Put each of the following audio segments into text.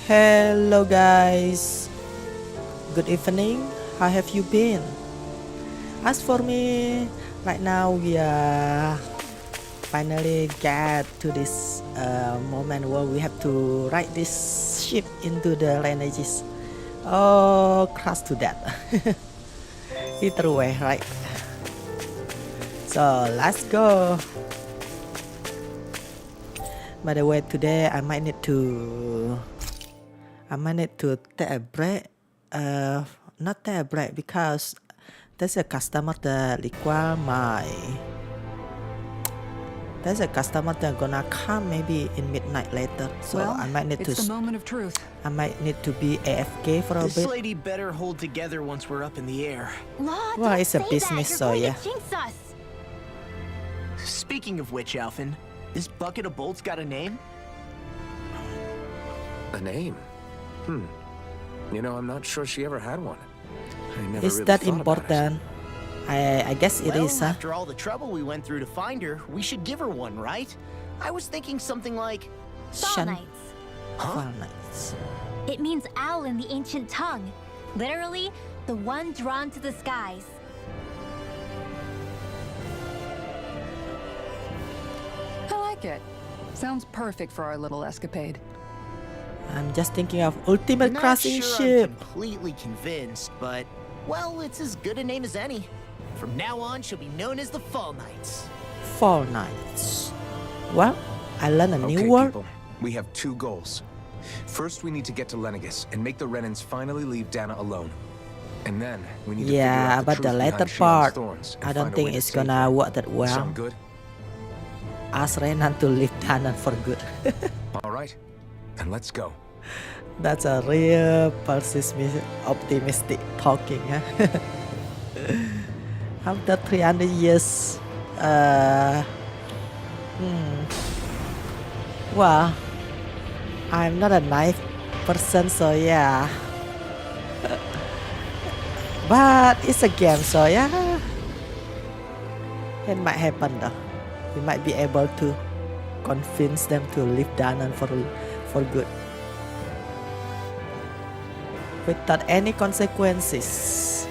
Hello guys, good evening. How have you been? As for me, right now we are finally get to this moment where we have to ride this ship into the Lenegis. Oh, crash to death. Either way, right? So let's go. By the way, today I might need to take a break. Not take a break because there's a customer that require there's a customer that gonna come maybe in midnight later. So well, I might need it's the moment of truth. I might need to be AFK for a This bit. lady better hold together once we're up in the air. Well, it's a business, so yeah. Speaking of which, Alphen, this bucket of bolts got a name? A name? You know, I'm not sure she ever had one. I never Is really that thought about it. important? I guess it Well, is, huh? after all the trouble we went through to find her, we should give her one, right? I was thinking something like... Shun Nights. Huh? Fall Nights. It means owl in the ancient tongue. Literally, the one drawn to the skies. I like it. Sounds perfect for our little escapade. I'm just thinking of ultimate Not crashing sure ship. I'm completely convinced, but... Well, it's as good a name as any. From now on, she'll be known as the Fall Knights. Fall Nights. Well, I learned a new Okay, word. people, we have two goals. First, we need to get to Lenegis and make the Renans finally leave Dana alone. And then we need to figure Yeah, out the but the truth later behind Shion's part, thorns and I don't find a think way to it's save gonna her. work that well. Sound good? Ask Renan to leave Dana for good. All right, then let's go. That's a real optimistic talking, huh? After 300 years, well, I'm not a nice person, so yeah. But it's a game, so yeah. It might happen though. We might be able to convince them to leave Danan for good, without any consequences.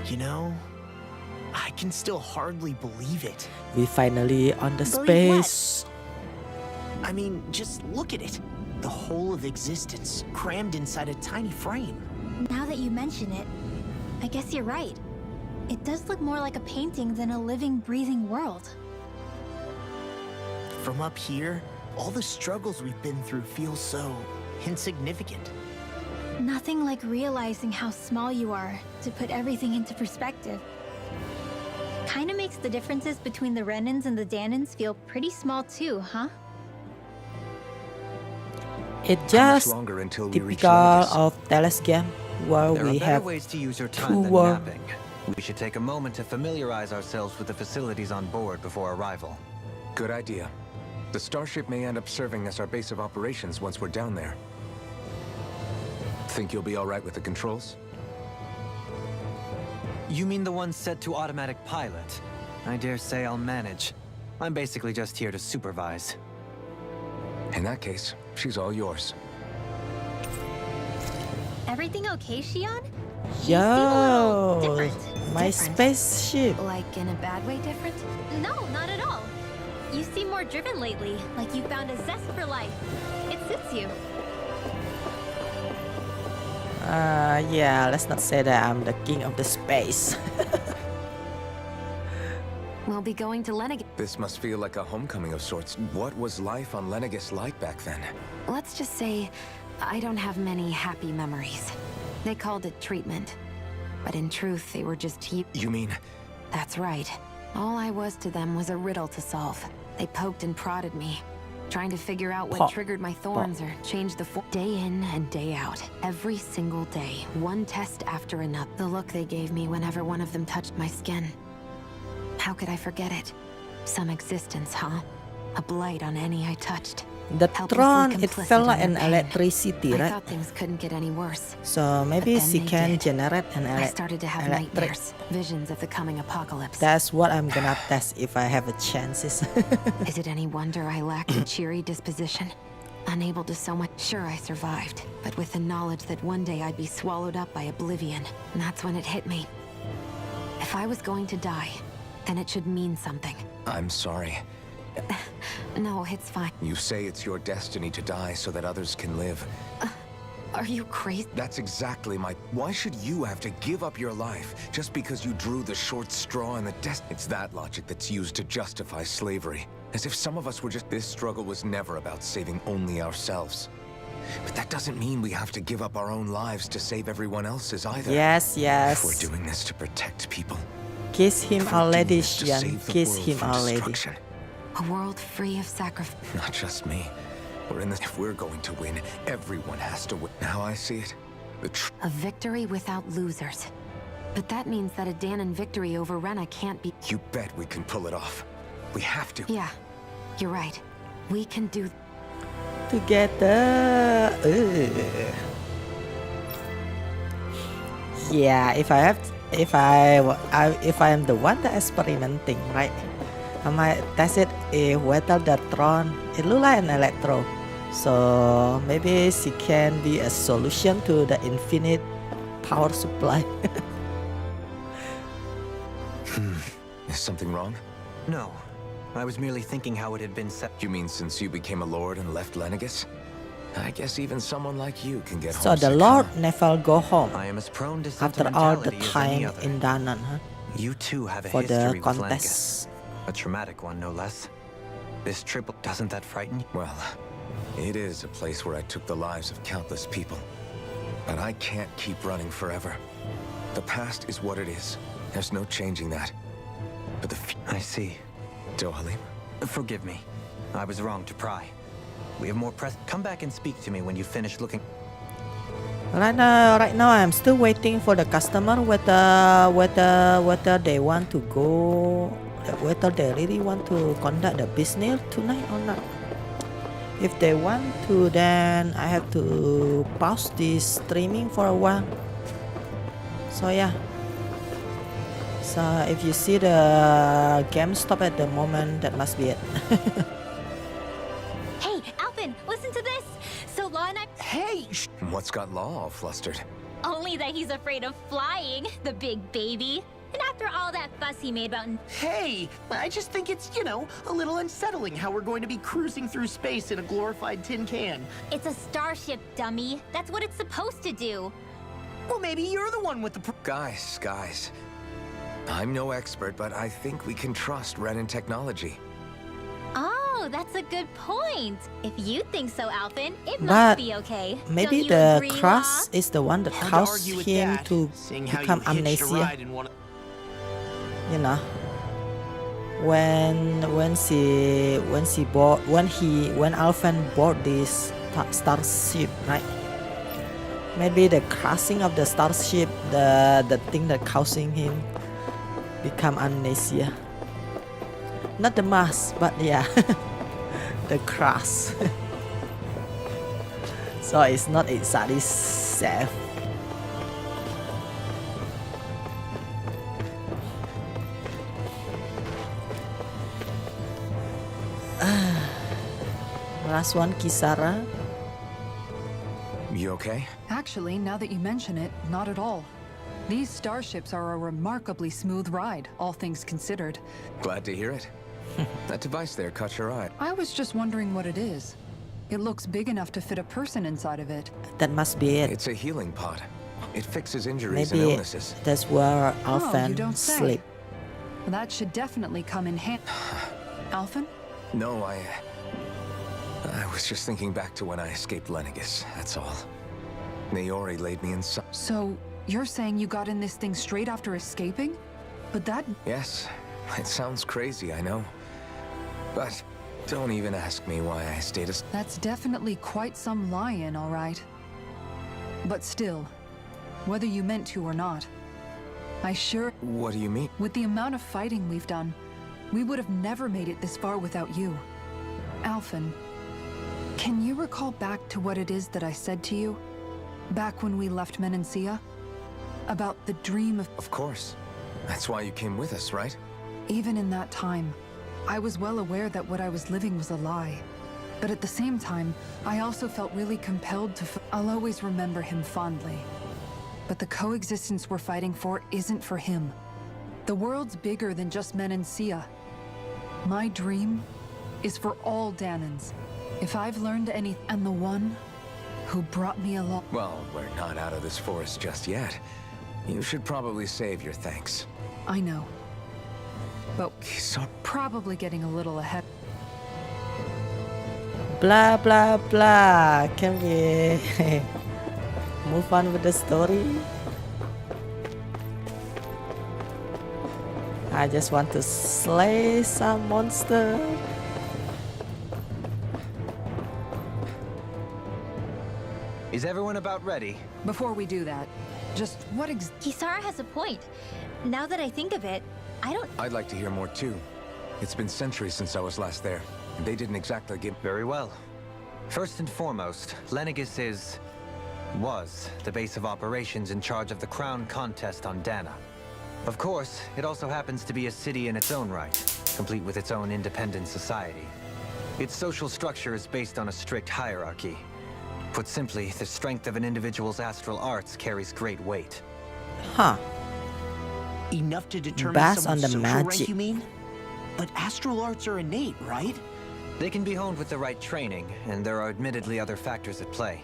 You know, I can still hardly believe it. We finally on the Believe what? space. I mean, just look at it. The whole of existence crammed inside a tiny frame. Now that you mention it, I guess you're right. It does look more like a painting than a living, breathing world. From up here, all the struggles we've been through feel so insignificant. Nothing like realizing how small you are to put everything into perspective. Kinda makes the differences between the Renans and the Danans feel pretty small too, huh? It How much just longer until we reach typical Lenegis? of Teles game where There are we better have ways to use your two time than world. napping. We should take a moment to familiarize ourselves with the facilities on board before arrival. Good idea. The starship may end up serving as our base of operations once we're down there. Think you'll be all right with the controls? You mean the one set to automatic pilot? I dare say I'll manage. I'm basically just here to supervise. In that case, she's all yours. Everything okay, Shion? Yo, different. my Different. spaceship. Like in a bad way different? No, not at all. You seem more driven lately, like you found a zest for life. It suits you. Yeah, let's not say that I'm the king of the space. We'll be going to Lenegis. This must feel like a homecoming of sorts. What was life on Lenegis like back then? Let's just say, I don't have many happy memories. They called it treatment. But in truth, they were just You mean... That's right. All I was to them was a riddle to solve. They poked and prodded me, trying to figure out what Pop. triggered my thorns or changed the day in and day out. Every single day, one test after another. The look they gave me whenever one of them touched my skin. How could I forget it? Some existence, huh? A blight on any I touched. The Helplessly throne, it complicit felt like in an their pain. electricity, I right? thought things couldn't get any worse. So maybe But then she they can did. generate an I started to have electric. nightmares, visions of the coming apocalypse. That's what I'm gonna test if I have a chances. Is it any wonder I lacked a cheery disposition? Unable to so much. Sure, I survived, but with the knowledge that one day I'd be swallowed up by oblivion. And that's when it hit me. If I was going to die, then it should mean something. I'm sorry. No, it's fine. You say it's your destiny to die so that others can live. Are you crazy? That's exactly my... Why should you have to give up your life just because you drew the short straw in the It's that logic that's used to justify slavery. As if some of us were just... This struggle was never about saving only ourselves. But that doesn't mean we have to give up our own lives to save everyone else's either. Yes, yes. If we're doing this to protect people. Kiss him if we're already, doing this to Xian. save the Kiss world him from already. destruction. A world free of sacrifice. Not just me. We're in this. If we're going to win, everyone has to win. Now I see it. A victory without losers. But that means that a Danon victory over Rena can't be. You bet we can pull it off. We have to. Yeah, you're right. We can do. Together. Yeah, if I am the one that experimenting, right? I might test it whether the Tron it look like an electro, so maybe she can be a solution to the infinite power supply. Is something wrong? No. I was merely thinking how it had been set. You mean since you became a lord and left Lenegis? I guess even someone like you can get So homesick, the Lord huh? never go home I am as prone to after all the sentimentality as time any other. in Danon, huh? You too have a For history the with Lenegis. contest. A traumatic one, no less. This trip, doesn't that frighten you? Well, it is a place where I took the lives of countless people. But I can't keep running forever. The past is what it is. There's no changing that. But I see. Dohalim? Forgive me. I was wrong to pry. We have more press. Come back and speak to me when you finish looking. Right now, I'm still waiting for the customer whether they want to go, whether they really want to conduct the business tonight or not. If they want to, then I have to pause this streaming for a while. So yeah. So if you see the game stop at the moment, that must be it. Hey, Alvin, listen to this. So Law and I. Hey! What's got Law all flustered? Only that he's afraid of flying, the big baby. And after all that fuss he made about. Hey! I just think it's, you know, a little unsettling how we're going to be cruising through space in a glorified tin can. It's a starship, dummy. That's what it's supposed to do. Well, maybe you're the one with the... Guys. I'm no expert, but I think we can trust Renan technology. Oh, that's a good point. If you think so, Alvin, it But must be okay. Maybe Don't you the agree, crush Law? is the one that Hard to caused argue with him that, to seeing how become you hitched a amnesia. ride in one of... You know, when Alvin bought this starship, right? Maybe the crashing of the starship, the thing that causing him become amnesia. Not the mass, but yeah, the crash. So it's not exactly safe. Last one, Kisara. You okay? Actually, now that you mention it, not at all. These starships are a remarkably smooth ride, all things considered. Glad to hear it. That device there caught your eye. I was just wondering what it is. It looks big enough to fit a person inside of it. That must be it. It's a healing pod. It fixes injuries and Maybe illnesses. that's where Oh, you Alvin don't say. sleep. That should definitely come in handy. Alvin? No, I was just thinking back to when I escaped Lenegis, that's all. Naori laid me inside. So, you're saying you got in this thing straight after escaping? But that... Yes, it sounds crazy, I know. But don't even ask me why I stayed as... That's definitely quite some lie-in, all right. But still, whether you meant to or not, I sure... What do you mean? With the amount of fighting we've done, we would have never made it this far without you. Alvin, can you recall back to what it is that I said to you? Back when we left Menancia? About the dream of... Of course. That's why you came with us, right? Even in that time, I was well aware that what I was living was a lie. But at the same time, I also felt really compelled to. I'll always remember him fondly. But the coexistence we're fighting for isn't for him. The world's bigger than just Menancia. My dream is for all Danans. If I've learned anything, and the one who brought me along. Well, we're not out of this forest just yet. You should probably save your thanks. I know. But So probably getting a little ahead. Blah blah blah. Can we move on with the story? I just want to slay some monster. Is everyone about ready? Before we do that, just what Kisara has a point. Now that I think of it, I don't. I'd like to hear more too. It's been centuries since I was last there, and they didn't exactly give. Very well. First and foremost, Lenegis was the base of operations in charge of the crown contest on Dana. Of course, it also happens to be a city in its own right, complete with its own independent society. Its social structure is based on a strict hierarchy. Put simply, the strength of an individual's astral arts carries great weight. Huh. Enough to determine Based on someone's the social magic. rank, you mean? But astral arts are innate, right? They can be honed with the right training, and there are admittedly other factors at play.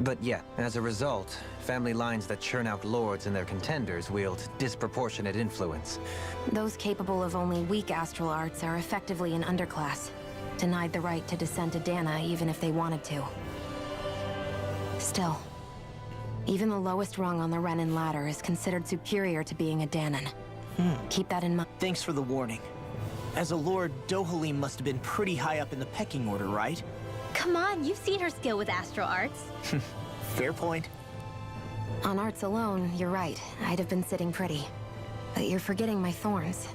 But yeah, as a result, family lines that churn out lords and their contenders wield disproportionate influence. Those capable of only weak astral arts are effectively an underclass, denied the right to descend to Dana even if they wanted to. Still, even the lowest rung on the Renin ladder is considered superior to being a Danan. Keep that in mind. Thanks for the warning. As a lord, Dohalim must have been pretty high up in the pecking order, right? Come on, you've seen her skill with astral arts. Fair point. On arts alone, you're right. I'd have been sitting pretty. But you're forgetting my thorns.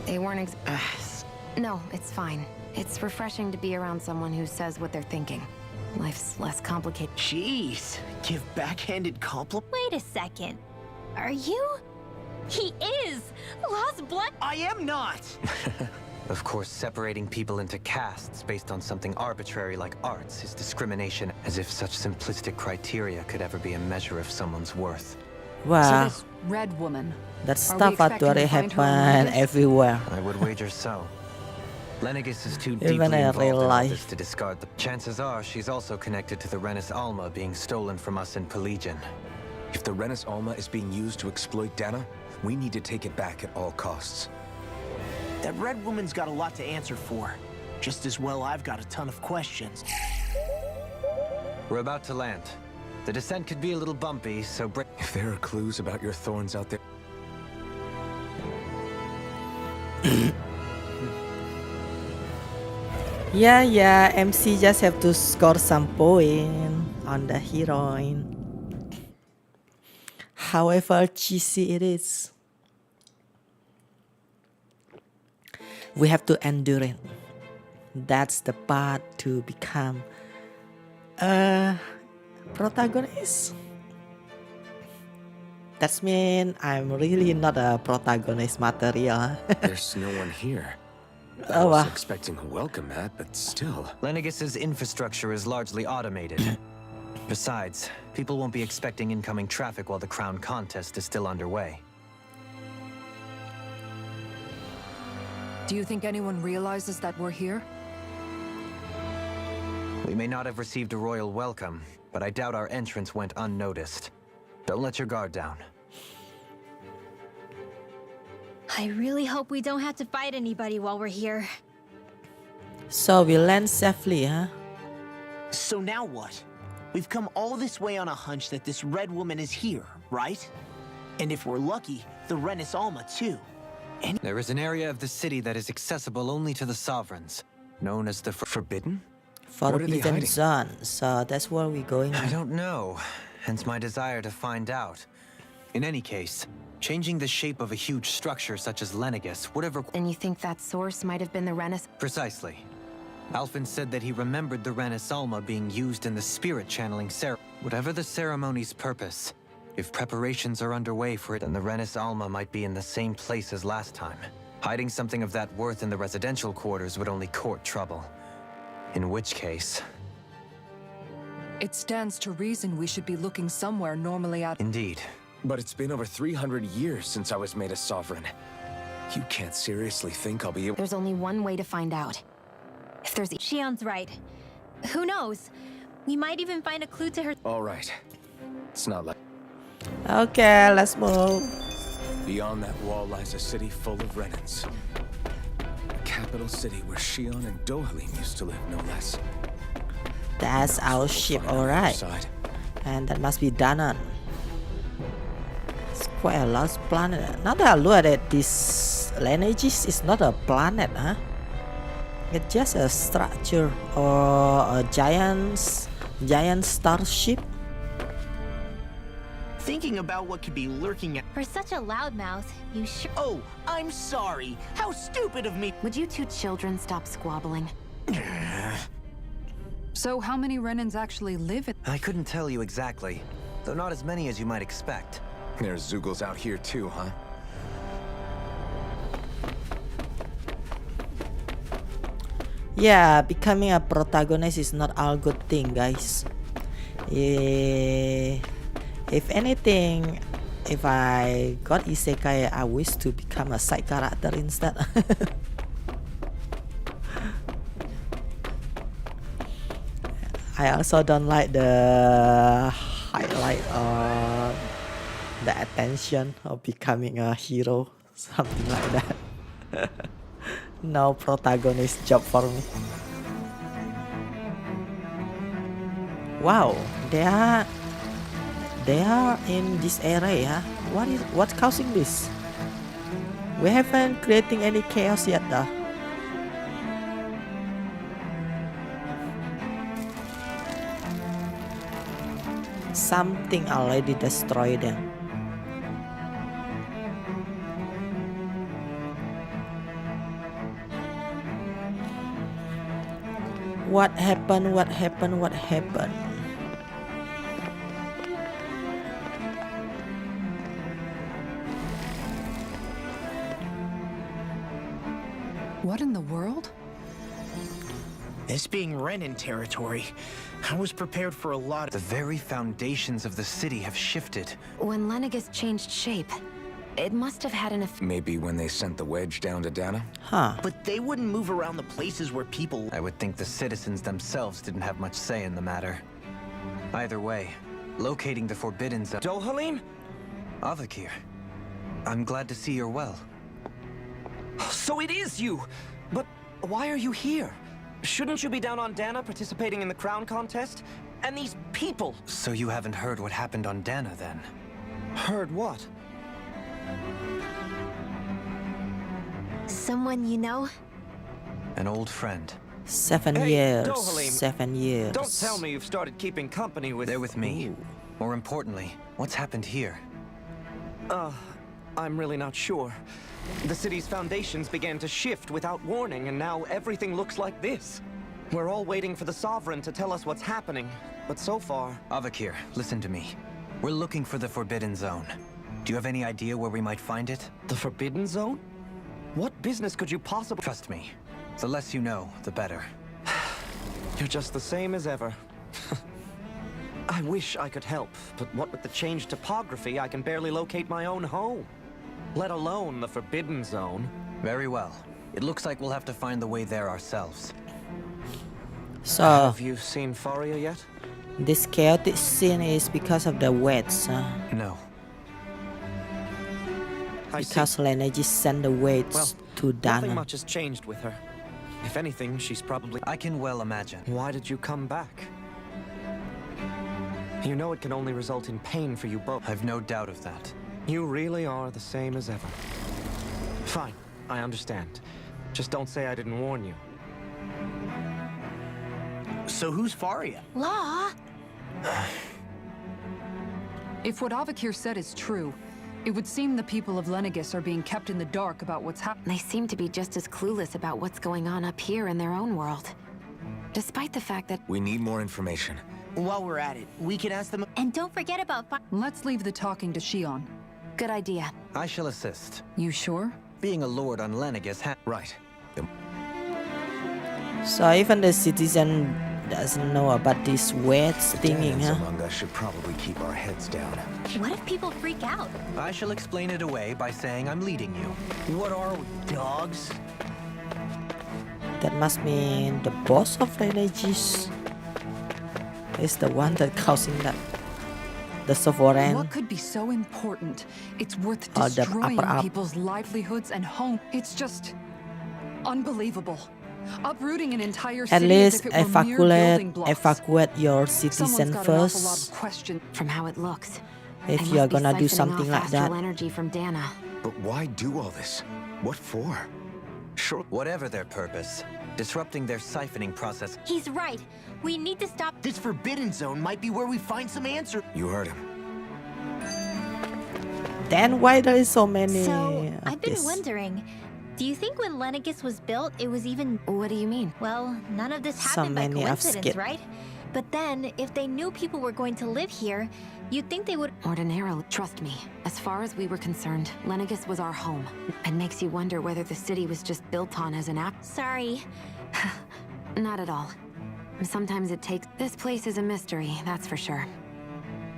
They weren't No, it's fine. It's refreshing to be around someone who says what they're thinking. Life's less complicated. Jeez, give backhanded compliment? Wait a second. Are you? He is! Lost blood. I am not! Of course, separating people into castes based on something arbitrary like arts is discrimination, as if such simplistic criteria could ever be a measure of someone's worth. So Wow, this red woman. that Are we stuff expecting actually to find her on happen Lenegis? everywhere. I would wager so. Lenegis is too Even deeply in involved real in all life. this to discard the... Chances are she's also connected to the Renis Alma being stolen from us in Pelegion. If the Renis Alma is being used to exploit Dana, we need to take it back at all costs. That red woman's got a lot to answer for. Just as well I've got a ton of questions. We're about to land. The descent could be a little bumpy, so If there are clues about your thorns out there... Yeah, MC just have to score some point on the heroine. However cheesy it is, we have to endure it. That's the path to become a protagonist. That means I'm really not a protagonist material. There's no one here. I Oh, was wow. expecting a welcome mat, but still. Lenegis's infrastructure is largely automated. Besides, people won't be expecting incoming traffic while the crown contest is still underway. Do you think anyone realizes that we're here? We may not have received a royal welcome, but I doubt our entrance went unnoticed. Don't let your guard down. I really hope we don't have to fight anybody while we're here. So we land safely, huh? So now what? We've come all this way on a hunch that this red woman is here, right? And if we're lucky, the Renis Alma too. There is an area of the city that is accessible only to the sovereigns, known as the Forbidden? What are they Forbidden hiding? Zone. So that's where we're going. I don't know, hence my desire to find out. In any case, changing the shape of a huge structure such as Lenegis would have And you think that source might have been the Renis? Precisely. Alphen said that he remembered the Renis Alma being used in the spirit channeling ceremony. Whatever the ceremony's purpose, if preparations are underway for it, then the Renis Alma might be in the same place as last time. Hiding something of that worth in the residential quarters would only court trouble. In which case... It stands to reason we should be looking somewhere normally out. Indeed. But it's been over 300 years since I was made a sovereign. You can't seriously think I'll be able— There's only one way to find out. If there's... Shion's right. Who knows? We might even find a clue to her. All right. It's not like... Okay, let's move. Beyond that wall lies a city full of Renans. A capital city where Shion and Dohalim used to live, no less. That's our ship, alright. And that must be Danan. It's quite a large planet. Now that I look at it, this Lenegis is not a planet, huh? It's just a structure or a giant starship. Thinking about what could be lurking at— For such a loudmouth, you sure. Oh, I'm sorry. How stupid of me. Would you two children stop squabbling? So how many Renans actually live in? I couldn't tell you exactly, though not as many as you might expect. There's Zoogles out here too, huh? Yeah, becoming a protagonist is not all good thing, guys. If anything, if I got isekai, I wish to become a side character instead. I also don't like the highlight or the attention of becoming a hero, something like that. No protagonist job for me. Wow, they are in this area. What's causing this? We haven't creating any chaos yet though. Something already destroyed them. What happened? What happened? What happened? What in the world? This being Renan territory, I was prepared for a lot of— The very foundations of the city have shifted. When Lenegis changed shape, it must have had an effect. Maybe when they sent the wedge down to Dana? Huh. But they wouldn't move around the places where people— I would think the citizens themselves didn't have much say in the matter. Either way, locating the Forbidden Zone... Dohalim? Avakir, I'm glad to see you're well. So it is you! But why are you here? Shouldn't you be down on Dana participating in the crown contest? And these people! So you haven't heard what happened on Dana, then? Heard what? Someone you know? An old friend. 7 Hey, years. Dohalim, 7 years. Don't tell me you've started keeping company with... They're with me. More importantly, what's happened here? I'm really not sure. The city's foundations began to shift without warning, and now everything looks like this. We're all waiting for the Sovereign to tell us what's happening, but so far... Avakir, listen to me. We're looking for the Forbidden Zone. Do you have any idea where we might find it? The Forbidden Zone? What business could you possibly... Trust me. The less you know, the better. You're just the same as ever. I wish I could help, but what with the changed topography, I can barely locate my own home. Let alone the Forbidden Zone. Very well. It looks like we'll have to find the way there ourselves. So, Have you seen Faria yet? this chaotic scene is because of the weights, No. I see. because Lenegis sent the weights Well, to Nothing Dana. much has changed with her. If anything, she's probably... I can well imagine. Why did you come back? You know it can only result in pain for you both. I've no doubt of that. You really are the same as ever. Fine, I understand. Just don't say I didn't warn you. So who's Faria? Law? If what Avakir said is true, it would seem the people of Lenegis are being kept in the dark about what's happening. They seem to be just as clueless about what's going on up here in their own world. Despite the fact that... We need more information. While we're at it, we can ask them— And don't forget about Let's leave the talking to Shion. Good idea. I shall assist. You sure? Being a lord on Lenegis Right. So even the citizen doesn't know about this weird stinging, Denons huh? among us should probably keep our heads down. What if people freak out? I shall explain it away by saying I'm leading you. What are we, dogs? That must mean the boss of Lenegis is the one that causing that. The sovereign. What could be so important? It's worth Oh, the destroying upper up. people's livelihoods and home. It's just unbelievable. Uprooting an entire At city least as if it were mere building blocks. evacuate your Someone's citizen got an awful lot of first questions. From how it looks. if I you're must be gonna do siphoning something off like that. astral energy from Dana. But why do all this? What for? Sure. Whatever their purpose, disrupting their siphoning process. He's right. We need to stop. This Forbidden Zone might be where we find some answer. You heard him. Then why there is so many So, of I've been this? wondering, do you think when Lenegis was built, it was even... What do you mean? Well, none of this So happened by many of coincidence, skit. right? But then, if they knew people were going to live here, you'd think they would... Ordinarily, trust me. As far as we were concerned, Lenegis was our home. It makes you wonder whether the city was just built on as an app. Sorry. Not at all. Sometimes it takes... This place is a mystery, that's for sure.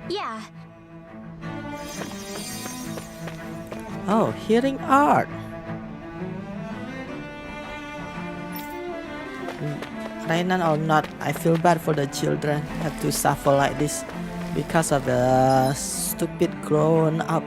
Yeah. Oh, hearing art. Rainan or not, I feel bad for the children have to suffer like this because of the stupid grown up.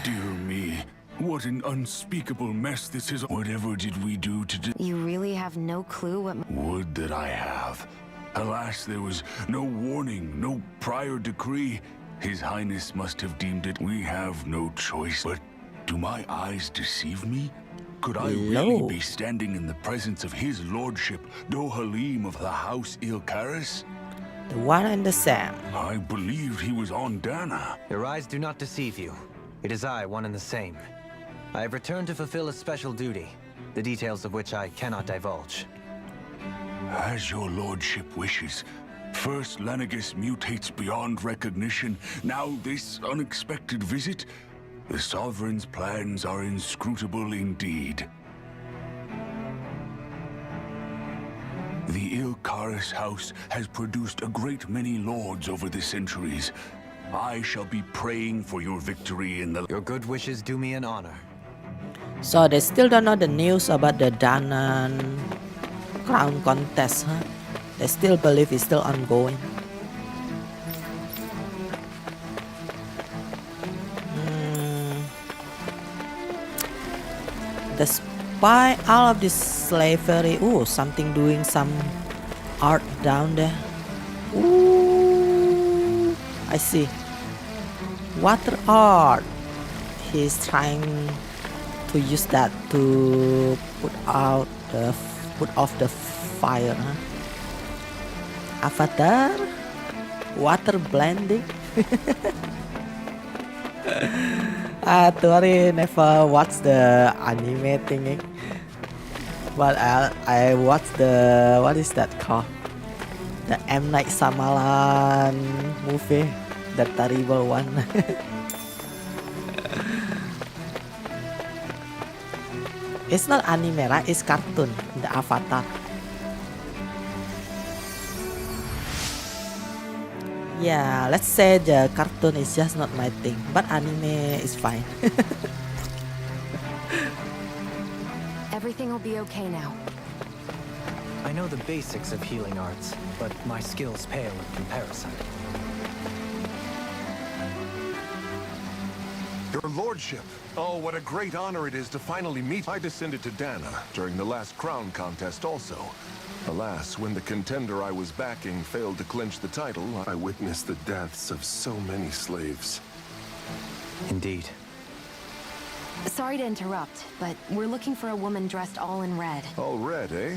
Dear me, what an unspeakable mess this is. Whatever did we do to You really have no clue what... Would that I have. Alas, there was no warning, no prior decree. His Highness must have deemed it. We have no choice. But do my eyes deceive me? Could I really No. be standing in the presence of his lordship, Dohalim of the House Ilkaris? The one and the same. I believed he was on Dana. Your eyes do not deceive you. It is I, one and the same. I have returned to fulfill a special duty, the details of which I cannot divulge. As your lordship wishes. First, Lenegis mutates beyond recognition. Now this unexpected visit. The Sovereign's plans are inscrutable indeed. The Ilkaris house has produced a great many lords over the centuries. I shall be praying for your victory in the... Your good wishes do me an honor. So they still don't know the news about the Danan crown contest, huh? They still believe it's still ongoing. Despite all of this slavery, ooh, something doing some art down there. Ooh, I see. Water art. He's trying to use that to put off the fire, huh? Avatar, water blending. Tori never watched the anime thingy, but I watched the, what is that called? The M. Night Shyamalan movie, the terrible one. It's not anime, right? It's cartoon, the Avatar. Yeah, let's say the cartoon is just not my thing, but anime is fine. Everything will be okay now. I know the basics of healing arts, but my skills pale in comparison. Your lordship! Oh, what a great honor it is to finally meet. I descended to Dana during the last crown contest also. Alas, when the contender I was backing failed to clinch the title, I witnessed the deaths of so many slaves. Indeed. Sorry to interrupt, but we're looking for a woman dressed all in red. All red, eh?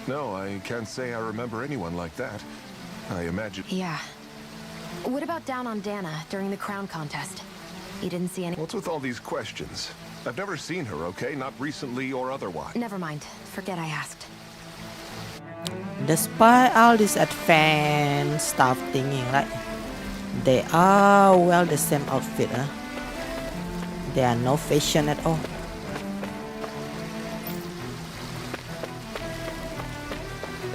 No, I can't say I remember anyone like that. I imagine... Yeah. What about down on Dana during the crown contest? You didn't see any... What's with all these questions? I've never seen her, okay? Not recently or otherwise. Never mind. Forget I asked. Despite all this advanced stuff thinking, right? They are well the same outfit, huh? They are no fashion at all.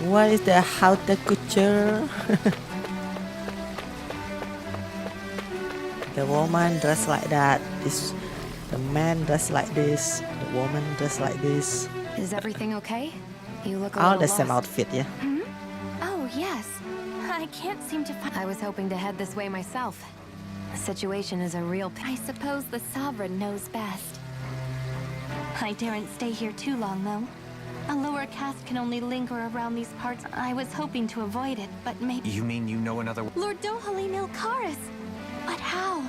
What is the haute couture? The woman dressed like that. The man dressed like this. The woman dressed like this. Is everything okay? You look a All little the same lost. outfit, yeah. Oh, yes. I can't seem to find... I was hoping to head this way myself. The situation is a real... I suppose the Sovereign knows best. I daren't stay here too long, though. A lower caste can only linger around these parts. I was hoping to avoid it, but maybe... You mean you know another... Lord Dohalim Ilkaris! But how?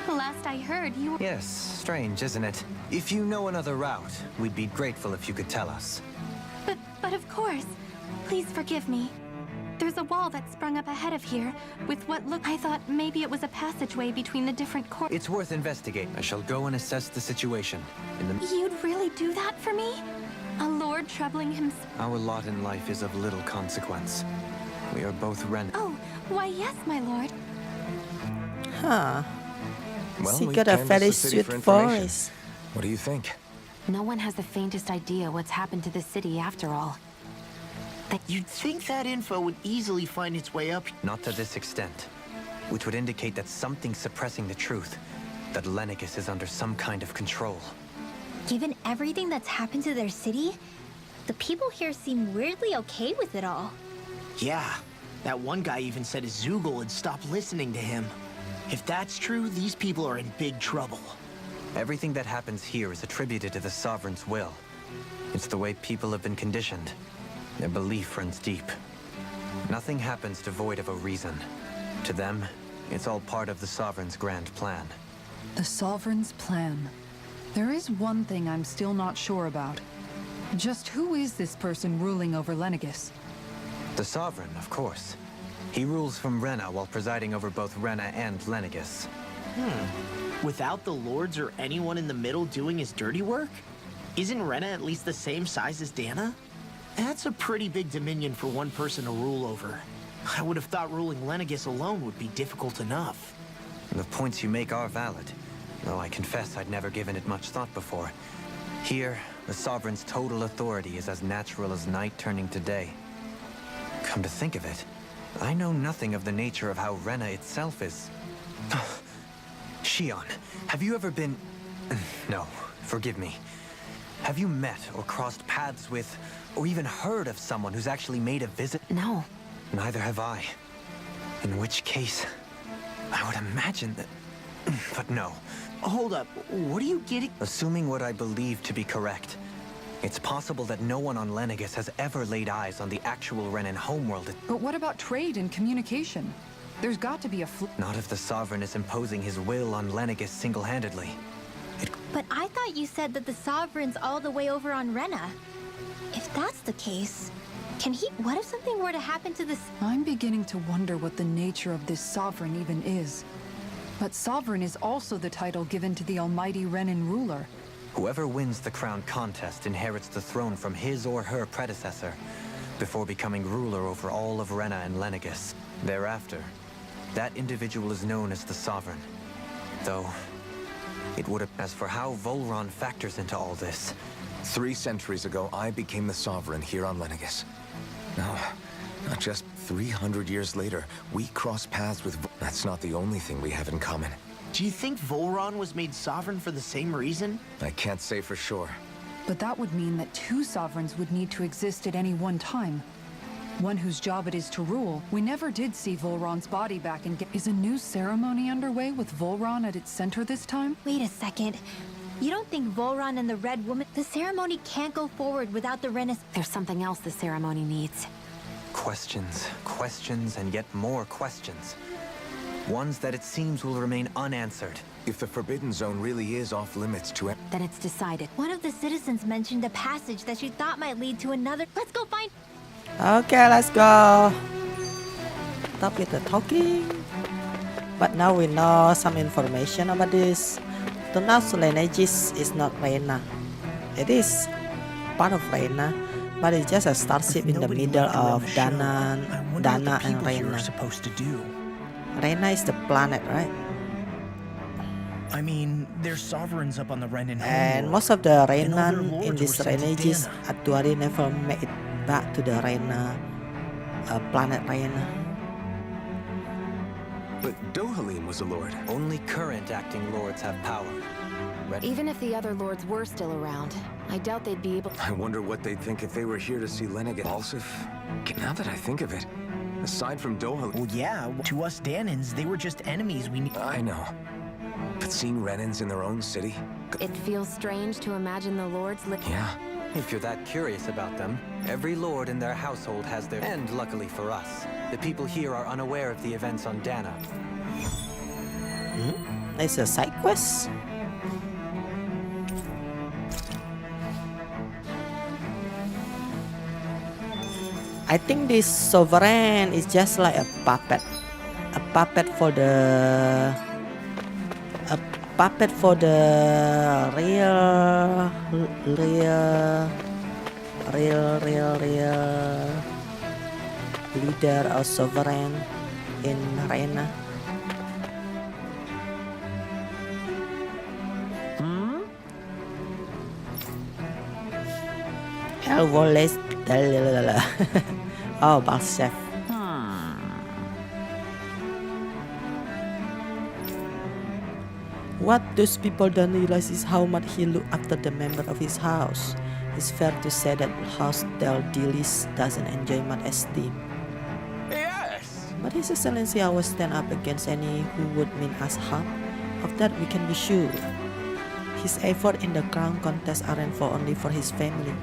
Last I heard, you were... Yes, strange, isn't it? If you know another route, we'd be grateful if you could tell us. But of course. Please forgive me. There's a wall that sprung up ahead of here, with what looked... I thought maybe it was a passageway between the different courts. It's worth investigating. I shall go and assess the situation. You'd really do that for me? A lord troubling himself? Our lot in life is of little consequence. We are both Oh, why yes, my lord. Huh. Well, She we've got a canvassed very the city sweet for information. voice. What do you think? No one has the faintest idea what's happened to the city after all. You'd think that info would easily find its way up. Not to this extent, which would indicate that something's suppressing the truth, that Lenegis is under some kind of control. Given everything that's happened to their city, the people here seem weirdly okay with it all. Yeah, that one guy even said his Zoogle had stopped listening to him. If that's true, these people are in big trouble. Everything that happens here is attributed to the Sovereign's will. It's the way people have been conditioned. Their belief runs deep. Nothing happens devoid of a reason. To them, it's all part of the Sovereign's grand plan. The Sovereign's plan. There is one thing I'm still not sure about. Just who is this person ruling over Lenegis? The Sovereign, of course. He rules from Rena while presiding over both Rena and Lenegis. Without the lords or anyone in the middle doing his dirty work? Isn't Rena at least the same size as Dana? That's a pretty big dominion for one person to rule over. I would have thought ruling Lenegis alone would be difficult enough. The points you make are valid, though I confess I'd never given it much thought before. Here, the Sovereign's total authority is as natural as night turning to day. Come to think of it, I know nothing of the nature of how Rena itself is. Shion, have you ever been... No, forgive me. Have you met or crossed paths with, or even heard of someone who's actually made a visit? No. Neither have I. In which case, I would imagine that... But no. Hold up, what are you getting? Assuming what I believe to be correct, it's possible that no one on Lenegis has ever laid eyes on the actual Renan homeworld. But what about trade and communication? There's got to be a Not if the Sovereign is imposing his will on Lenegis single-handedly. But I thought you said that the Sovereign's all the way over on Rena. If that's the case, can he... What if something were to happen to this... I'm beginning to wonder what the nature of this Sovereign even is. But Sovereign is also the title given to the almighty Renan ruler. Whoever wins the crown contest inherits the throne from his or her predecessor, before becoming ruler over all of Rena and Lenegis. Thereafter, that individual is known as the Sovereign. Though, it would have... As for how Volron factors into all this... 3 centuries ago, I became the Sovereign here on Lenegis. Now, not just 300 years later, we cross paths with... That's not the only thing we have in common. Do you think Volron was made sovereign for the same reason? I can't say for sure. But that would mean that 2 sovereigns would need to exist at any one time. One whose job it is to rule. We never did see Volron's body back and Is a new ceremony underway with Volron at its center this time? Wait a second. You don't think Volron and the Red Woman... The ceremony can't go forward without the Renaissance... There's something else the ceremony needs. Questions, questions, and yet more questions. Ones that it seems will remain unanswered. If the Forbidden Zone really is off limits to... Then it's decided. One of the citizens mentioned a passage that she thought might lead to another... Let's go find... Okay, let's go. Stop with the talking. But now we know some information about this. Turns out Lenegis is not Rena. It is part of Rena, but it's just a starship in the middle of Dana and Rena. Supposed to do. Rena is the planet, right? I mean, there's sovereigns up on the Renan And most of the Renan in this Lenegis actually never made it back to the Rena planet Rena. But Dohalim was a lord. Only current acting lords have power. Even if the other lords were still around, I doubt they'd be able. I wonder what they'd think if they were here to see Lenegis. Also, now that I think of it, aside from Dohalim... Well, yeah, to us Danans, they were just enemies we need. I know. But seeing Renans in their own city... It feels strange to imagine the lords Yeah. If you're that curious about them, every lord in their household has their... And luckily for us, the people here are unaware of the events on Dana. It's a side quest. I think this sovereign is just like a puppet for the real leader or sovereign in Rena. Elvoles. Oh, Balchef. What those people don't realize is how much he looked after the member of his house. It's fair to say that hostile Dilis doesn't enjoy much esteem. Yes! But His Excellency always stand up against any who would mean us harm. Of that we can be sure. His effort in the crown contest aren't only for his family,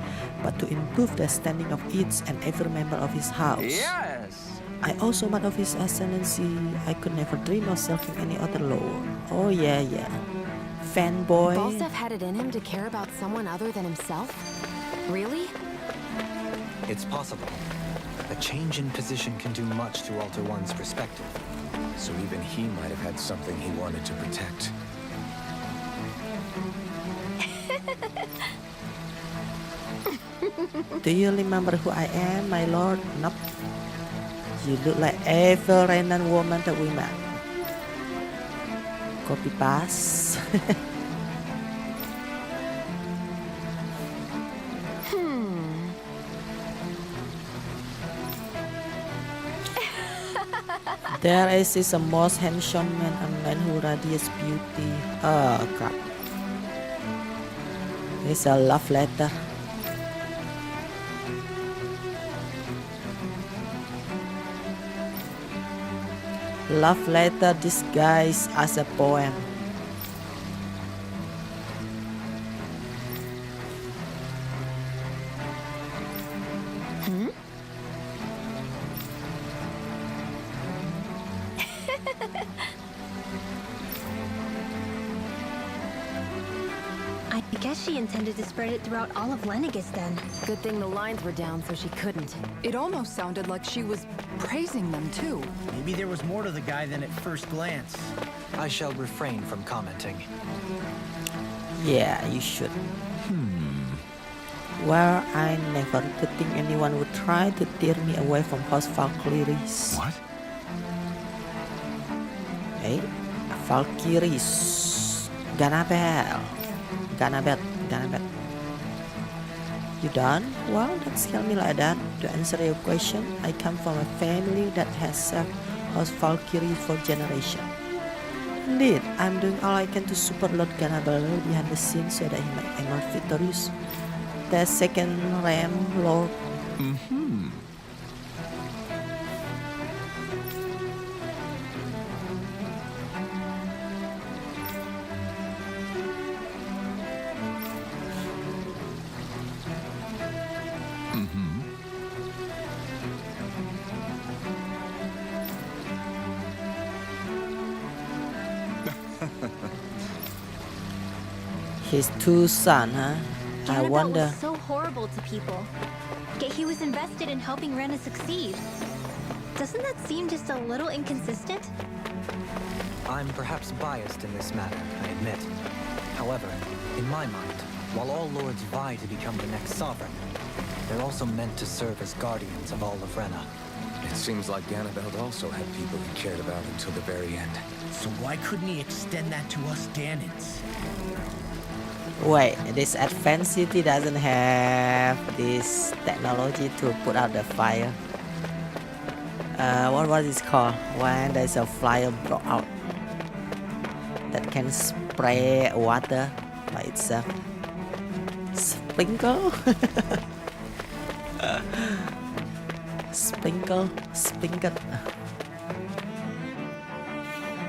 but to improve the standing of each and every member of his house. Yes! I also much of His Excellency. I could never dream of serving any other lord. Oh yeah. Fanboy. Balsef had it in him to care about someone other than himself? Really? It's possible. A change in position can do much to alter one's perspective. So even he might have had something he wanted to protect. Do you remember who I am, my lord? Nope. You look like every Renan woman that we met. Copy paste. There is a most handsome man, a man who radiates beauty. Oh crap. It's a love letter. Love letter disguised as a poem. I guess she intended to spread it throughout all of Lenegis then. Good thing the lines were down so she couldn't. It almost sounded like she was praising them too. Maybe there was more to the guy than at first glance. I shall refrain from commenting. Yeah, you should. Well, I never to think anyone would try to tear me away from host Valkyries. What? Hey, Valkyries. Ganabel. You done? Well, don't scare me like that. To answer your question, I come from a family that has served host Valkyrie for generations. Indeed, I'm doing all I can to support Lord Ganabel behind the scenes so that he might emerge victorious. The second Ram Lord. His two sons, huh? I Ganabel wonder. was so horrible to people. Yet he was invested in helping Rena succeed. Doesn't that seem just a little inconsistent? I'm perhaps biased in this matter, I admit. However, in my mind, while all lords vie to become the next sovereign, they're also meant to serve as guardians of all of Rena. It seems like Ganabeld also had people he cared about until the very end. So why couldn't he extend that to us Danans? Wait, this advanced city doesn't have this technology to put out the fire. what was it called when there's a fire broke out that can spray water by itself? Sprinkle. Sprinkle.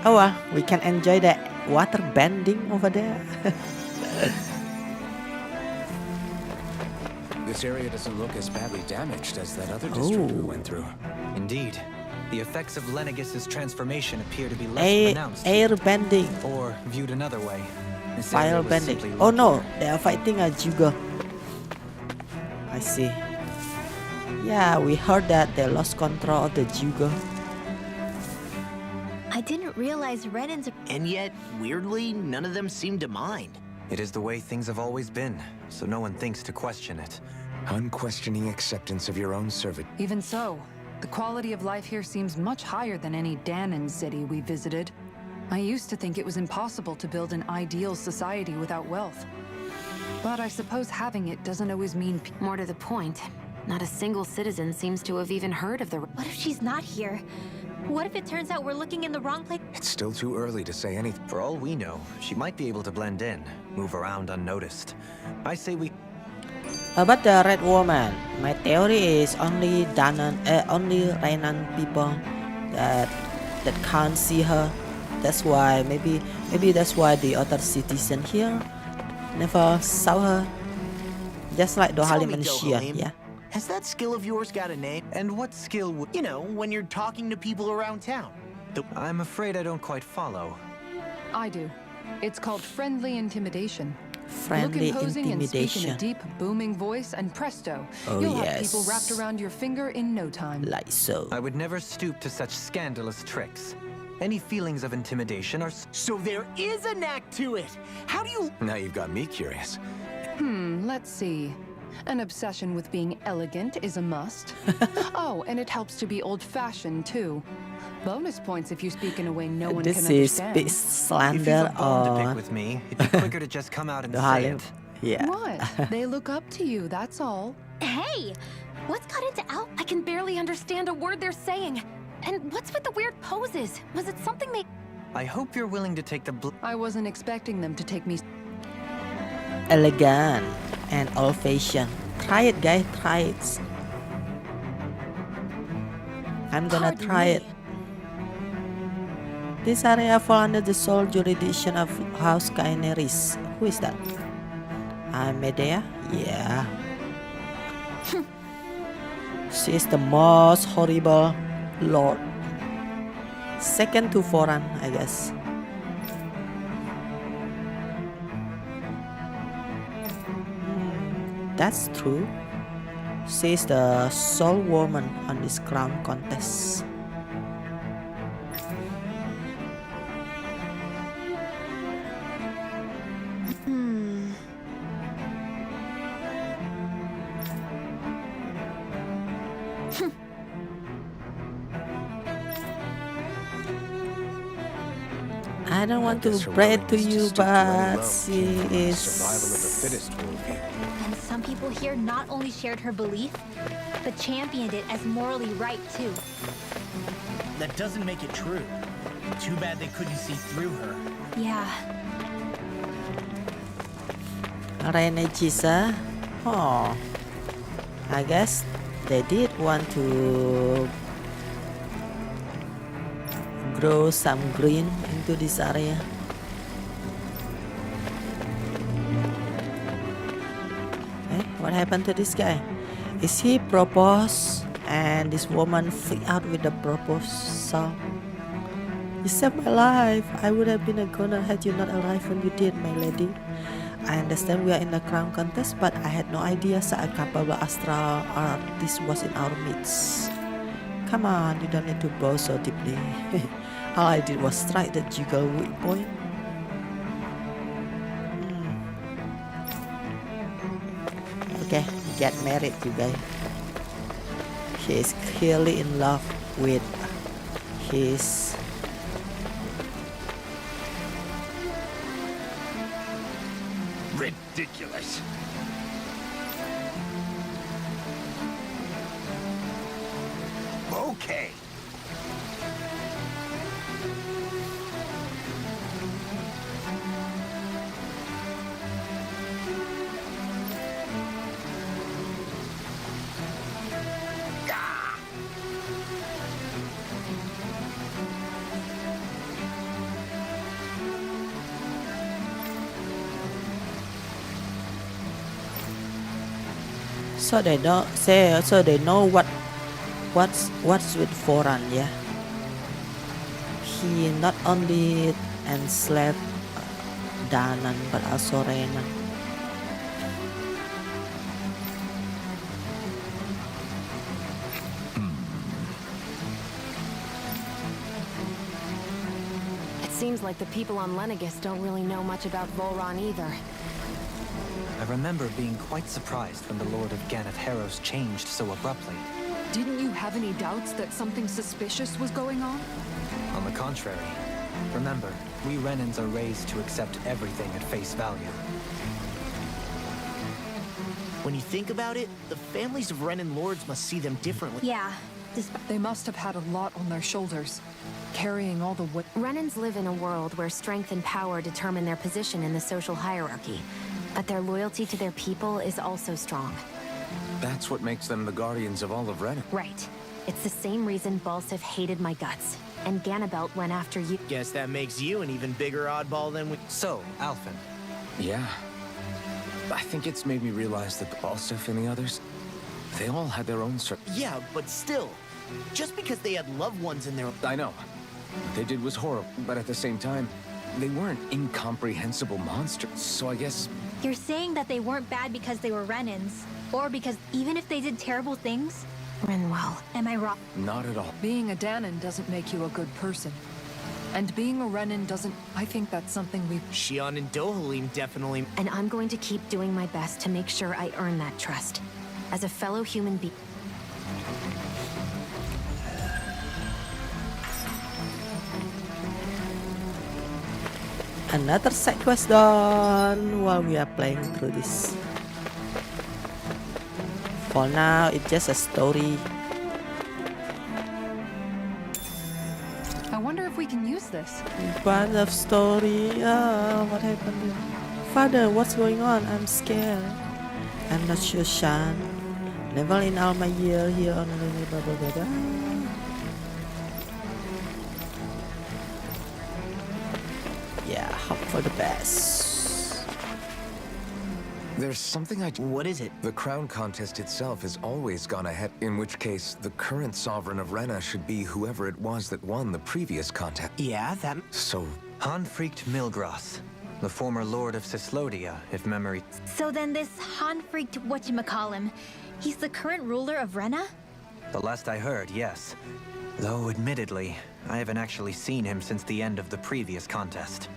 Oh well, we can enjoy the water bending over there. This area doesn't look as badly damaged as that other district we went through. Indeed. The effects of Lenegis' transformation appear to be less pronounced. Air bending. Or, viewed another way, this Fire area was bending. simply Oh lucky. no, they are fighting a Juga. I see. Yeah, we heard that they lost control of the Juga. I didn't realize Renans are... And yet, weirdly, none of them seem to mind. It is the way things have always been, so no one thinks to question it. Unquestioning acceptance of your own servitude. Even so, the quality of life here seems much higher than any Danon city we visited. I used to think it was impossible to build an ideal society without wealth. But I suppose having it doesn't always mean... More to the point, not a single citizen seems to have even heard of the... What if she's not here? What if it turns out we're looking in the wrong place? It's still too early to say anything. For all we know, she might be able to blend in, move around unnoticed. I say we... About the red woman, my theory is only Renan people that can't see her. That's why maybe that's why the other citizen here never saw her. Just like Dohalim and Shia, yeah. Has that skill of yours got a name? And what skill would... You know, when you're talking to people around town. I'm afraid I don't quite follow. I do. It's called friendly intimidation. Friendly Look imposing and speak in intimidation. a deep, booming voice, and presto, Oh, you'll yes. have people wrapped around your finger in no time. Like so. I would never stoop to such scandalous tricks. Any feelings of intimidation are... So there is a knack to it. How do you... Now you've got me curious. Let's see. An obsession with being elegant is a must. Oh, and it helps to be old-fashioned, too. Bonus points if you speak in a way no one This can is understand. bit If you've slander a bone to pick on with me, it'd be quicker to just come out and say Dohalim. it. Yeah. What? They look up to you, that's all. Hey! What's got into Al? I can barely understand a word they're saying. And what's with the weird poses? Was it something they... I hope you're willing to take the I wasn't expecting them to take me... Elegant and old-fashioned. Try it, guys. Try it. I'm gonna Pardon try me. it. This area fall under the sole jurisdiction of House Kaineris. Who is that? Medea? Yeah. She is the most horrible lord. Second to Foran, I guess. That's true. She is the sole woman on this crown contest. I don't want to Guess her break to willingness you, stick to any but love she came from the is. survival of the fittest worldview. And some people here not only shared her belief, but championed it as morally right, too. That doesn't make it true. Too bad they couldn't see through her. Yeah. Lenegis, oh, I guess they did want to grow some green into this area. What happened to this guy? Is he proposed and this woman freaked out with the proposal? You saved my life. I would have been a goner had you not arrived when you did, my lady. I understand we are in a crown contest, but I had no idea such a capable astral artist was in our midst. Come on, you don't need to bow so deeply. All I did was strike the jiggle weak point. Okay, get married, you guys. He is clearly in love with his Ridiculous. Okay, So they don't say. So they know what's with Foran, yeah. He not only enslaved Danan but also Renan. It seems like the people on Lenegis don't really know much about Volron either. I remember being quite surprised when the Lord of Ganath Harrows changed so abruptly. Didn't you have any doubts that something suspicious was going on? On the contrary, remember, we Renans are raised to accept everything at face value. When you think about it, the families of Renan lords must see them differently. Yeah. They must have had a lot on their shoulders, carrying all the weight. Renans live in a world where strength and power determine their position in the social hierarchy, but their loyalty to their people is also strong. That's what makes them the guardians of all of Renan. Right. It's the same reason Balsif hated my guts, and Ganabelt went after you. Guess that makes you an even bigger oddball than we... So, Alphen. Yeah. I think it's made me realize that Balsif and the others, they all had their own Yeah, but still, just because they had loved ones in their... I know. What they did was horrible, but at the same time, they weren't incomprehensible monsters, so I guess... You're saying that they weren't bad because they were Renans, or because even if they did terrible things... Renwell. Am I wrong? Not at all. Being a Danan doesn't make you a good person. And being a Renan doesn't... I think that's something we... Xion and Dohalim definitely... And I'm going to keep doing my best to make sure I earn that trust. As a fellow human being... Another side quest done while we are playing through this. For now, it's just a story. I wonder if we can use this. But of story, what happened here? Father, what's going on? I'm scared. I'm not sure, Shan. Never in all my year here on blah blah blah blah. Yeah, hope for the best. There's something What is it? The crown contest itself has always gone ahead, in which case the current sovereign of Rena should be whoever it was that won the previous contest. Yeah, that... So, Hanfricht Milgras, the former lord of Cislodia, if memory... So then this Hanfricht whatchamacallem, he's the current ruler of Rena? The last I heard, yes. Though, admittedly, I haven't actually seen him since the end of the previous contest.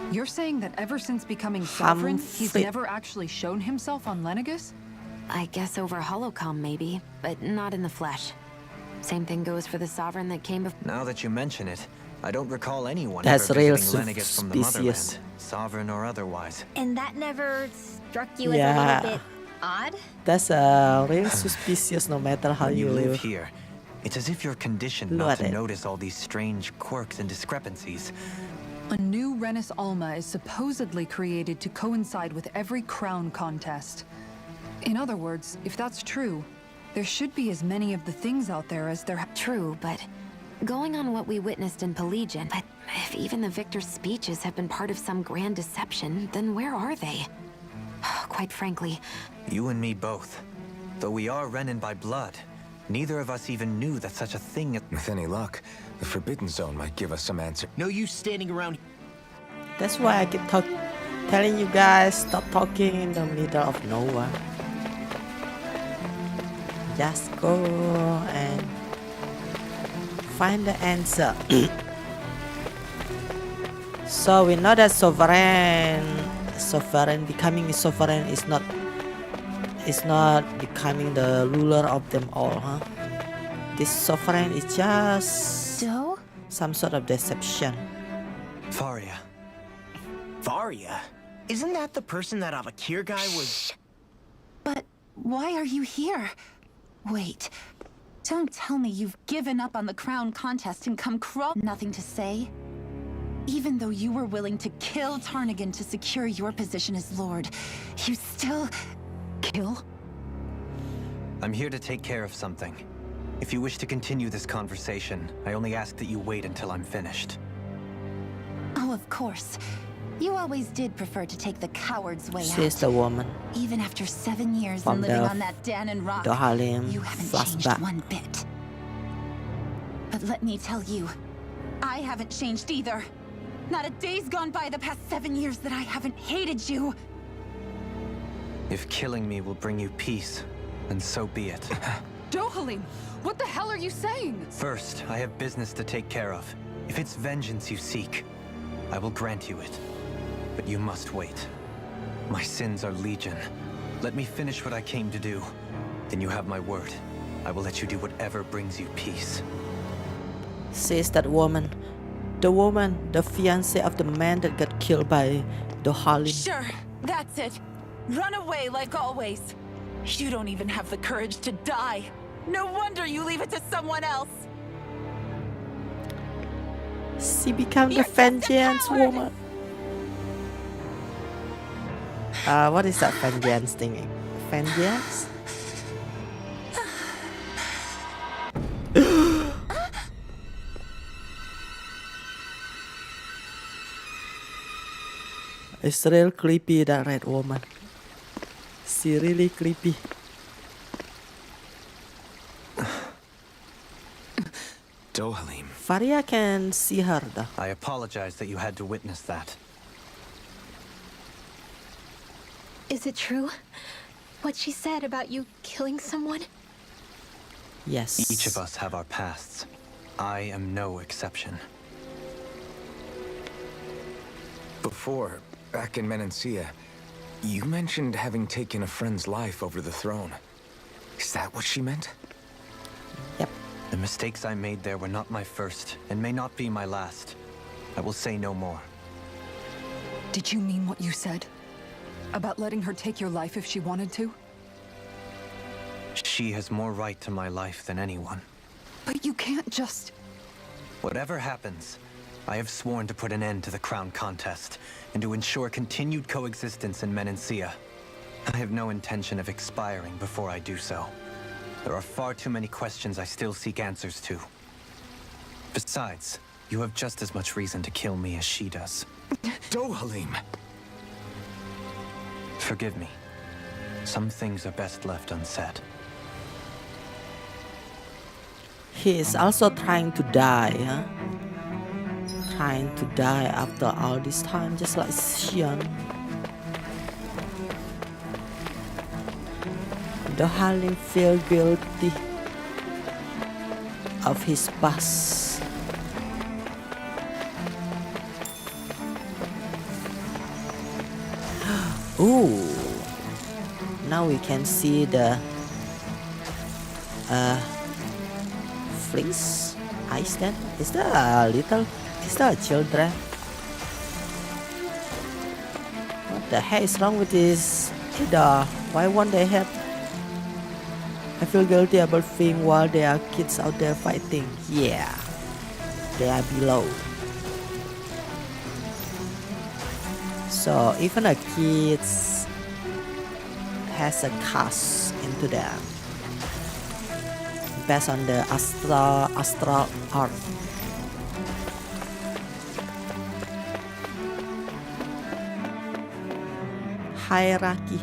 You're saying that ever since becoming sovereign, he's Humphrey. never actually shown himself on Lenegis? I guess over holocom maybe, but not in the flesh. Same thing goes for the sovereign that came before. Now that you mention it, I don't recall anyone That's ever real visiting Lenegis from the suspicious. motherland, sovereign or otherwise. And that never struck you as a Yeah. little bit odd? That's real suspicious no matter how When you you live live. here, it's as if you're conditioned Look not at to it. notice all these strange quirks and discrepancies. A new Renis Alma is supposedly created to coincide with every crown contest. In other words, if that's true, there should be as many of the things out there as there True, but going on what we witnessed in Pelagian, but if even the victor's speeches have been part of some grand deception, then where are they? Quite frankly, You and me both. Though we are Renan by blood, neither of us even knew that such a thing... with any luck, the Forbidden Zone might give us some answer. No use standing around... That's why I keep telling you guys, stop talking in the middle of nowhere. Just go and find the answer. So we know that becoming sovereign is not becoming the ruler of them all, huh? This sovereign is just Do? some sort of deception. Faria. Varia? Isn't that the person that Avakir guy was... But why are you here? Wait. Don't tell me you've given up on the crown contest and come crawl... Nothing to say? Even though you were willing to kill Tarnigan to secure your position as Lord, you still... kill? I'm here to take care of something. If you wish to continue this conversation, I only ask that you wait until I'm finished. Oh, of course. You always did prefer to take the coward's way She's out. the woman Even after 7 years from in living the on that Danon rock, Dohalim you haven't flashback. changed one bit. But let me tell you, I haven't changed either. Not a day's gone by the past 7 years that I haven't hated you. If killing me will bring you peace, then so be it. Dohalim, what the hell are you saying? First, I have business to take care of. If it's vengeance you seek, I will grant you it. But you must wait. My sins are legion. Let me finish what I came to do. Then you have my word. I will let you do whatever brings you peace. Says that woman. The woman, the fiancé of the man that got killed by Dohalim. Sure, that's it. Run away like always. You don't even have the courage to die. No wonder you leave it to someone else. She became the You're just a vengeance coward. woman. What is that vengeance thing? Vengeance? It's real creepy, that red woman. She really creepy. Dohalim. Faria can see her though. I apologize that you had to witness that. Is it true? What she said about you killing someone? Yes. Each of us have our pasts. I am no exception. Before, back in Menancia, you mentioned having taken a friend's life over the throne. Is that what she meant? Yep. The mistakes I made there were not my first, and may not be my last. I will say no more. Did you mean what you said? About letting her take your life if she wanted to? She has more right to my life than anyone. But you can't just... Whatever happens, I have sworn to put an end to the crown contest, and to ensure continued coexistence in Menancia. I have no intention of expiring before I do so. There are far too many questions I still seek answers to. Besides, you have just as much reason to kill me as she does. Dohalim! Forgive me. Some things are best left unsaid. He is also trying to die, huh? Trying to die after all this time, just like Xion. Dohalim feel guilty of his past. Ooh, now we can see the fleece ice then. Is that a little? Is that a children? What the heck is wrong with this kiddo? Why won't they help? I feel guilty about things while there are kids out there fighting. Yeah, they are below. So even a kid has a cast into them based on the astral art. Hierarchy.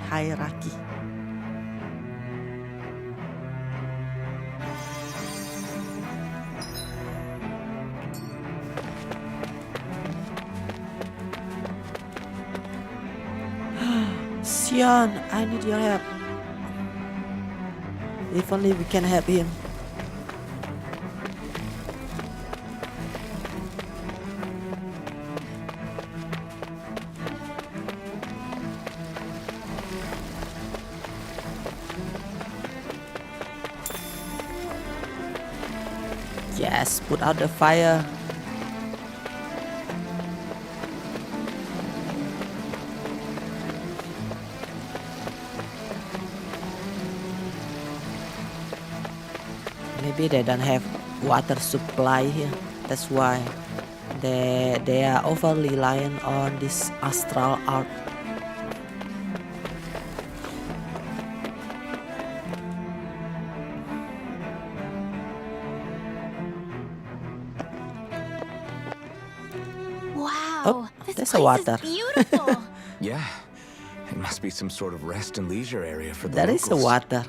Xion, I need your help. If only we can help him. Yes, put out the fire. Maybe they don't have water supply here. That's why they are overly reliant on this astral art. Wow, Oh, this This There's a place water. is beautiful. Yeah. It must be some sort of rest and leisure area for the There is a locals. water.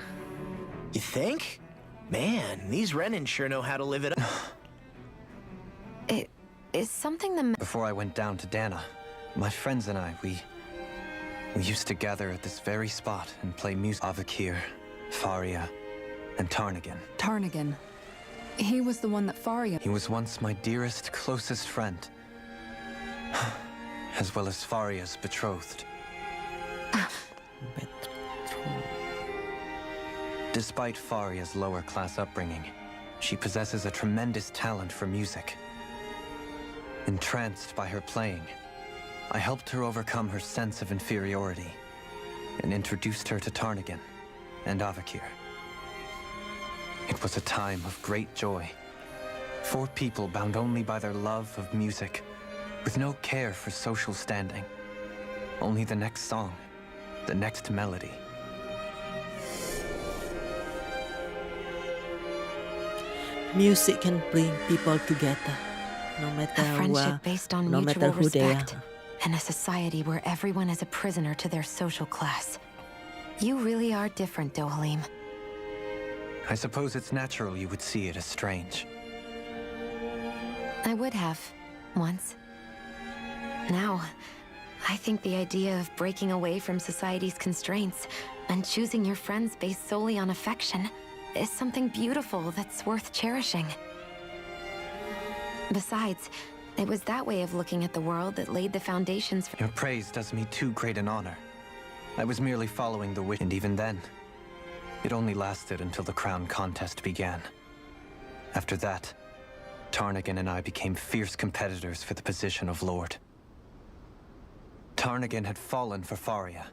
You think? Man, these Renan sure know how to live it up. It is something the Before I went down to Dana, my friends and I, we used to gather at this very spot and play music. Avakir, Faria, and Tarnagan. Tarnagan. He was the one that Faria... He was once my dearest, closest friend. As well as Faria's betrothed. Despite Faria's lower-class upbringing, she possesses a tremendous talent for music. Entranced by her playing, I helped her overcome her sense of inferiority and introduced her to Tarnagan and Avakir. It was a time of great joy. 4 people bound only by their love of music, with no care for social standing. Only the next song, the next melody. Music can bring people together, no matter A friendship based on no mutual matter who they are. respect, and a society where everyone is a prisoner to their social class. You really are different, Dohalim. I suppose it's natural you would see it as strange. I would have, once. Now, I think the idea of breaking away from society's constraints and choosing your friends based solely on affection is something beautiful that's worth cherishing. Besides, it was that way of looking at the world that laid the foundations for— Your praise does me too great an honor. I was merely following the wish, and even then, it only lasted until the crown contest began. After that, Tarnagan and I became fierce competitors for the position of Lord. Tarnagan had fallen for Faria.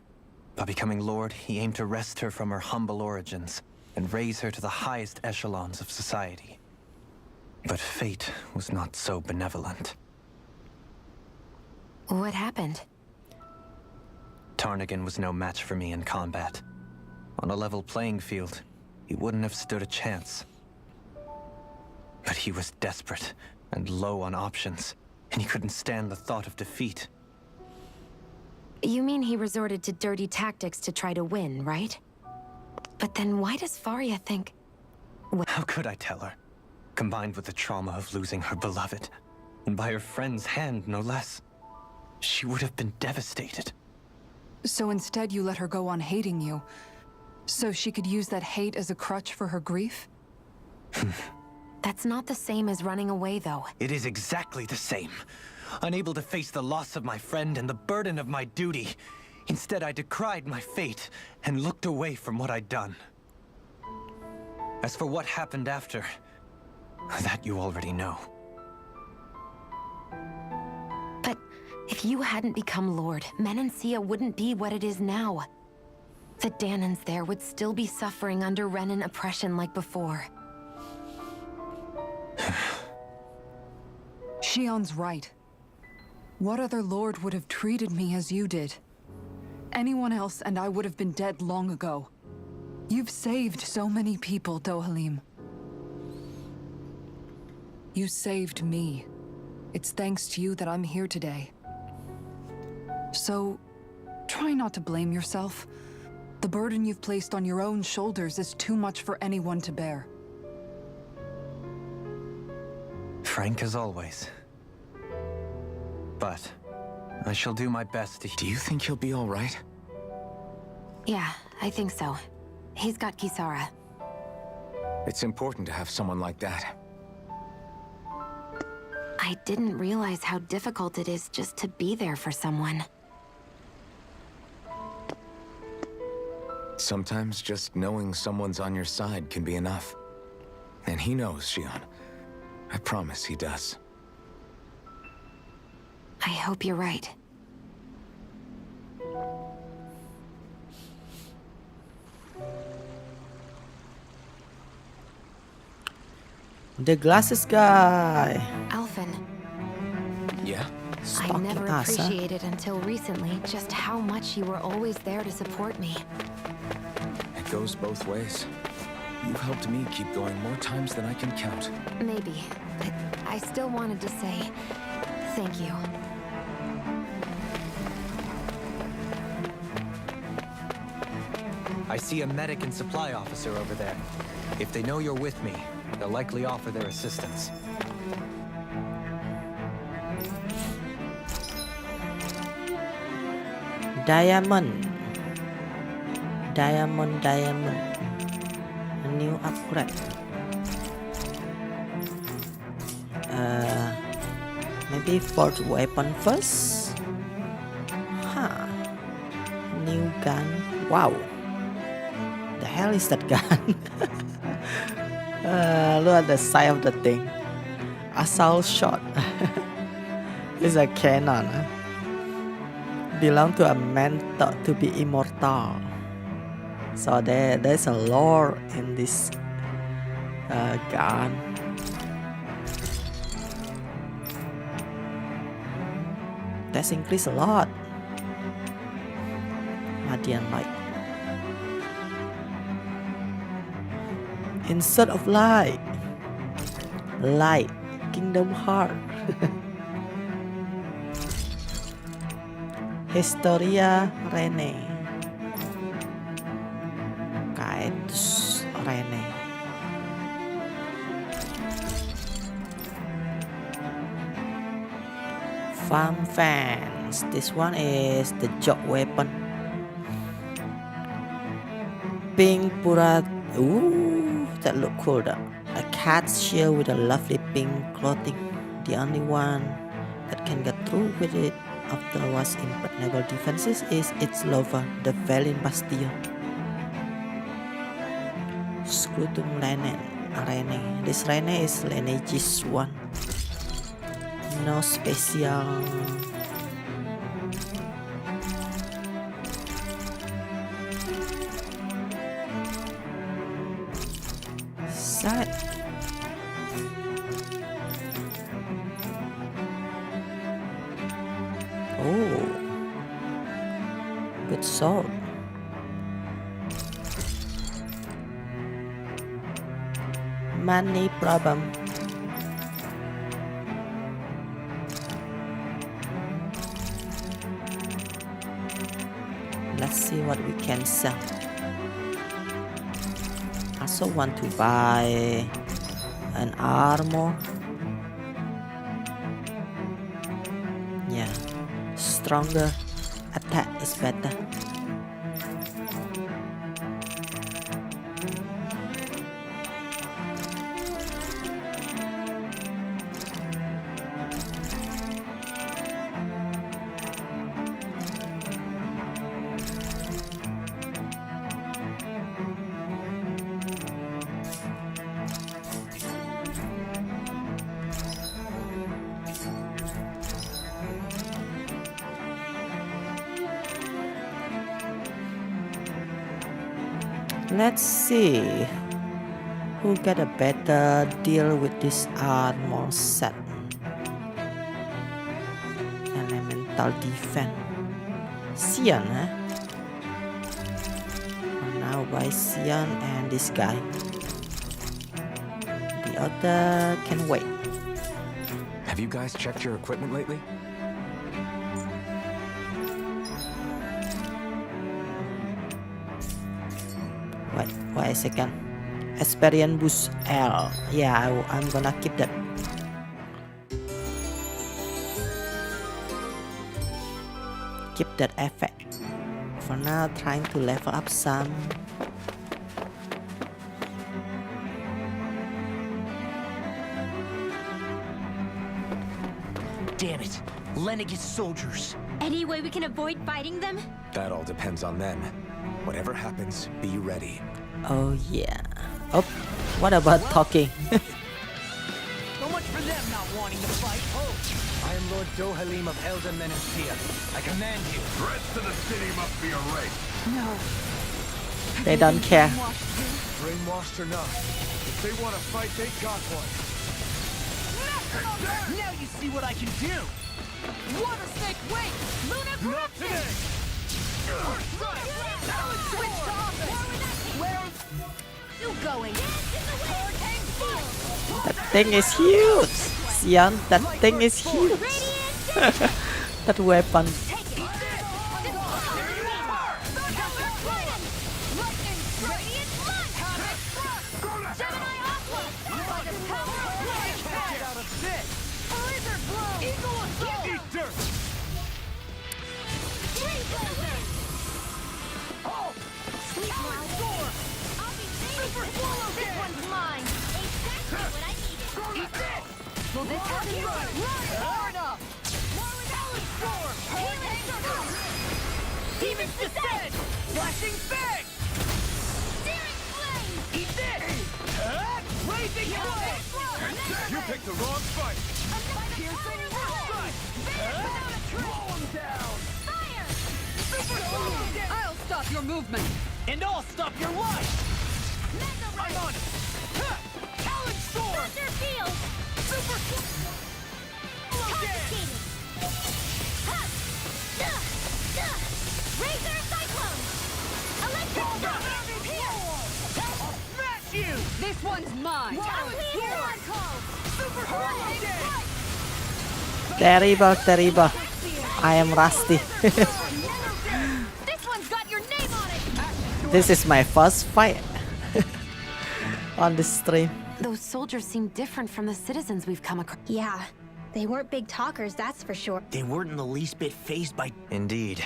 By becoming Lord, he aimed to wrest her from her humble origins and raise her to the highest echelons of society. But fate was not so benevolent. What happened? Tarnagan was no match for me in combat. On a level playing field, he wouldn't have stood a chance. But he was desperate and low on options, and he couldn't stand the thought of defeat. You mean he resorted to dirty tactics to try to win, right? But then why does Faria think— How could I tell her? Combined with the trauma of losing her beloved, and by her friend's hand, no less, she would have been devastated. So instead you let her go on hating you, so she could use that hate as a crutch for her grief? That's not the same as running away, though. It is exactly the same. Unable to face the loss of my friend and the burden of my duty, instead I decried my fate and looked away from what I'd done. As for what happened after, that you already know. But if you hadn't become Lord, Menancia wouldn't be what it is now. The Danans there would still be suffering under Renan oppression like before. Shion's right. What other lord would have treated me as you did? Anyone else and I would have been dead long ago. You've saved so many people, Dohalim. You saved me. It's thanks to you that I'm here today. So, try not to blame yourself. The burden you've placed on your own shoulders is too much for anyone to bear. Frank as always. But I shall do my best to— Do you think he'll be all right? Yeah, I think so. He's got Kisara. It's important to have someone like that. I didn't realize how difficult it is just to be there for someone. Sometimes just knowing someone's on your side can be enough. And he knows, Shion. I promise he does. I hope you're right. The glasses guy. Alphen, Yeah? I Stalking never us, huh? appreciated until recently just how much you were always there to support me. It goes both ways. You've helped me keep going more times than I can count. Maybe, but I still wanted to say thank you. I see a medic and supply officer over there. If they know you're with me, they'll likely offer their assistance. Diamond. Diamond. A new upgrade. Maybe fourth weapon first. Huh. New gun. Wow. The hell is that gun? Look at the size of the thing. Assault shot. It's a cannon. Belong to a man thought to be immortal. So there's a lore in this gun. That's increased a lot. Radiant light. Insert of light. Light. Kingdom Heart. Historia Rene. Kaetus Rene. Farm fans. This one is the job weapon. Pink Purat. Ooh, that look cool though. A cat's shield with a lovely pink clothing. The only one that can get through with it afterwards impregnable defenses is its lover, the Valiant Bastion. Scrutum Rene. This Rene is Lenegis 1. No special. Set. Oh, good sword. Money problem. Let's see what we can sell. Also want to buy an armor. Yeah, stronger attack is better. Let's see who get a better deal with this armor set. Elemental defense. Xian, huh? Now by Xian and this guy. The other can wait. Have you guys checked your equipment lately? Wait a second. Experience boost L. Yeah, I'm gonna keep that. Keep that effect. For now, trying to level up some. Damn it. Lenegis soldiers. Any way we can avoid fighting them? That all depends on them. Whatever happens, be ready. Oh yeah. Oh, what about talking? So much for them not wanting to fight. Oh, I am Lord Dohalim of Elden Menencia. I command you. The rest of the city must be erased. No. They don't care. Brainwashed or not, if they want to fight, they got one. now you see what I can do. Water snake, wait! Luna Not today! Switch to offense! Where are you going? Hurricane Field! That thing is huge. Xian, that thing is huge. That weapon. Lightning Will this help you? Far enough! Demons descend! Flashing fang! Searing flame! Eat this! Blazing flame! You picked the wrong fight! Piercing strike! Blow him down! Fire! I'll stop your movement! And I'll stop your life! Mega I'm Ray! on it! Talon Storm! Thunder Field! Super Confiscated! Ha! Duh! Duh! Razor Cyclone! Electric Shock! I'll smash you! This one's mine! Talon Storm! Super Hurricane! Terrible, terrible. I am rusty. This one's got your name on it! This is my first fight on this stream. Those soldiers seem different from the citizens we've come across. Yeah, they weren't big talkers, that's for sure. They weren't in the least bit fazed by... Indeed.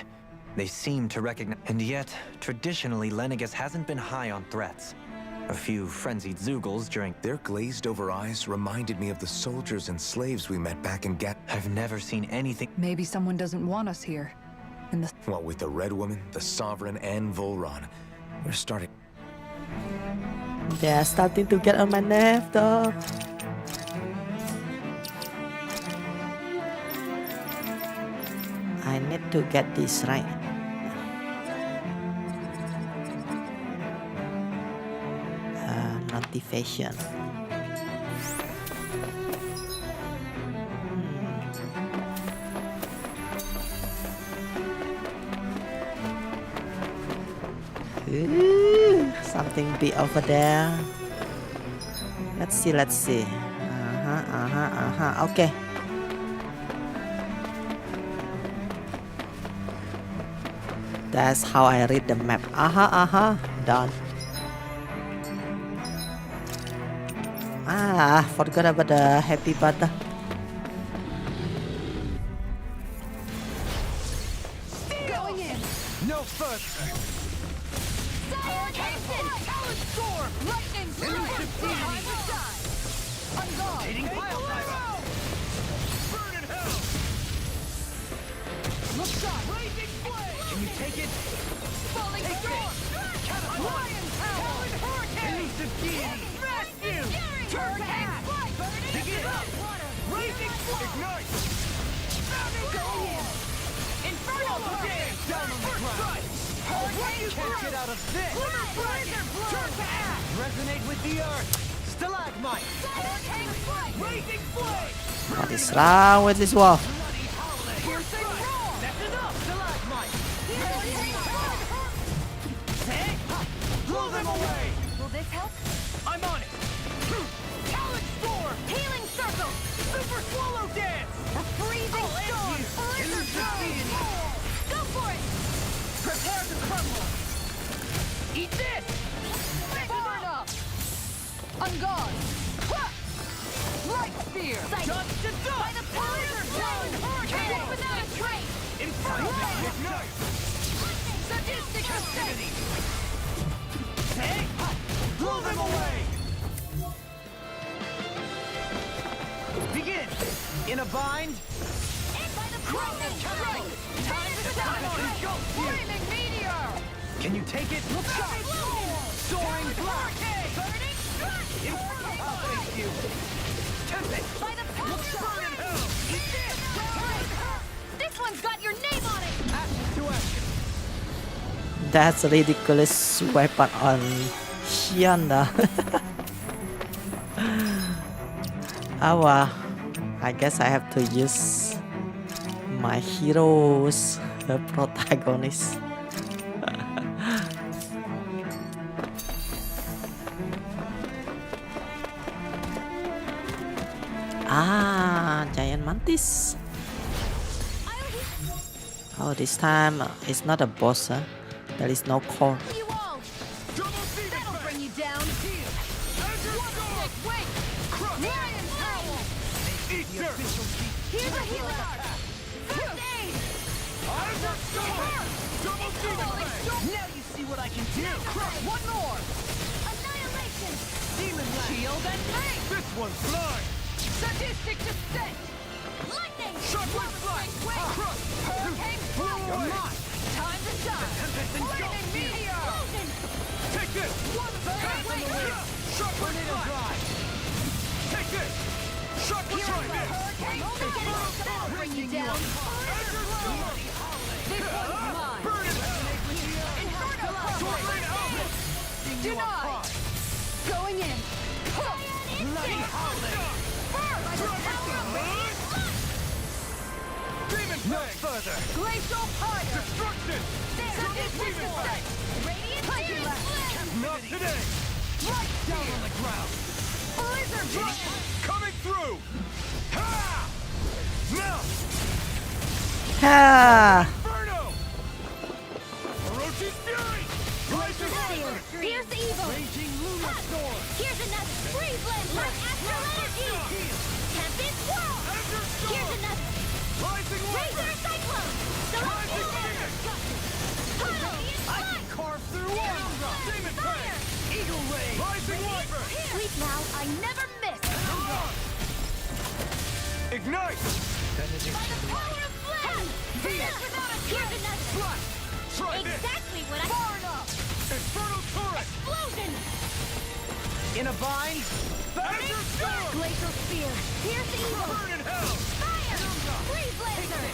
They seem to recognize... And yet, traditionally, Lenegis hasn't been high on threats. A few frenzied Zoogles during... Their glazed-over eyes reminded me of the soldiers and slaves we met back in Gat... I've never seen anything... Maybe someone doesn't want us here. In the... What with the Red Woman, the Sovereign, and Volron. We're starting... They are starting to get on my nerve though. I need to get this right. Motivation. Something big over there. Let's see, let's see. Okay. That's how I read the map. Done. Forgot about the happy button. Going in! No further! Talon Storm! Lightning Strike! Time to die! I'm gone! Hitting pile driver! Burn in hell! Look shot! Blazing flame! Can you take it? Falling storm! Lion power! Talon hurricane! Elusive deity! Smash you! Turn back! Dig it up! Blazing flame! Ignite! Go in! Infernal damage! Down on the ground! You can't get out of this! Turn back! Resonate with the earth! Stalagmite! Blazing flame! What is wrong with this wall? Piercing roar! That's enough! Stalagmite! Blow them away! Will this help? I'm on it! Talon Storm! Healing Circle! Super Swallow Dance! A freezing storm! Go for it! Prepare to crumble! Eat this! Far enough! I'm gone! Light Spear! Dust to dust! By the powers of flame! Turn it without a trace! Infernal Ignite! Sadistic Affinity! Blow them away! Begin! In a bind? By the Lightning Strike! Time to die! Flaming Meteor! Can you take it? Look out! Soaring Black! Burning Strike! Infernal Face you! Tempest! By the powers of Burn in flame! hell! Eat this! This one's got your name on it! Action to action! That's a ridiculous weapon on Hyanda. I guess I have to use my hero's protagonist. Giant mantis. Oh, this time it's not a boss, huh? There is no core. You all! That'll bring you down! Wait! Lion Howl! Here's a healing art! First aid! Now you see what I can do! One more! Annihilation! Demon Shield and Fang! This one's mine! Sadistic descent! Lightning! Shockwave flash! Crush! Hurricane You're fire! mine! Time to shine! Flaming meteor! Take this! Pass on the wind! Shockwave flash! Take this! Shockwave flash! Hurricane that'll bring you down! This one's mine! Burn it! Inferno crush! Denied! Going in! Bloody howling! By the power of Demon no further! glacial fire! Destruction! Sadistic descent! Radiant flame! Not today! Light Down on the ground! Blizzard blast! Coming through! Ha! Now! Ha! Inferno! Orochi's fury! Blazing fire! Here's the evil! Raging lunar storm! Here's another! Freeze blend! My astral energy! Tempest whirl! Here's another! Rising Razor cyclone! Celestial laser! Radiant I can flight! carve through Aura! Demon Fire! Eagle ray! Rising wyvern! Sleep now, I never miss! Ignite! By the power of flame! Here's another! Flash! Try this! Exactly what I... Far enough! Infernal turret! Explosion! In a bind! Azure storm! Glacial spear! Here's the evil! Burn in hell! Fire! Freeze laser!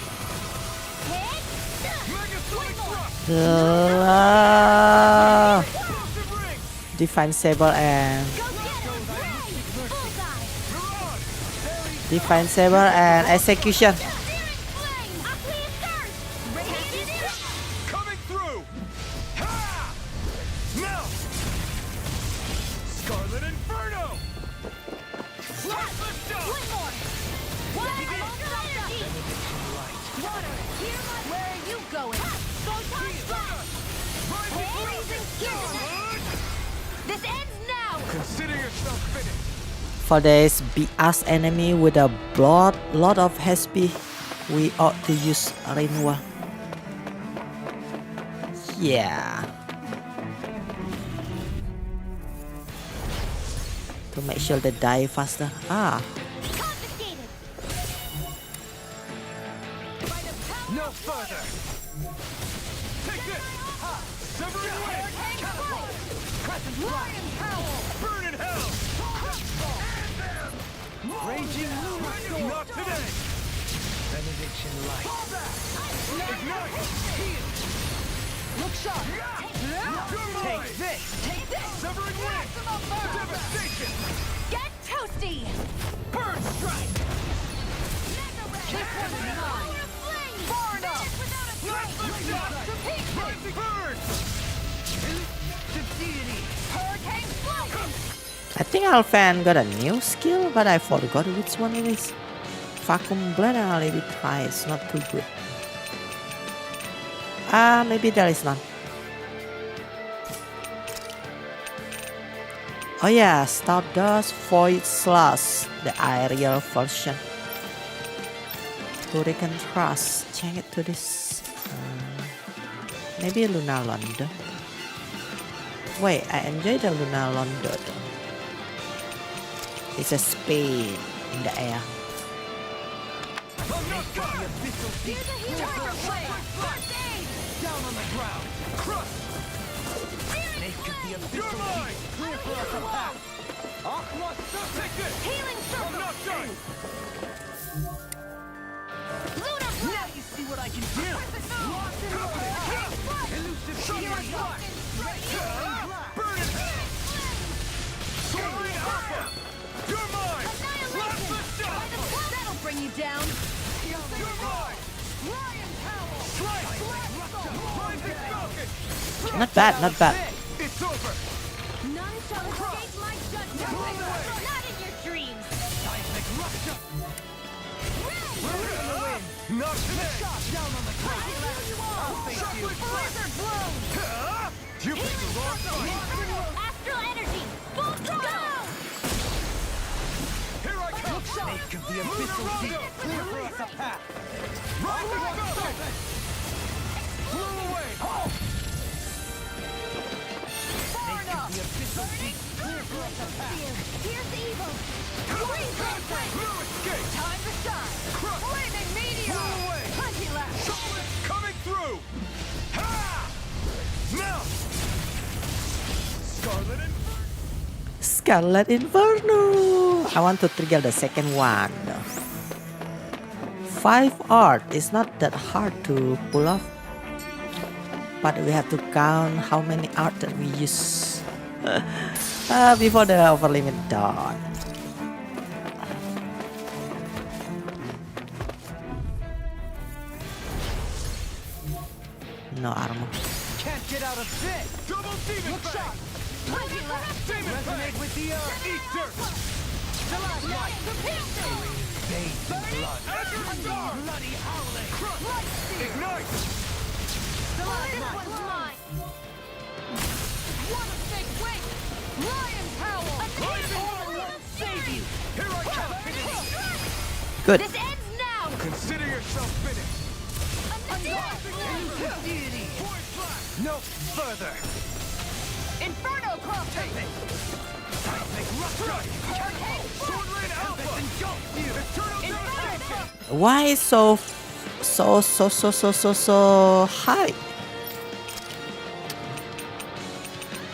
Hit! Megasonic thrust! Explosive ring! Define saber and Go get him! Ray! Bullseye! Mirage! define saber and execution. Searing flame! Aqueous thirst! Radiant Coming through! Ha! Now! Scarlet Inferno! Blast the shot! One more! One energy! Water! Here my... Where are you going? Photon blast! Freezing fury! This ends now! Consider yourself finished! For this big ass enemy with a lot of HP, we ought to use Rainwall. Yeah. To make sure they die faster. Ah. Confiscated! No further! Take this! Severing wing! Catapult! Crescent lion howl! Burn in hell! Raging lunar storm! Not today! Benediction light! Ignite! Heal! Look sharp! Take this! Take this! Severing wing! Devastation! Get toasty! Burn strike! This one's mine! Far enough! Blast the shot! Rising burn! Elusive deity! Hurricane flow! I think Alphan got a new skill, but I forgot which one it is. Vacuum blade, I'll leave it try. It's not too good. Maybe there is none. Oh yeah, Stardust Void Slash, the aerial version. Hurricane Thrust, change it to this. Maybe Lunar Launder. Wait, I enjoy the Lunar Launder though. It's a speed in the air. Down on the ground! Crush! Snake of the abyssal deep! Clear for us a path! Aqua take this! Healing I'm circle! not done! Luna Now blast! you see what I can do! Elusive healing flash! Burn it! Soaring alpha! You're mine! Blast the shot! That'll bring you down! You're mine! Lion Howl! Strike! Rising falcon! Not bad, not bad. It's over! None shall escape my judgment! Not in your dreams! Seismic rupture! We're in the wind! Not today! Shot down on the ground! I'll face you! Blizzard blow! You picked the wrong fight! Astral energy! Full throttle! Here I come! Snake of the abyssal deep! Clear for us a path! Rising falcon! Flew away! Halt! Snake of the abyssal deep! Clear for us a path! Here's the evil! Freeze laser! Scarlet Inferno. I want to trigger the second one. 5 art is not that hard to pull off, but we have to count how many art that we use before the over limit done. No armor. Can't get out of this! Double demon shot! Resonate with the earth! Eat dirt! Stalagmite! Bathed in blood! Bloody howling! Ignite! Stalagmite! One big wing! Lion Howl! Save you! Here I come! Good. This ends now! Consider yourself finished! Deity! No further! Inferno Cross! Seismic Rush! Sword Rain Alpha! Engulf you! Eternal devastation! Why is so high?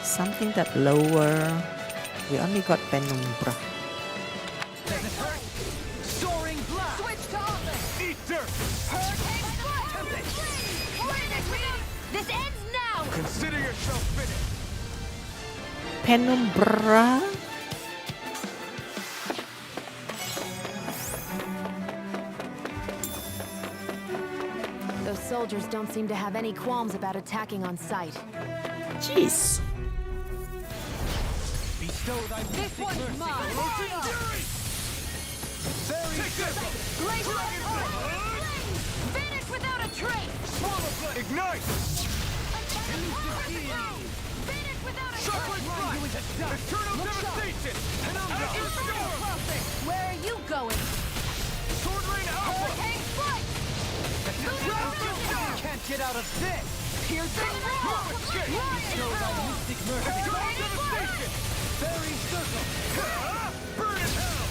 Something that lower. We only got Penumbra. Does it hurt? Soaring blast! Switch to offense! Eat dirt! Hurricane Strike! This ends now! Consider yourself finished! Penumbra. Those soldiers don't seem to have any qualms about attacking on sight. Jeez. Bestow thy This one's mine! Glacial Finish without a trace! Ignite! Finish without a Chocolate trace! strike! Eternal devastation! Inferno Crossing! Where are you going? Sword Rain Alpha! Hurricane Strike! Can't get out of this! Piercing Rock! Bestow thy mystic mercy! Eternal devastation! Fairy circle! Burn in hell!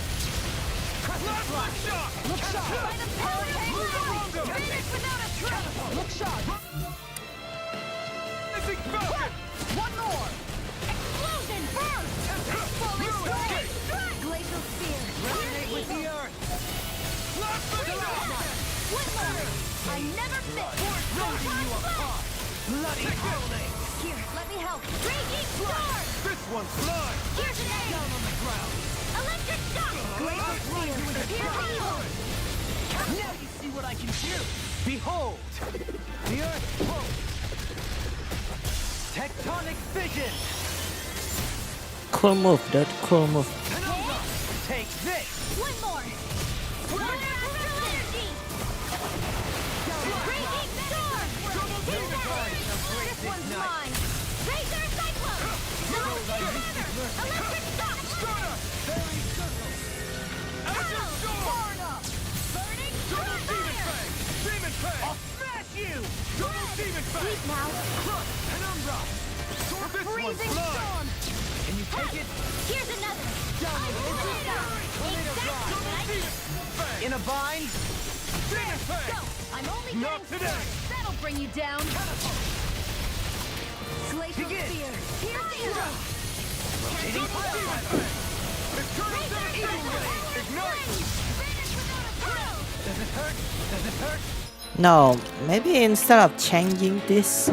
Plasma shock! Look shot! Hurricane Finish without a trace! Look shot! Rising Falcon! One more! Explosion! Burst! Falling strike! Glacial Spear! Resonate with the earth! Plasma shock! One more! I never miss! Ripping you apart! Bloody howling! Here, let me help! Raging Storm! This one's blind! Here's an aid! Down on the ground! Electric Shock! Glacial Spear! Here's evil! Now you see what I can do! Behold! The earth pulse! Tectonic fission! Cool move, dude. Cool move. Penumbra! Take this! One more! Supernatural energy! Raging Storm! Take that! This one's mine! Razor Cyclone! Electric Shock! Fairy circle! Azure storm! Burning Double demon Fire! fang! Demon fang! I'll smash you! Double demon fang! Sleep now! Crush! Penumbra! Sword this one's Freezing blind! Storm! Can you take it? Here's another! Tornado Exactly what I need! fang! In a bind? Demon fang! Go! I'm only Not getting today! started. That'll bring you down! Glacial Begin. Spear! Here's evil! Rotating demon fang! Eternal devastation! Ignite! Finish without a trace! Does it hurt? Does it hurt? No, maybe instead of changing this,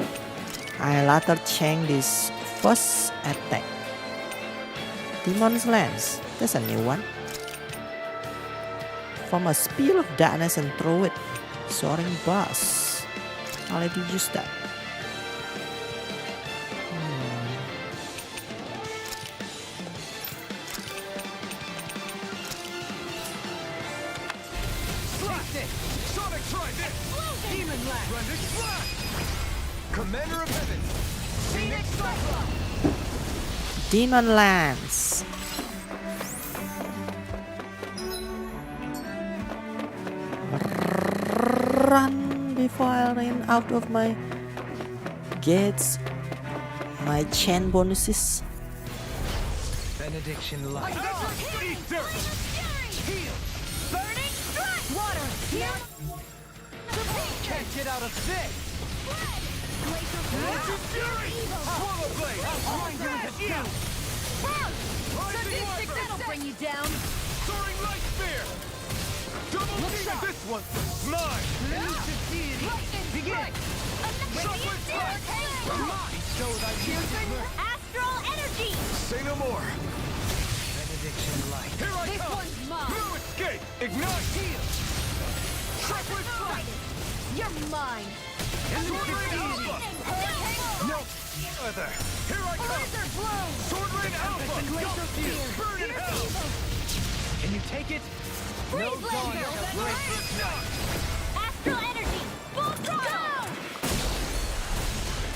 I rather change this first attack. Demon's Lance. That's a new one. Form a spear of darkness and throw it. Soaring Buzz. Already used that. Slash it! Sonic Strike it! Demon Lash! Render Slash! Commander of Heaven! Phoenix Cyclone! Demon Lance. Run before I run out of my gates. My chain bonuses. Benediction Light! Eat dirt! Heal! Burning Strike! Water! Here! Can't get out of this! Glacial Legend Spear! Fury! Swallow Blade! I'll grind you into dust! Sadistic, that'll bring you down. Soaring light spear! Double demon! This one! Mine! Elusive deity. Begin. Radiant Spear. Piercing astral energy. Say no more! Benediction light. Here I This come! one's mine. No escape! Ignite! Heal. Hyperstride. You're mine. Sword Rain Alpha! No further. Here I come! Laser blow. Sword Rain Alpha! Glacial Spear. Burn in hell! Can you take it? Freeze laser. Astral energy. Full throttle.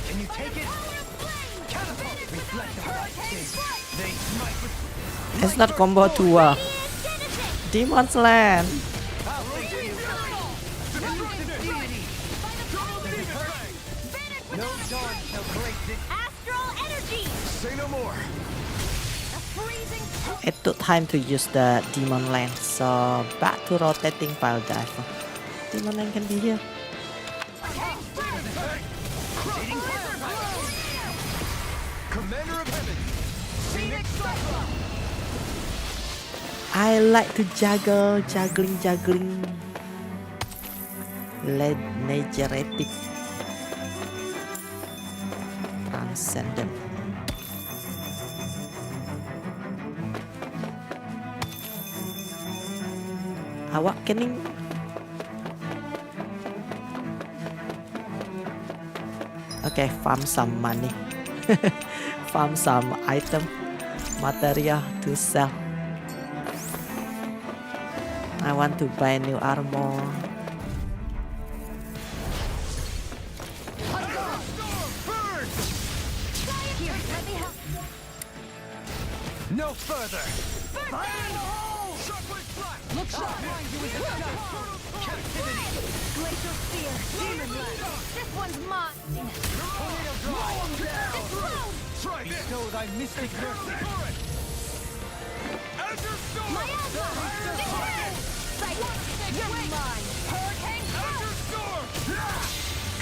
Can you take it? Power of flame. Catapult. Reflect the Hurricane strike. They smite with It's not combo 2 Radiant Genesis. Demon's Land. no dawn shall break this. Astral energy. Say no more! A freezing It took time to use the Demon Land, so back to rotating pile dive. Demon Land can be here. Commander of Heaven! Phoenix Cyclone! I like to juggling. Lenegis. Transcendent. Awakening. Okay, farm some money. Farm some item, material to sell. I want to buy new armor. No further. Look sharp. Captivity. Glacial Spear. Demon Land. This one's mine. Tornado drive. Explode. Try this! Bestow thy mystic mercy. Azure Storm! Miasma. Sight. You're mine. Hurricane Azure Storm!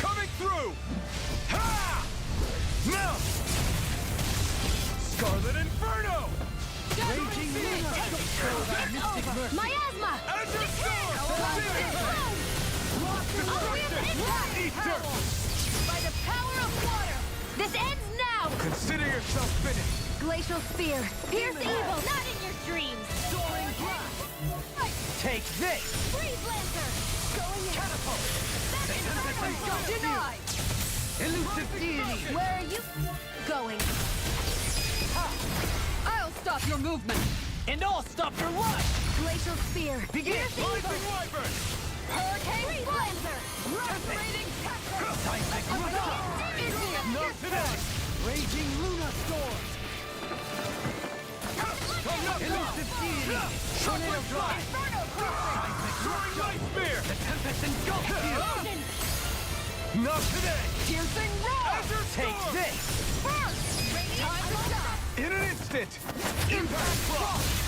Coming through! Ha! Now! Scarlet Inferno! Raging Luna. Bestow thy mystic mercy. Miasma. Azure Storm! Eat dirt! By the power of water. This ends now. Consider yourself finished! Glacial Spear. Pierce evil. Not in your dreams. Soaring blast. Take this. Freeze Lancer. Going in. Catapult. Denied. Elusive deity. Where are you going? I'll stop your movement. And I'll stop your life. Glacial Spear. Begin. Pierce evil. Rising Wyvern! Hurricane Freeze Lancer. Lacerating Seismic rush. Not today! Raging Luna storm. Elusive deity. Tornado drive. Inferno Cruiser. Soaring Light Spear! The tempest engulfs you. Not today! Piercing Roar. Azure Take Storm! this. Burst. Time to stop. In an instant! Impact Frost!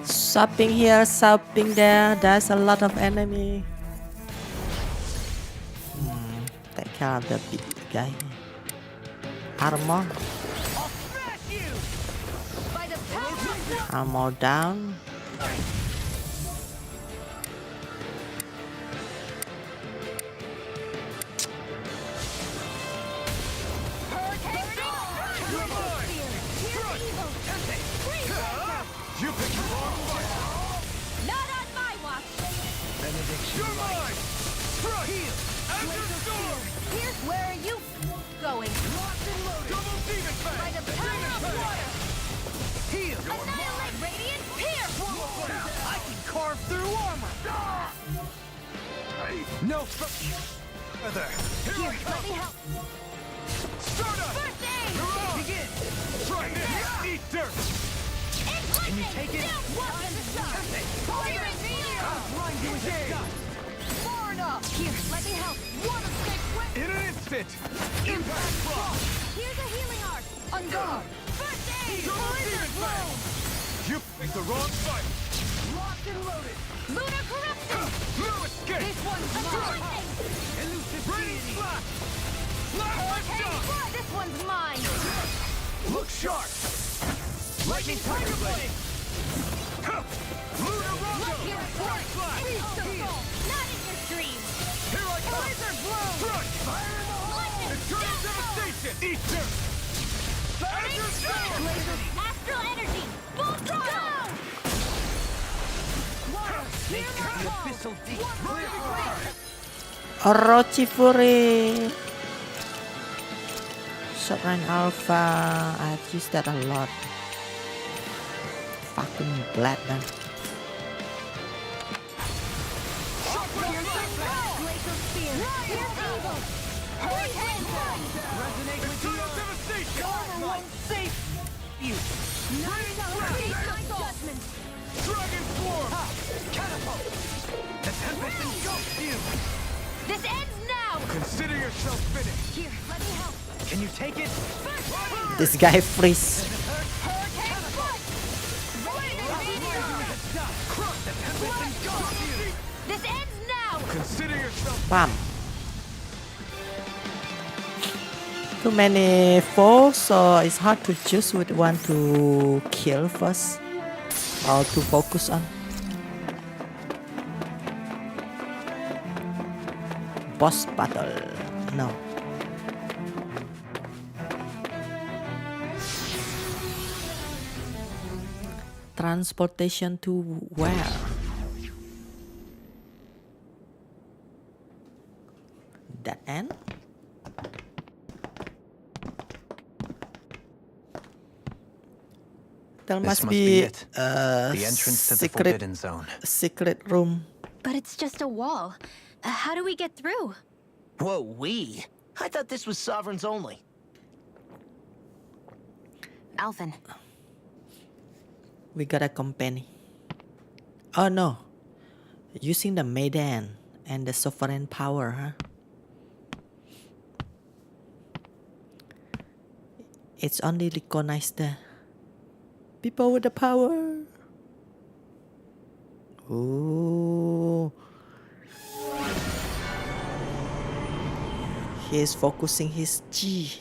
Shopping here, shopping there. There's a lot of enemy. Take care of the big guy. Armor. I'll smash you. By the power of water. Armor down. Hurricane Glacial Spear. Pierce evil. Freeze Lancer. You picked the wrong fight! Not on my watch. Benediction You're light. mine! Strike! Azure Storm! Here's where are you going? Double Demon Fang! By the power of water. Heal. Annihilate Radiant Pierce. I can carve through armor. No further. Here, let me help. Stardust! First aid. Begin. Try this! Eat dirt! Can you take it? Blind you with a shot. Far enough. Here, let me help. One escape quick. In an instant! Impact Frost! Here's a healing art. On guard. First aid. Double Demon Fang! You picked the wrong fight! Locked and loaded. Lunar corruption. No escape! This one's mine. Elusive Radiant deity. Slash! one's mine. Look sharp! Lightning Tiger Blade! Lunar Rondo! Look here, Bright Flash! not in your dreams. Here I come! Laser bloom. Crush! Fire in the hole! Lightning Eternal devastation! Eat dirt! Laser Storm! Astral energy. Bolt go. Water, hear my call. Abyssal deep. Orochi Fury. Short range alpha. I've used that a lot. Fucking black man. Glacial spear. Here's evil. Hurricane bomb. Resonate with the Eternal devastation! Armor won't save you. Judgment. Dragon Swarm! Catapult. The tempest engulfs you. This ends now. Consider yourself finished! Here, let me help. Can you take it? This guy freeze. Hurricane foot. Crush the tempest engulfs you. This ends now. Consider yourself Bam. Too many foes, so it's hard to choose which one to kill first or to focus on. Boss battle. No. Transportation to where? That end? There This must be it. a The entrance to the secret Forbidden Zone. secret room. But it's just a wall. How do we get through? Whoa, we? I thought this was Sovereigns only. Alvin, We got a company. Oh no. Using the Maiden and the sovereign power, huh? It's only recognized the people with the power. Ooh. He is focusing his G.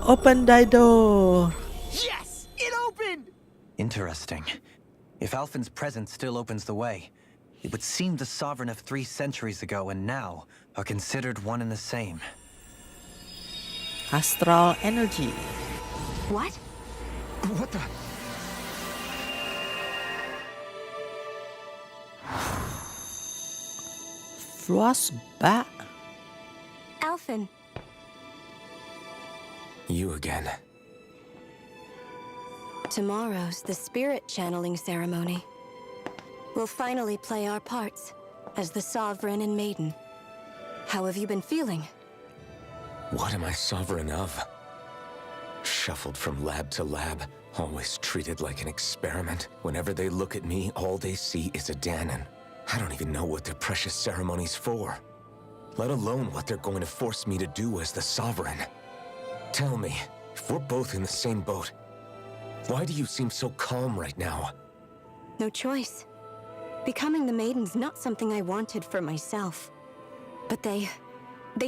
Open the door. Yes! It opened! Interesting. If Alphen's presence still opens the way, it would seem the Sovereign of 3 centuries ago and now are considered one and the same. Astral energy. what? What the? Frostback. Alphen, You again. tomorrow's the spirit channeling ceremony. We'll finally play our parts as the Sovereign and Maiden. How have you been feeling? What am I sovereign of? Shuffled from lab to lab, always treated like an experiment. Whenever they look at me, all they see is a Danon. I don't even know what their precious ceremony's for, let alone what they're going to force me to do as the Sovereign. Tell me, if we're both in the same boat, why do you seem so calm right now? No choice. Becoming the Maiden's not something I wanted for myself. But they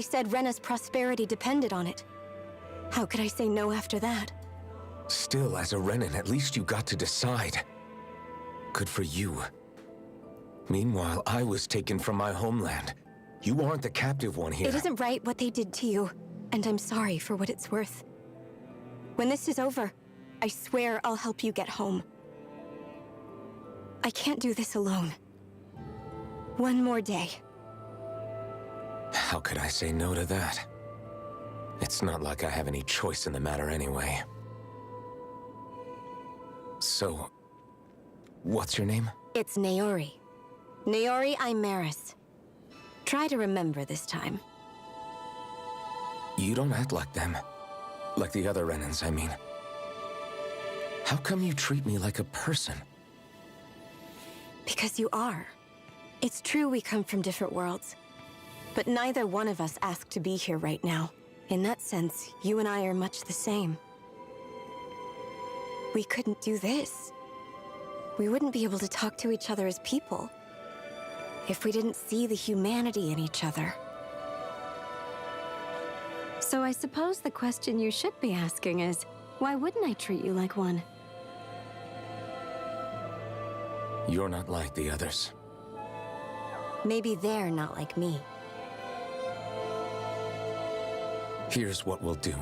said Rena's prosperity depended on it. How could I say no after that? Still, as a Renan, at least you got to decide. Good for you. Meanwhile, I was taken from my homeland. You aren't the captive one here. It isn't right what they did to you, and I'm sorry for what it's worth. When this is over, I swear I'll help you get home. I can't do this alone. One more day. How could I say no to that? It's not like I have any choice in the matter anyway. So, what's your name? It's Naori. Naori Imaris. Try to remember this time. You don't act like them. Like the other Renans, I mean. How come you treat me like a person? Because you are. It's true we come from different worlds. But neither one of us asked to be here right now. In that sense, you and I are much the same. We couldn't do this. We wouldn't be able to talk to each other as people if we didn't see the humanity in each other. So I suppose the question you should be asking is, why wouldn't I treat you like one? You're not like the others. Maybe they're not like me. Here's what we'll do.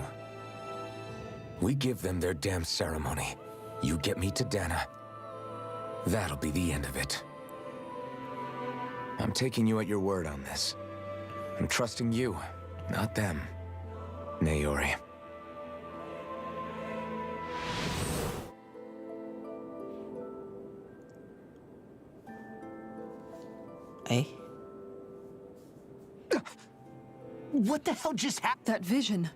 We give them their damn ceremony. You get me to Dana. That'll be the end of it. I'm taking you at your word on this. I'm trusting you, not them. Naori. Eh? What the hell just happened? That vision.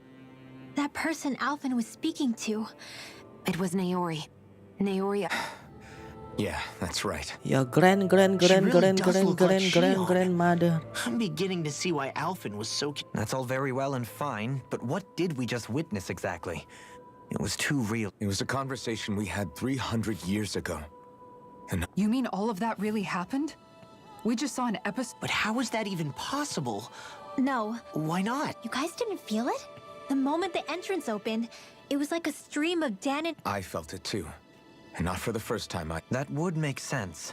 That person Alphen was speaking to. It was Naori. Naori... Yeah, that's right. Your She really does look like Shion. grandmother. I'm beginning to see why Alphen was so... That's all very well and fine, but what did we just witness exactly? It was too real. It was a conversation we had 300 years ago. And You mean all of that really happened? We just saw an episode. But how is that even possible? No, Why not? you guys didn't feel it? The moment the entrance opened, it was like a stream of Dan. I felt it too. And not for the first time. That would make sense.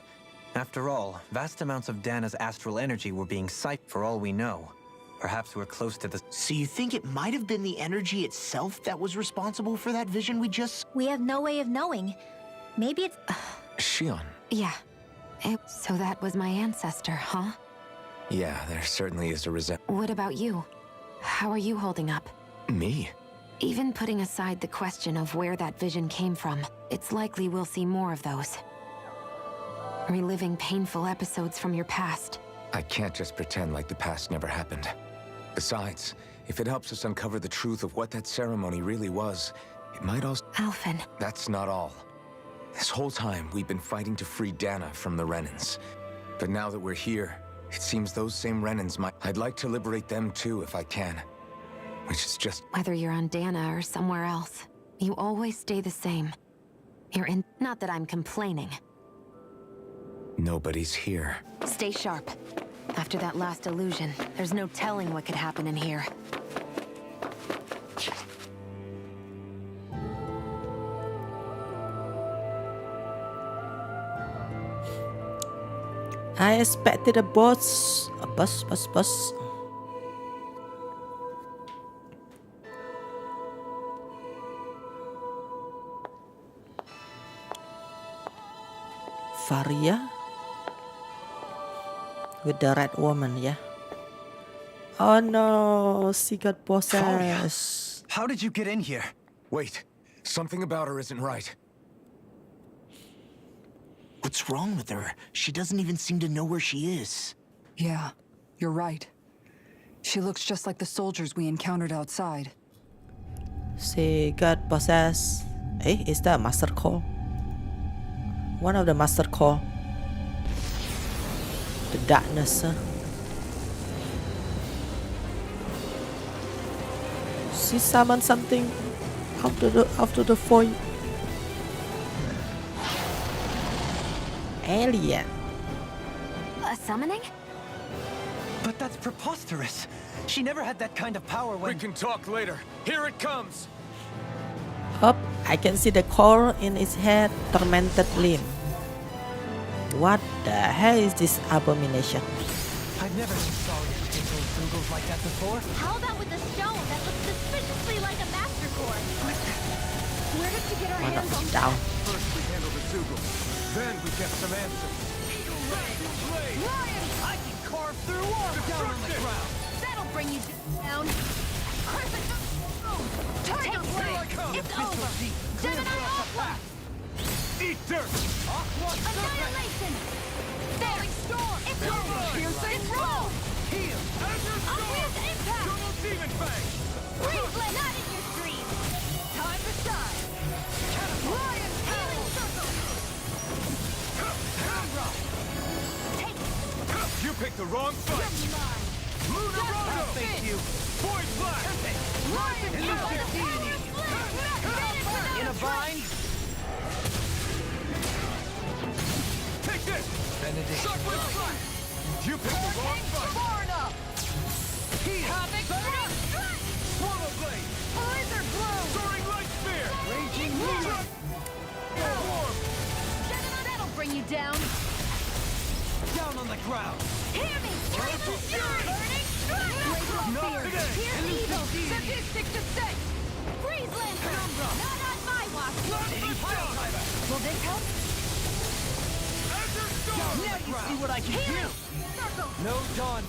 After all, vast amounts of Dana's astral energy were being siphoned for all we know. Perhaps we're close to the... So you think it might have been the energy itself that was responsible for that vision we just... We have no way of knowing. Maybe it's... Shion. Yeah. So that was my ancestor, huh? Yeah, there certainly is a What about you? How are you holding up? Me? Even putting aside the question of where that vision came from, it's likely we'll see more of those. Reliving painful episodes from your past. I can't just pretend like the past never happened. Besides, if it helps us uncover the truth of what that ceremony really was, it might also... Alphen. That's not all. This whole time, we've been fighting to free Dana from the Renans. But now that we're here, it seems those same Renans might... I'd like to liberate them too, if I can. Which is just... Whether you're on Dana or somewhere else, you always stay the same. You're in... Not that I'm complaining. Nobody's here. Stay sharp. After that last illusion, there's no telling what could happen in here. I expected a bus. Varia with the red woman, yeah. Oh no, she got possessed. How did you get in here? Wait, something about her isn't right. What's wrong with her? She doesn't even seem to know where she is. Yeah, you're right. She looks just like the soldiers we encountered outside. She got possessed. Eh, is that a master call? One of the master call. The darkness. She summoned something after the void. Alien. A summoning? But that's preposterous. She never had that kind of power when... We can talk later. Here it comes! Up, I can see the core in its head, tormented limb. What the hell is this abomination? I've never seen Saria take those Googles like that before. How about with the stone that looks suspiciously like a master core? Where did she get her One hands of on them down. First we handle the Zugel, then we get some answers. Ryan! I can carve through water down on the ground. That'll bring you down. Tiger Blade! It's over! Gemini Aqua! Eat dirt! Annihilation! Fairy Storm! It's over! It's roll! Heal! Azure Aqua's Impact! Double Demon Fang! Breezeland, not in your dreams! Time to shine! Ryan, Healing Circle! Take it! You picked the wrong fight! You're mine! Lunar Rondo! Thank you. Void Blast! Ryan, In a bind? Take this! Benedict. Shockwave Strike! You picked the wrong fight! Havoc! Swallow Laser blow! Soaring light spear! Raging moon! That'll bring you down! Down on the ground! Hear me! Laser fury! Burning strike! Laser Not spear! today! Here's evil! Elusive Sadistic descent! Freeze lantern! Not on my watch! Will this help? Now you see what I can do! Circle! No dawn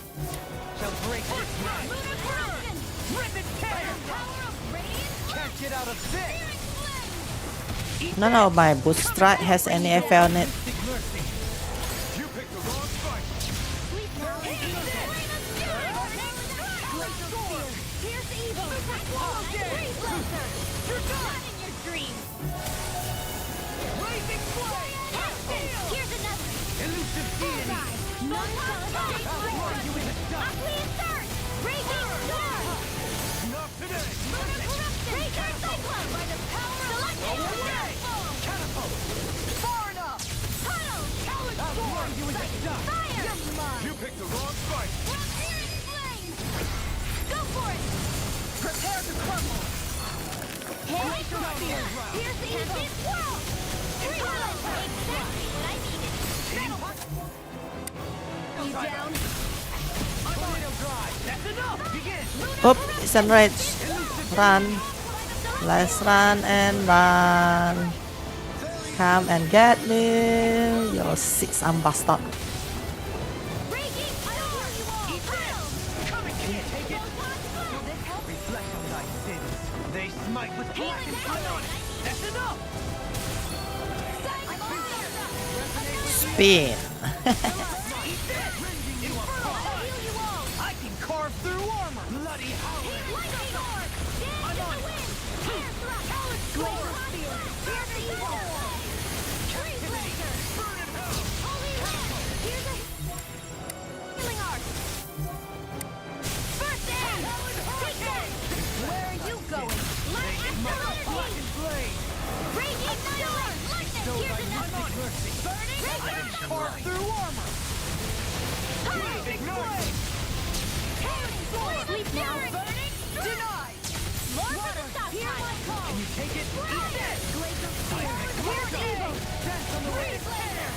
shall break this night! Lunar corruption! Rip and tear! Power of radiance! Can't get out of this! Searing flame! None of my boost strike has any effect on it. Mystic mercy! You picked the wrong fight! Sleep now! Laser spear! Here's evil! Freeze laser! You're not in your dreams! Blazing flame! Here's another! Elusive deity! None shall escape my Warn you in the touch! dark! Aqueous surge! Raging storm! Not today! Lunar corruption! Razor cyclone! By the power of lightning! Catapult! Far enough! Tunnel! Talon sword! You in the dark! Fire! You're mine! You picked the wrong fight! Searing flame! Go for it! Prepare to crumble! Laser spear! Here's the evil! Whirl! Tunnel! Exactly what I needed! You down? Tornado drive! That's enough! Begin! Oh, it's enraged. Run. Let's run and run. Come and get me, you 6-arm bastard. Raging storm! Tunnel! Come and can you take it? Will this help? Reflect on thy sins. They smite with black and Healing That's enough! Spin. I can carve through armor! Bloody howling! Where are you going? Black and blade! Raging storm! Lightning! Here's another! Burning! I can carve through armor! Blazing flame! Sleep now! Burning! Denied! Water! Hear my call! Can you take it? Eat this! Glacial spear! Here's evil! Dance on the Freeze wind! laser!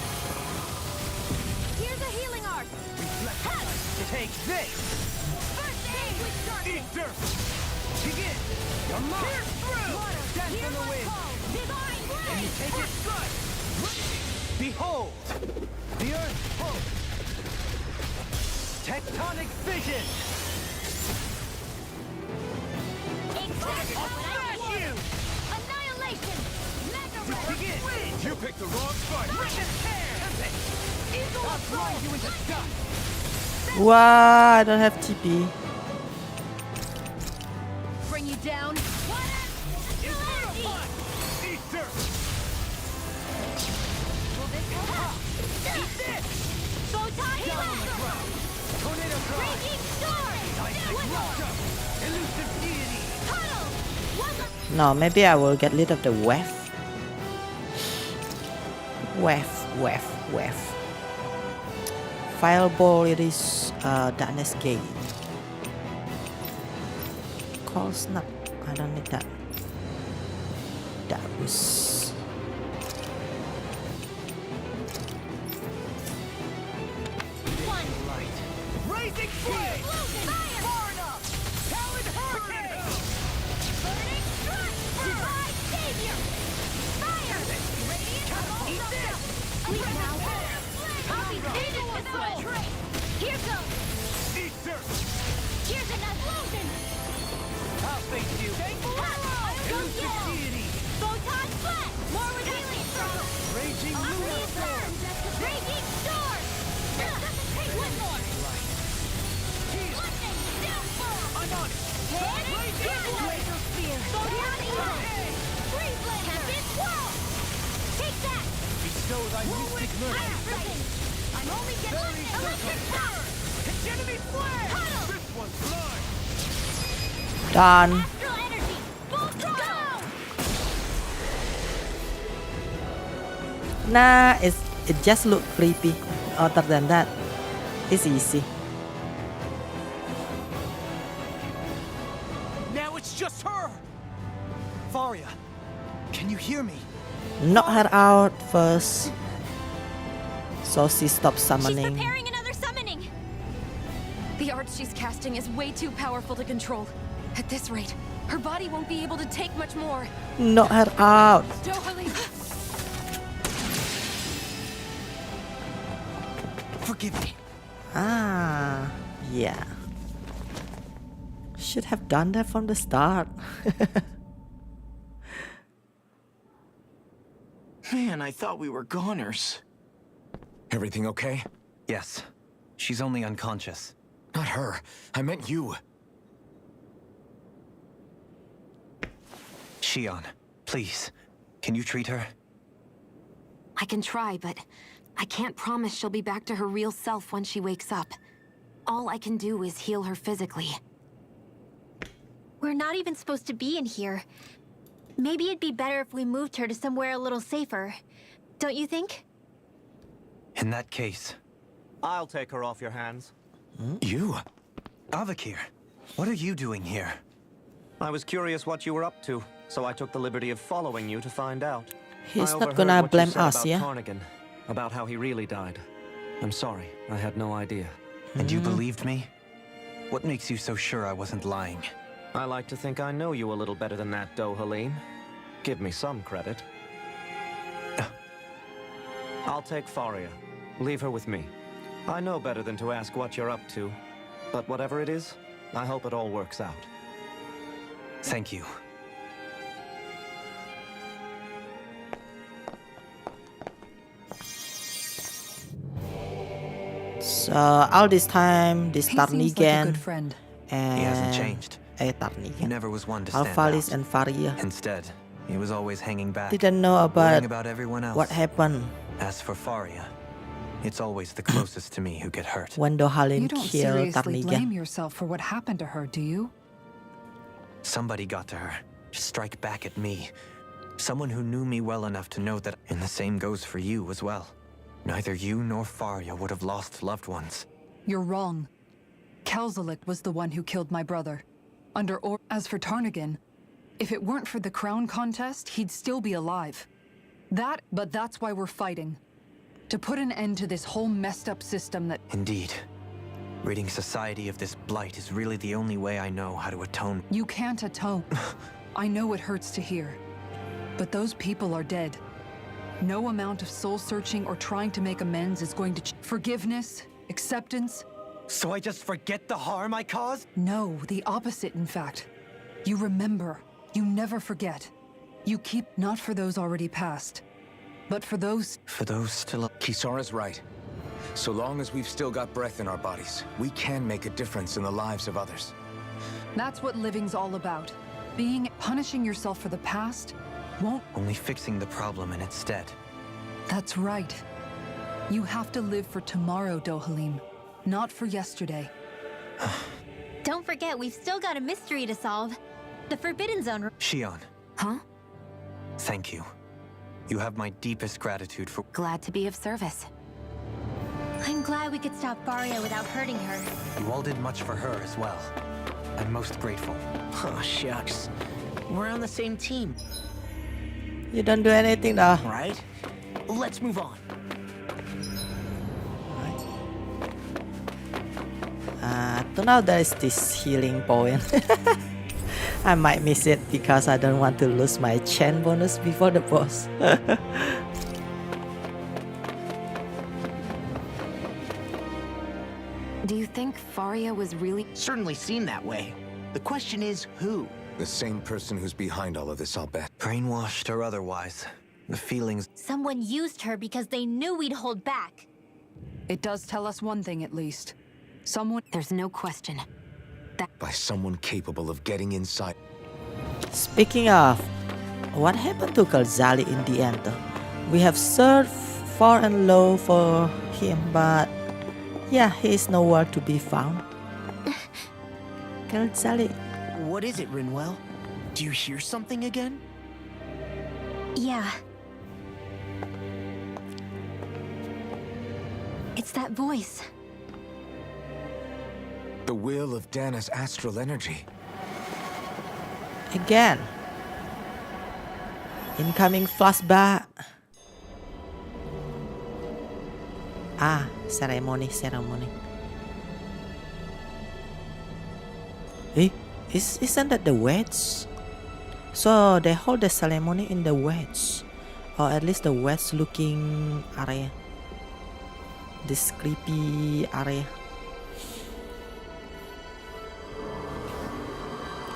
Here's a healing art! Take this! First aid with darkness! Eat dirt! Begin! You're mine! Pierce through! Water! Dance Hear on the my wind! call! Divine Can you blade! take it? Behold! The earth pulse! Tectonic vision! Exactly I'll what I smash need! you! Annihilation! Mega ray! Begin! You picked the wrong fight! Rip and tear! Eagle I'll grind you into dust! Wow, I don't have TP. Bring you down! Water! Eat dirt! Will this help? Eat this! Photon blast! Tornado drive! Raging storm! One more! Elusive deity! Tunnel! One No, maybe I will get rid of the wave. Wave. Fireball, it is darkness gate. Call snap. I don't need that. That was. one! Raising flame! Fire! Far enough! Talon hurricane! Burning strike! Divine savior! Fire! Radiant! Eat this! Sleep now! Copy needed this one! Here goes! Eat dirt! Here's another! Logan! I'll face you! Elusive deity! Photon flat! More with healing circle! Raging lunar Aqueous storm! surge! Raging storm! One more! Lightning! Downfall! I'm on it! Laser spear! Photon flat! Freeze laser! Tempest whirl! Take that! Bestow thy mystic mercy! I'm only getting electric power! It's enemy flame! Tunnel! This one's blind! Done. Astral energy! Full throttle! Nah, it just look creepy. Other than that, it's easy. Now it's just Faria, can you hear me? Knock her out first, so she stops She's summoning. preparing another summoning. The art she's casting is way too powerful to control. At this rate, her body won't be able to take much more. Knock her out. Dohalim! Forgive me. Ah, yeah. Should have done that from the start. Man, I thought we were goners. Everything okay? Yes. She's only unconscious. Not her. I meant you. Shion, please. Can you treat her? I can try, but I can't promise she'll be back to her real self when she wakes up. All I can do is heal her physically. We're not even supposed to be in here. Maybe it'd be better if we moved her to somewhere a little safer. Don't you think? In that case... I'll take her off your hands. You? Avakir, what are you doing here? I was curious what you were up to, so I took the liberty of following you to find out. He's I not overheard gonna what you blame said us, about yeah? Tarnigan, about how he really died. I'm sorry, I had no idea. And you believed me? What makes you so sure I wasn't lying? I like to think I know you a little better than that, Dohalim. Give me some credit. I'll take Faria. Leave her with me. I know better than to ask what you're up to. But whatever it is, I hope it all works out. Thank you. So all this time, this He seems like a Tarnigan good friend. and He hasn't changed. He Tarnigan, never was one to stand Alphalis out. and Faria Instead, he was always hanging back, didn't know worrying about about everyone else. what happened As for Faria, it's always the closest to me who get hurt. when Dohalim You don't killed seriously blame Tarnigan. yourself for what happened to her, do you? Somebody got to her, to strike back at me. Someone who knew me well enough to know that, and the same goes for you as well. Neither you nor Faria would have lost loved ones. You're wrong. Kelzelik was the one who killed my brother. As for Tarnigan, if it weren't for the crown contest, he'd still be alive. But that's why we're fighting. To put an end to this whole messed up system that... Indeed. Ridding society of this blight is really the only way I know how to atone. You can't atone. I know it hurts to hear. But those people are dead. No amount of soul-searching or trying to make amends is going to... Forgiveness, acceptance... So I just forget the harm I caused? No, the opposite, in fact. You remember. You never forget. You keep not for those already past, but for those... For those still... Kisara's right. So long as we've still got breath in our bodies, we can make a difference in the lives of others. That's what living's all about. Punishing yourself for the past won't... Only fixing the problem in its stead. That's right. You have to live for tomorrow, Dohalim. Not for yesterday. Don't forget, we've still got a mystery to solve. The Forbidden Zone... Shion. Huh? Thank you. You have my deepest gratitude for... Glad to be of service. I'm glad we could stop Faria without hurting her. You all did much for her as well. I'm most grateful. Oh, shucks. We're on the same team, You don't do anything though. right? Let's move on. So now there is this healing point. I might miss it because I don't want to lose my chain bonus before the boss. Do you think Faria was really... Certainly seem that way. The question is, who? The same person who's behind all of this, I'll bet. Brainwashed or otherwise, the feelings... Someone used her because they knew we'd hold back. It does tell us one thing at least. Someone... There's no question. By someone capable of getting inside. Speaking of, what happened to Galzali in the end? We have searched far and low for him, but yeah, he is nowhere to be found. Galzali. What is it, Rinwell? Do you hear something again? Yeah. It's that voice. The will of Dana's astral energy. Again. Incoming flashback. Ah, ceremony. Isn't that the wedge? So they hold the ceremony in the wedge, or at least the wedge looking area. This creepy area.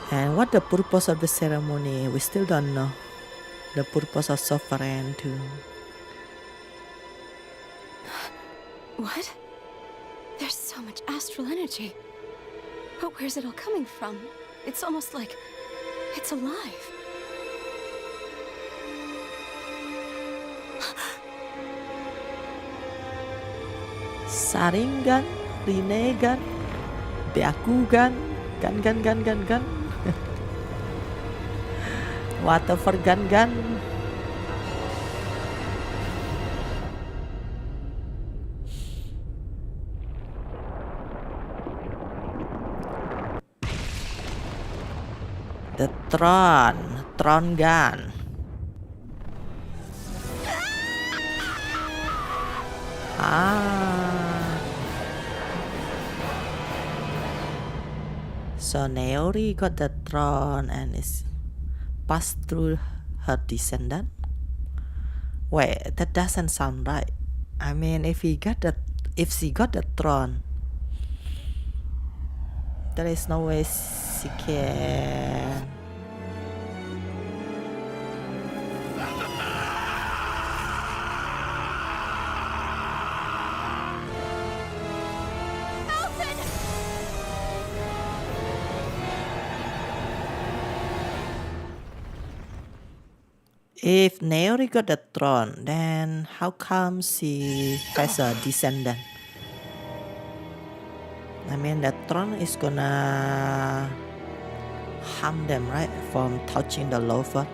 And what the purpose of the ceremony? We still don't know. The purpose of sovereign too. What? There's so much astral energy. But where's it all coming from? It's almost like it's alive. Saringan, Renegan, Byakugan, gan. Whatever gan. The throne gun. So Naori got the throne and is passed through her descendant. Wait, that doesn't sound right. I mean, if she got the throne, there is no way she can. If Naori got the throne, then how come she has a descendant? I mean, the throne is gonna harm them, right? From touching the loafer.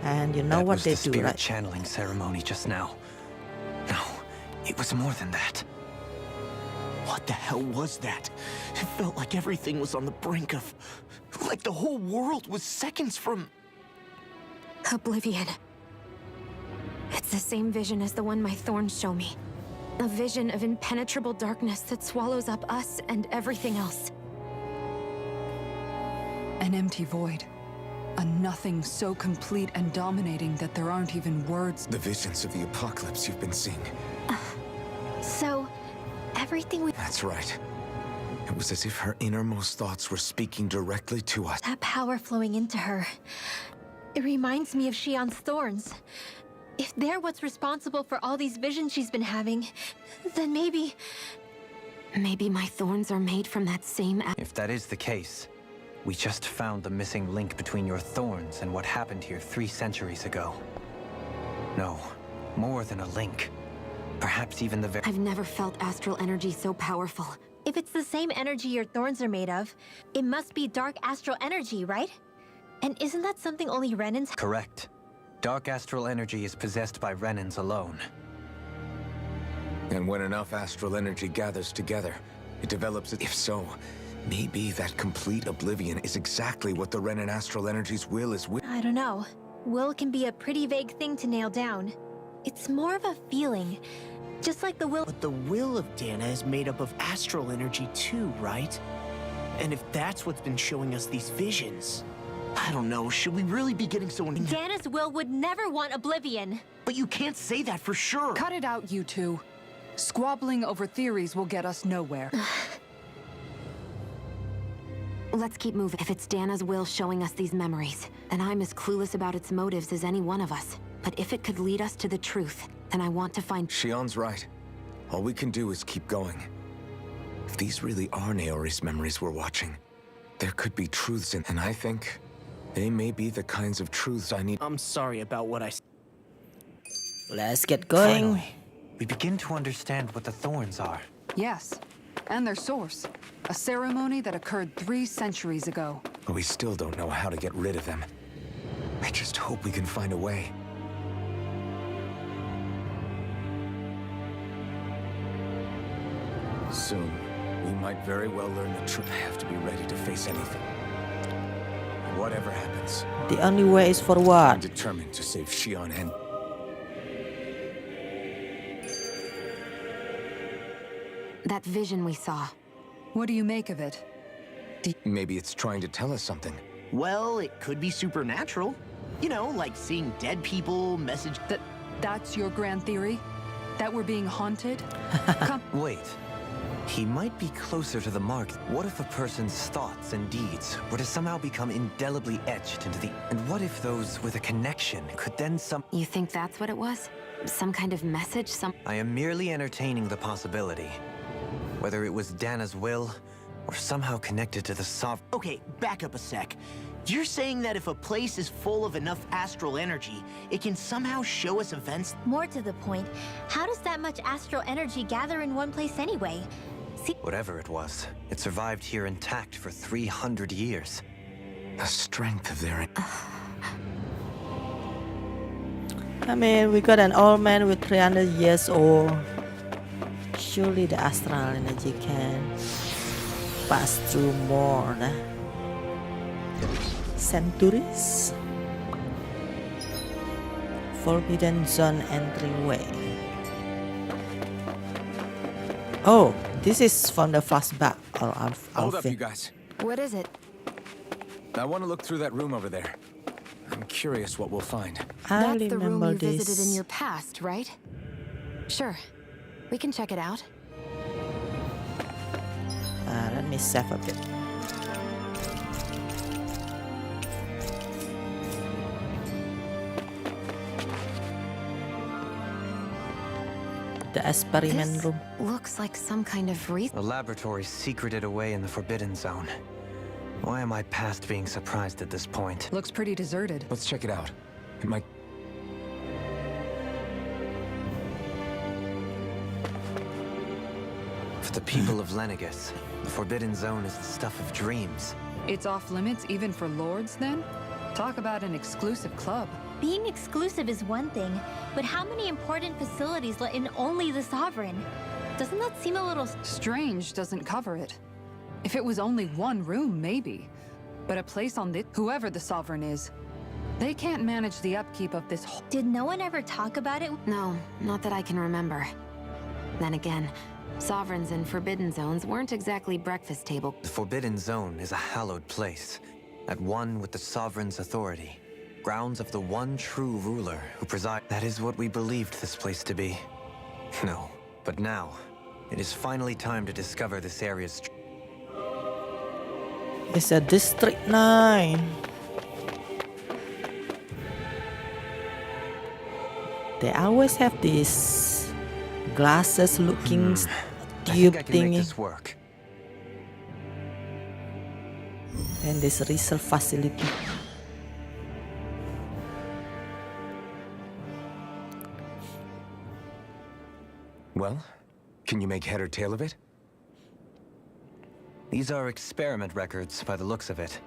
And you know That what was they the do, spirit right? channeling ceremony just now. No, it was more than that. What the hell was that? It felt like everything was on the brink of... like the whole world was seconds from... Oblivion. It's the same vision as the one my thorns show me. A vision of impenetrable darkness that swallows up us and everything else. An empty void. A nothing so complete and dominating that there aren't even words. The visions of the apocalypse you've been seeing. So, everything we... That's right. It was as if her innermost thoughts were speaking directly to us. That power flowing into her. It reminds me of Shion's thorns. If they're what's responsible for all these visions she's been having, then maybe... Maybe my thorns are made from that same... If that is the case, we just found the missing link between your thorns and what happened here 3 centuries ago. No, more than a link. Perhaps even the very... I've never felt astral energy so powerful. If it's the same energy your thorns are made of, it must be dark astral energy, right? And isn't that something only Renans... Correct. Dark astral energy is possessed by Renans alone. And when enough astral energy gathers together, it develops... If so, maybe that complete oblivion is exactly what the Renan astral energy's will is with. I don't know. Will can be a pretty vague thing to nail down. It's more of a feeling. Just like the will... But the will of Dana is made up of astral energy too, right? And if that's what's been showing us these visions... I don't know, should we really be getting so... Dana's will would never want oblivion. But you can't say that for sure. Cut it out, you two. Squabbling over theories will get us nowhere. Let's keep moving. If it's Dana's will showing us these memories, then I'm as clueless about its motives as any one of us. But if it could lead us to the truth, then I want to find... Shion's right. All we can do is keep going. If these really are Naori's memories we're watching, there could be truths in... And I think they may be the kinds of truths I need... I'm sorry about what I... Let's get going. Finally, we begin to understand what the thorns are. Yes, and their source. A ceremony that occurred 3 centuries ago. But we still don't know how to get rid of them. I just hope we can find a way. Soon, we might very well learn the truth. I have to be ready to face anything. Whatever happens, The only way is I'm forward. determined to save Xion and... That vision we saw. What do you make of it? Maybe it's trying to tell us something. Well, it could be supernatural. You know, like seeing dead people, message... That's your grand theory? That we're being haunted? Wait. He might be closer to the mark. What if a person's thoughts and deeds were to somehow become indelibly etched into the... And what if those with a connection could then You think that's what it was? Some kind of message? I am merely entertaining the possibility. Whether it was Dana's will, or somehow connected to the sovereign... Okay, back up a sec. You're saying that if a place is full of enough astral energy, it can somehow show us events? More to the point, how does that much astral energy gather in one place anyway? Whatever it was, it survived here intact for 300 years. The strength of their... I mean, we got an old man with 300 years old. Surely the astral energy can pass through more centuries. Forbidden Zone entryway. Oh, this is from the flashback. Hold up, you guys. What is it? I want to look through that room over there. I'm curious what we'll find. I That's the room remember you visited in this. your past, right? Sure. We can check it out. Let me save a bit. The experiment This room. looks like some kind of A laboratory secreted away in the Forbidden Zone. Why am I past being surprised at this point? Looks pretty deserted. Let's check it out. It might... For the people of Lenegis, the Forbidden Zone is the stuff of dreams. It's off limits even for lords, then? Talk about an exclusive club. Being exclusive is one thing, but how many important facilities let in only the Sovereign? Doesn't that seem a little... Strange doesn't cover it. If it was only one room, maybe. But a place on this... Whoever the Sovereign is, they can't manage the upkeep of this whole... Did no one ever talk about it? No, not that I can remember. Then again, Sovereigns and Forbidden Zones weren't exactly breakfast table. The Forbidden Zone is a hallowed place, at one with the Sovereign's authority. Grounds of the one true ruler who presides. That is what we believed this place to be. No, but now, it is finally time to discover this area's... It's a District 9. They always have these glasses looking I tube think I can make thingy. this work. And this research facility. Well, can you make head or tail of it? These are experiment records by the looks of it.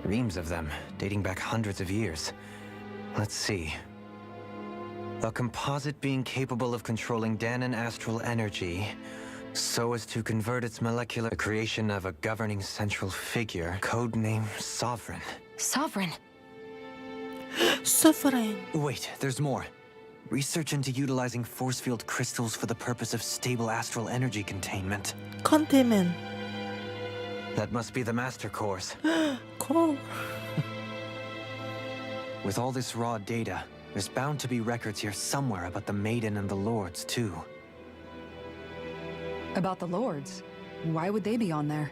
Reams of them, dating back hundreds of years. Let's see. A composite being capable of controlling Danan astral energy so as to convert its molecular... The creation of a governing central figure, codename Sovereign. Sovereign! Sovereign. Wait, there's more. Research into utilizing force field crystals for the purpose of stable astral energy containment. Containment. That must be the master course. Cool. With all this raw data, there's bound to be records here somewhere about the Maiden and the Lords, too. About the lords? Why would they be on there?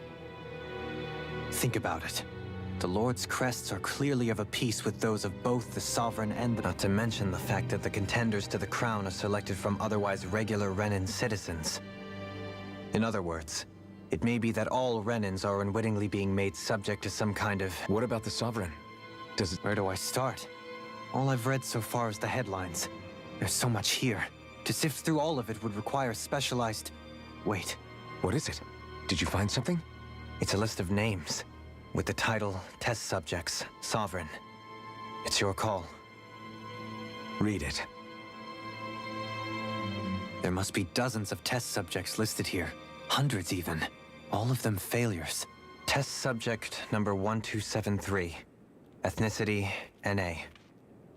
Think about it. The Lord's crests are clearly of a piece with those of both the Sovereign and the... Not to mention the fact that the contenders to the crown are selected from otherwise regular Renan citizens. In other words, it may be that all Renans are unwittingly being made subject to some kind of... What about the Sovereign? Does it... Where do I start? All I've read so far is the headlines. There's so much here. To sift through all of it would require specialized... Wait. What is it? Did you find something? It's a list of names, with the title, Test Subjects, Sovereign. It's your call. Read it. There must be dozens of test subjects listed here. Hundreds even. All of them failures. Test subject number 1273. Ethnicity, NA.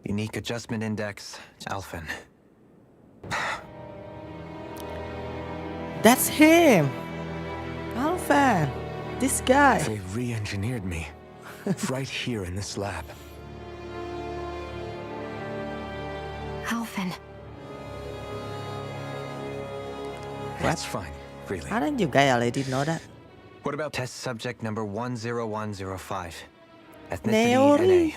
Unique Adjustment Index, Alphen. That's him! Alphen! This guy! They re-engineered me. Right here in this lab. Alphen. That's fine, really. Aren't you guys already know that? What about test subject number 10105? Ethnicity, Naori? NA.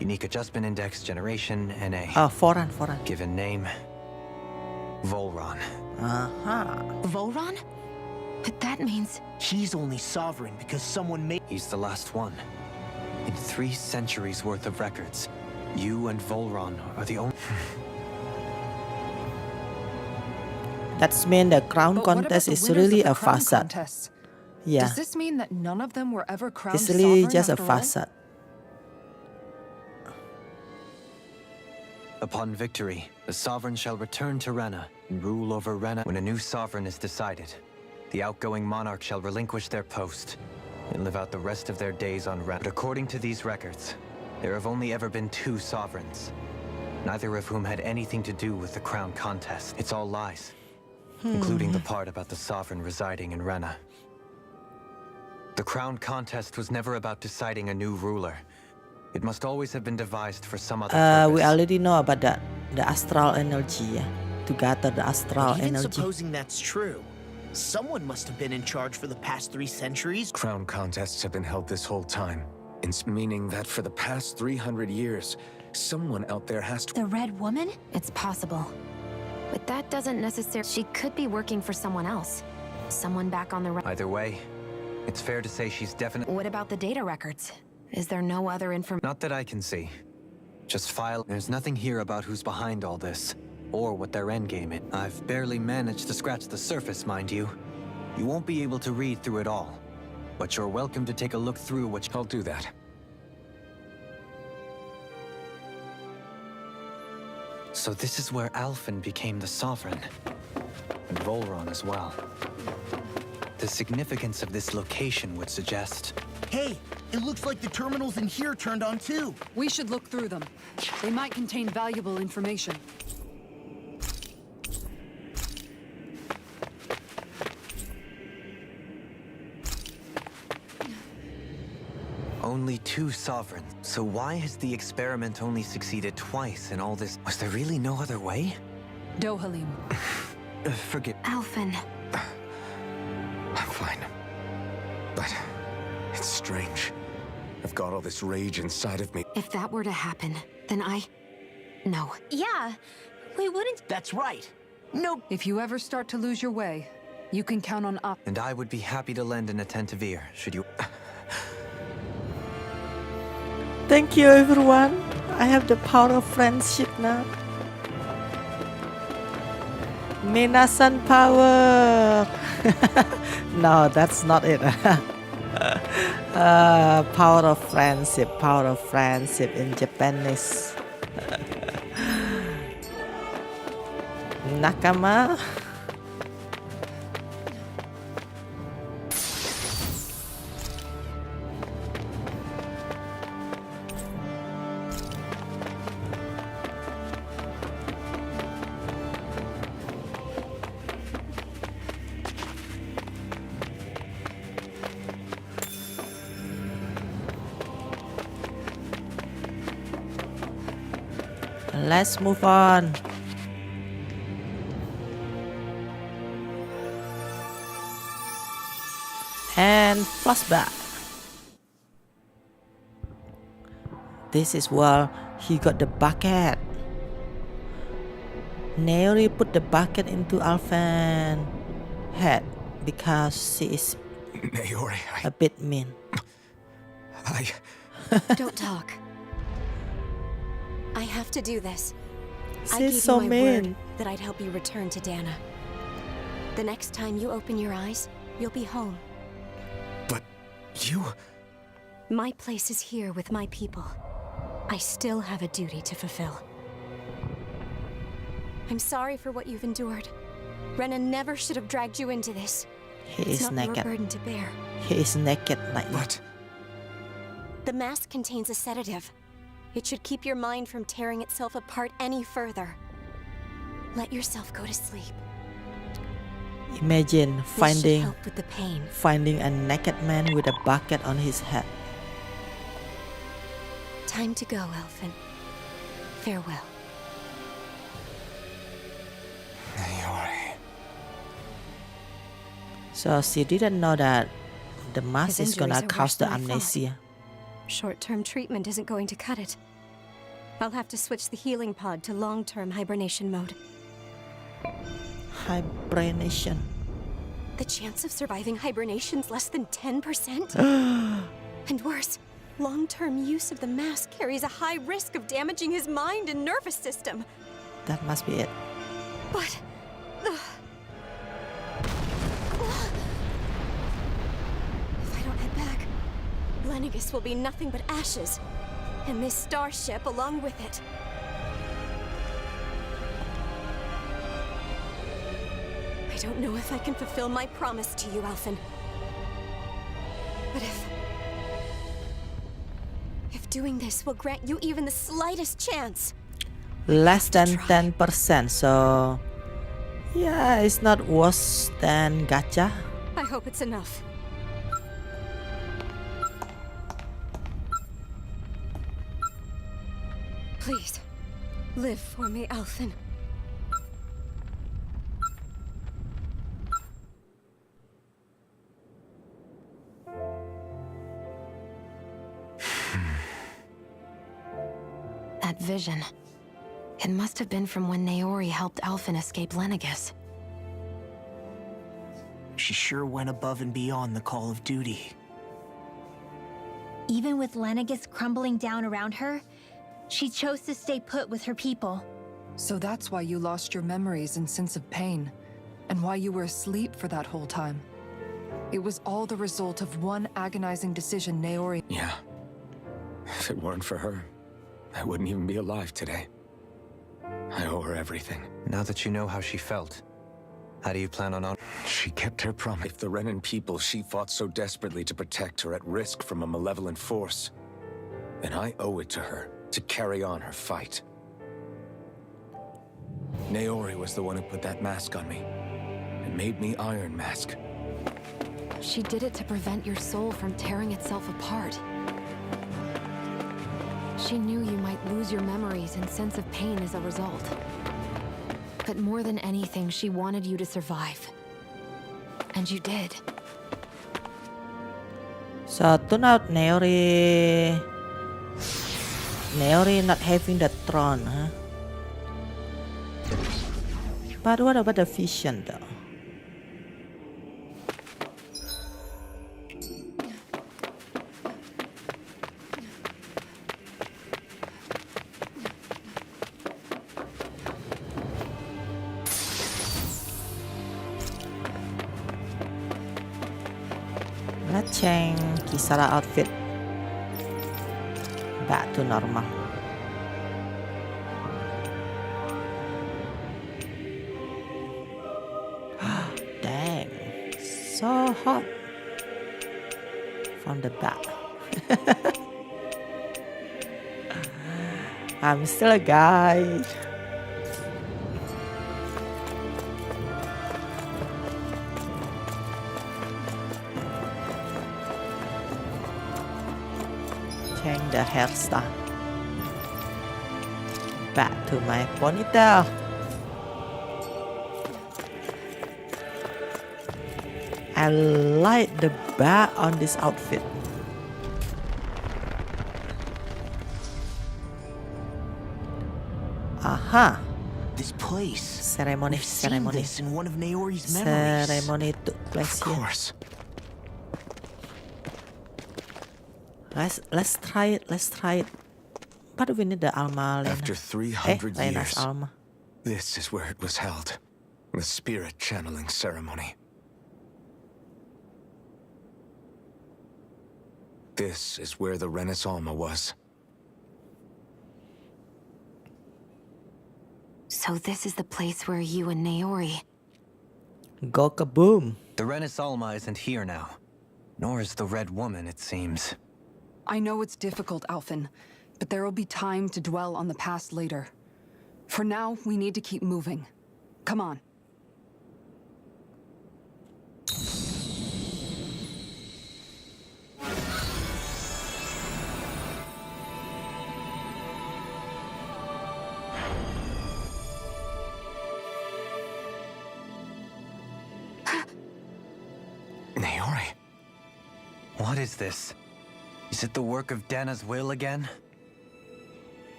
Unique Adjustment Index, Generation, NA. Oh, foreign. Given name, Volron. Volron? But that means... He's only sovereign because someone made... He's the last one. In 3 centuries worth of records, you and Volron are the only... That's mean the crown But what about contest the is winners really of the a crown facade. contests? Yeah, Does this mean that none of them were ever crowned it's really sovereign just a after all? facade. Upon victory, the sovereign shall return to Rena and rule over Rena. When a new sovereign is decided, the outgoing monarch shall relinquish their post and live out the rest of their days on Rena. But according to these records, there have only ever been 2 sovereigns, neither of whom had anything to do with the crown contest. It's all lies, including the part about the sovereign residing in Rena. The crown contest was never about deciding a new ruler. It must always have been devised for some other purpose. We already know about that. The astral energy, yeah. To gather the astral Even energy. supposing that's true, someone must have been in charge for the past 3 centuries. Crown contests have been held this whole time. Meaning that for the past 300 years, someone out there has to... The Red Woman? It's possible. But that doesn't necessarily... She could be working for someone else. Someone back on the... Either way, it's fair to say she's definitely... What about the data records? Is there no other information? Not that I can see. Just file... There's nothing here about who's behind all this, or what their endgame is. I've barely managed to scratch the surface, mind you. You won't be able to read through it all, but you're welcome to take a look through what... I'll do that. So this is where Alphen became the sovereign, and Volron as well. The significance of this location would suggest... Hey, it looks like the terminals in here turned on too. We should look through them. They might contain valuable information. Only 2 sovereigns. So why has the experiment only succeeded twice in all this? Was there really no other way? Dohalim. Forgive... Alphen. I'm fine. But it's strange. I've got all this rage inside of me. If that were to happen, then No. Yeah, we wouldn't... That's right. No. If you ever start to lose your way, you can count on us. And I would be happy to lend an attentive ear, should you... Thank you, everyone. I have the power of friendship now. Minasan power. No, that's not it. Power of friendship in Japanese. Nakama. Let's move on. And flashback. This is where he got the bucket. Naori put the bucket into Alphen's head because she is Naori, a bit mean. Don't talk. I have to do this. I She's gave so you my mean. word that I'd help you return to Dana. The next time you open your eyes, you'll be home. But you... My place is here with my people. I still have a duty to fulfill. I'm sorry for what you've endured. Rena never should have dragged you into this. He It's is not your naked. burden to bear. He is naked like But... The mask contains a sedative. It should keep your mind from tearing itself apart any further. Let yourself go to sleep. Imagine This should finding help with the pain. finding a naked man with a bucket on his head. Time to go, Elfin. Farewell. Naori. So she didn't know that the mask His is gonna injuries are cause worse the than I thought. amnesia. Short-term treatment isn't going to cut it. I'll have to switch the healing pod to long-term hibernation mode. Hibernation. The chance of surviving hibernation's less than 10%? And worse, long-term use of the mask carries a high risk of damaging his mind and nervous system. That must be it. But... if I don't head back, Lenegis will be nothing but ashes. And this starship along with it. I don't know if I can fulfill my promise to you, Alphen. But if doing this will grant you even the slightest chance... Less than 10%, so... Yeah, it's not worse than gacha. I hope it's enough. Please, live for me, Alphen. That vision. It must have been from when Naori helped Alphen escape Lenegis. She sure went above and beyond the call of duty. Even with Lenegis crumbling down around her, she chose to stay put with her people. So that's why you lost your memories and sense of pain, and why you were asleep for that whole time. It was all the result of one agonizing decision Naori... Yeah. If it weren't for her, I wouldn't even be alive today. I owe her everything. Now that you know how she felt, how do you plan on... She kept her promise. If the Renan people she fought so desperately to protect are at risk from a malevolent force, then I owe it to her to carry on her fight. Naori was the one who put that mask on me, and made me Iron Mask. She did it to prevent your soul from tearing itself apart. She knew you might lose your memories and sense of pain as a result. But more than anything, she wanted you to survive. And you did. So turn out Naori not having the throne, huh? But what about the vision though? Let's change Kisara outfit back to normal. Dang, so hot from the back. I'm still a guy. Change the hairstyle back to my ponytail. I like the back on this outfit. Aha. This place. Ceremony. We've seen this in one of Naori's memories. Ceremony took place here. Of course. Let's try it. But we need the Alma Lena. After 300 Lena's years, Alma. this is where it was held. The spirit channeling ceremony. This is where the Renis Alma was. So this is the place where you and Naori... Go kaboom. The Renis Alma isn't here now. Nor is the Red Woman, it seems. I know it's difficult, Alphen, but there will be time to dwell on the past later. For now, we need to keep moving. Come on. Naori. What is this? Is it the work of Dana's will again?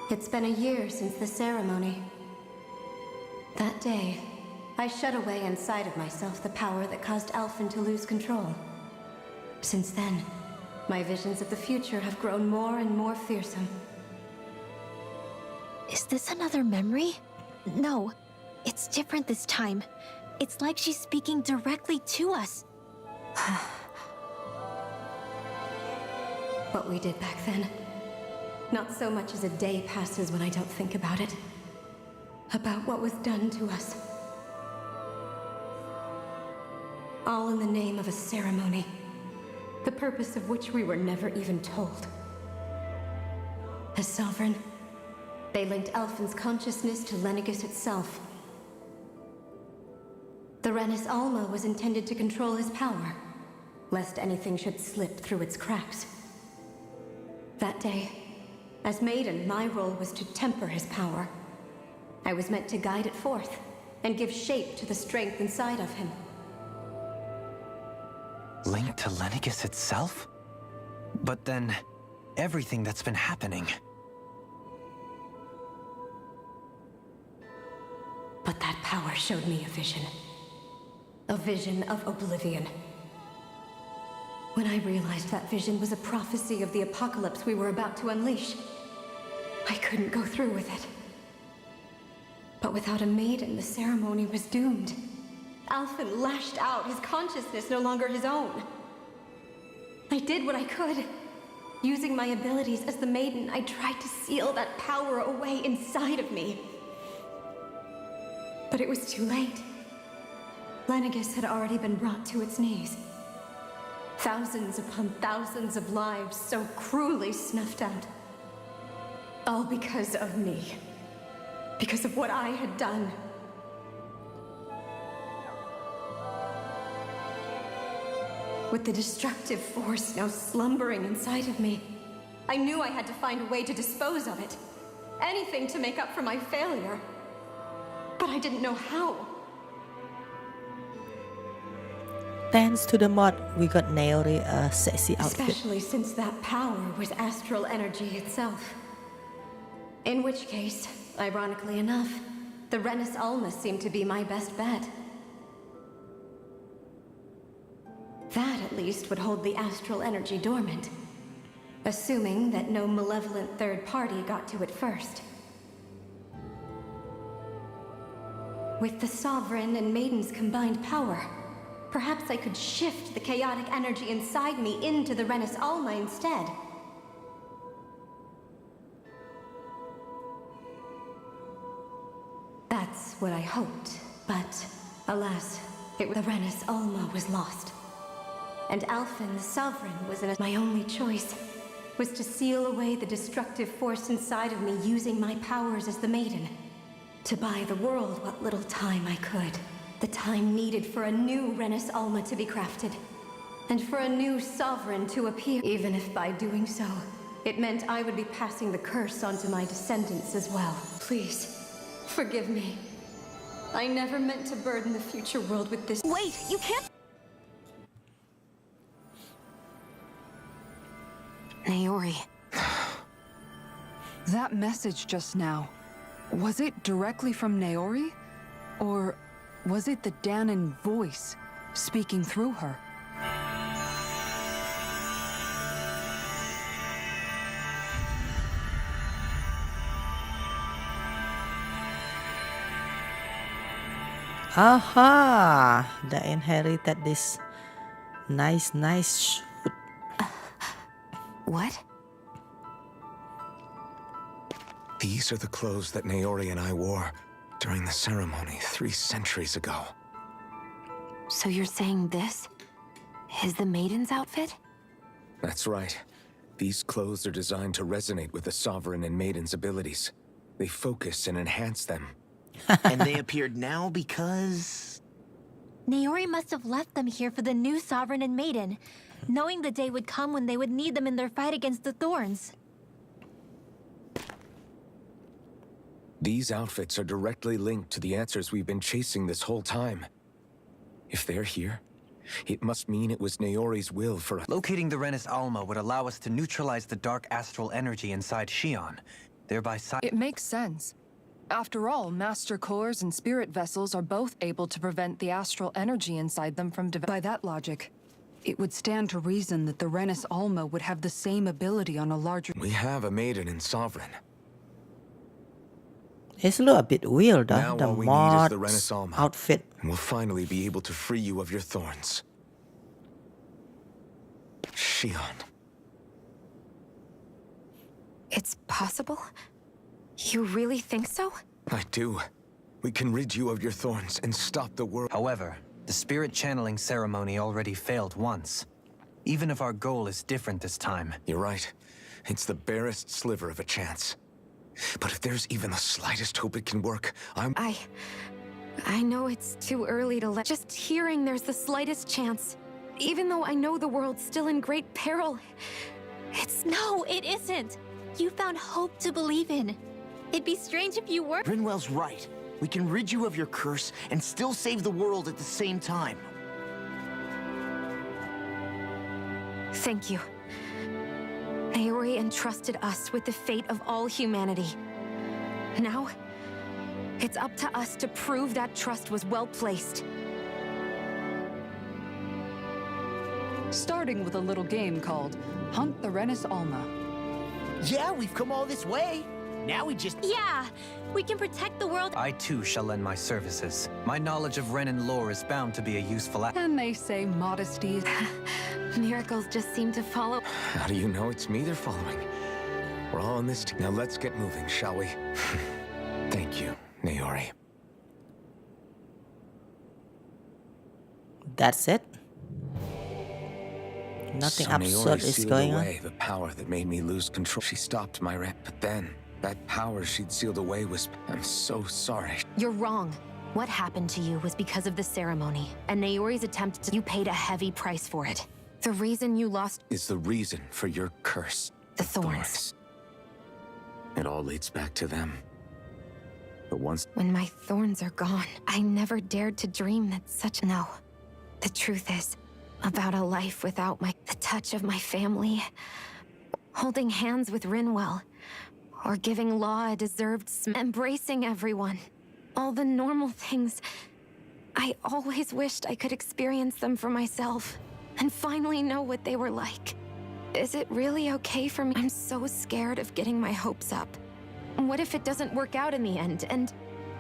It's been a year since the ceremony. That day, I shut away inside of myself the power that caused Alphen to lose control. Since then, my visions of the future have grown more and more fearsome. Is this another memory? No, it's different this time. It's like she's speaking directly to us. What we did back then. Not so much as a day passes when I don't think about it. About what was done to us. All in the name of a ceremony. The purpose of which we were never even told. As Sovereign, they linked Alphen's consciousness to Lenegis itself. The Renis Alma was intended to control his power, lest anything should slip through its cracks. That day, as Maiden, my role was to temper his power. I was meant to guide it forth, and give shape to the strength inside of him. Linked to Lenegis itself? But then, everything that's been happening. But that power showed me a vision. A vision of oblivion. When I realized that vision was a prophecy of the apocalypse we were about to unleash, I couldn't go through with it. But without a maiden, the ceremony was doomed. Alphen lashed out, his consciousness no longer his own. I did what I could. Using my abilities as the maiden, I tried to seal that power away inside of me. But it was too late. Lenegis had already been brought to its knees. Thousands upon thousands of lives so cruelly snuffed out. All because of me. Because of what I had done. With the destructive force now slumbering inside of me, I knew I had to find a way to dispose of it. Anything to make up for my failure. But I didn't know how. Thanks to the mod, we got Naori a sexy outfit. Especially since that power was astral energy itself. In which case, ironically enough, the Renis Alma seemed to be my best bet. That, at least, would hold the astral energy dormant. Assuming that no malevolent third party got to it first. With the Sovereign and Maiden's combined power, perhaps I could shift the chaotic energy inside me into the Renis Alma instead. That's what I hoped, but alas, the Renis Alma was lost. And Alphen, the Sovereign, was my only choice, was to seal away the destructive force inside of me using my powers as the Maiden. To buy the world what little time I could. The time needed for a new Renis Alma to be crafted. And for a new Sovereign to appear. Even if by doing so, it meant I would be passing the curse onto my descendants as well. Please, forgive me. I never meant to burden the future world with this. Wait, you can't. Naori. That message just now, was it directly from Naori? Or was it the Danan voice speaking through her? Aha! They inherited this nice shoot. What? These are the clothes that Naori and I wore during the ceremony 3 centuries ago. So you're saying this is the Maiden's outfit? That's right. These clothes are designed to resonate with the Sovereign and Maiden's abilities. They focus and enhance them. And they appeared now because... Naori must have left them here for the new Sovereign and Maiden, knowing the day would come when they would need them in their fight against the Thorns. These outfits are directly linked to the answers we've been chasing this whole time. If they're here, it must mean it was Naori's will for us. Locating the Renis Alma would allow us to neutralize the dark astral energy inside Xion, thereby It makes sense. After all, Master Cores and Spirit Vessels are both able to prevent the astral energy inside them from By that logic, it would stand to reason that the Renis Alma would have the same ability on a larger... We have a Maiden and Sovereign. It's a little bit weird, Now the all we need is the mod Renis Alma, outfit. and we'll finally be able to free you of your thorns. Xion. It's possible? You really think so? I do. We can rid you of your thorns and stop the world. However, the spirit channeling ceremony already failed once. Even if our goal is different this time. You're right. It's the barest sliver of a chance. But if there's even the slightest hope it can work, I know it's too early to let... Just hearing there's the slightest chance, even though I know the world's still in great peril, it's... No, it isn't! You found hope to believe in. It'd be strange if you weren't. Rinwell's right. We can rid you of your curse and still save the world at the same time. Thank you. Naori entrusted us with the fate of all humanity. Now, it's up to us to prove that trust was well placed. Starting with a little game called Hunt the Renis Alma. Yeah, we've come all this way. Now we just... Yeah! We can protect the world. I too shall lend my services. My knowledge of Renin lore is bound to be a useful And they say modesty... Miracles just seem to follow. How do you know it's me they're following? We're all in this now let's get moving, shall we? Thank you, Naori. That's it? Nothing So absurd Naori is sealed going on. away the power that made me lose control. She stopped my rep, but then that power she'd sealed away was... I'm so sorry. You're wrong. What happened to you was because of the ceremony, and Naori's attempt to... You paid a heavy price for it. The reason you lost... Is the reason for your curse. The thorns. It all leads back to them. But once... When my thorns are gone, I never dared to dream that such... No. The truth is, about a life without the touch of my family, holding hands with Rinwell, or giving Law a deserved embracing everyone. All the normal things. I always wished I could experience them for myself, and finally know what they were like. Is it really okay for me? I'm so scared of getting my hopes up. What if it doesn't work out in the end, and...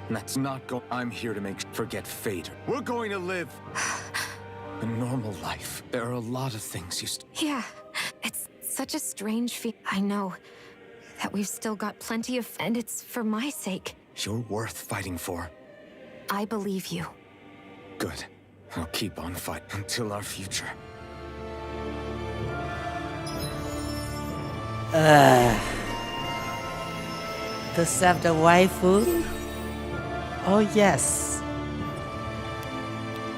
Let's not go... I'm here to forget fate. We're going to live a normal life. There are a lot of things you... Yeah, it's such a strange feeling. I know that we've still got plenty of... And it's for my sake. You're worth fighting for. I believe you. Good. I'll keep on fighting until our future. To save the waifu? Oh yes.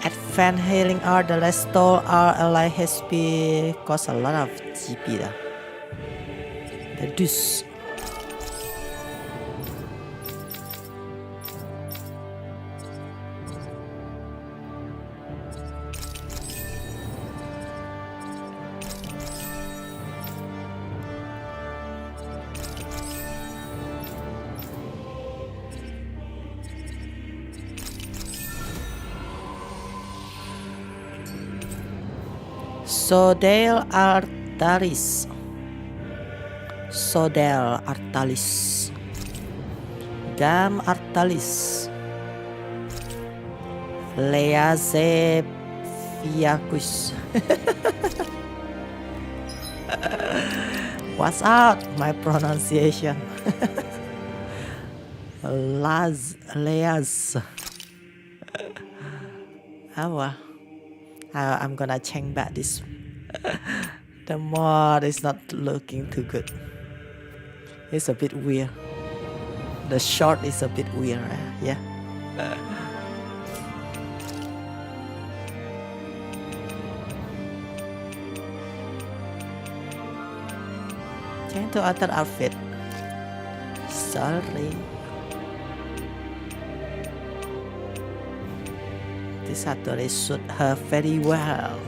Advanced healing art, the restore our ally HP costs a lot of GP dah. The deuce. Sodel Artalis. Sodel Artalis. Gam Artalis. Leaze Viacus. What's up, my pronunciation? Leaz. I'm gonna change back this The mod is not looking too good. It's a bit weird. The shot is a bit weird, yeah. Change to other outfit. Sorry. This actually suit her very well.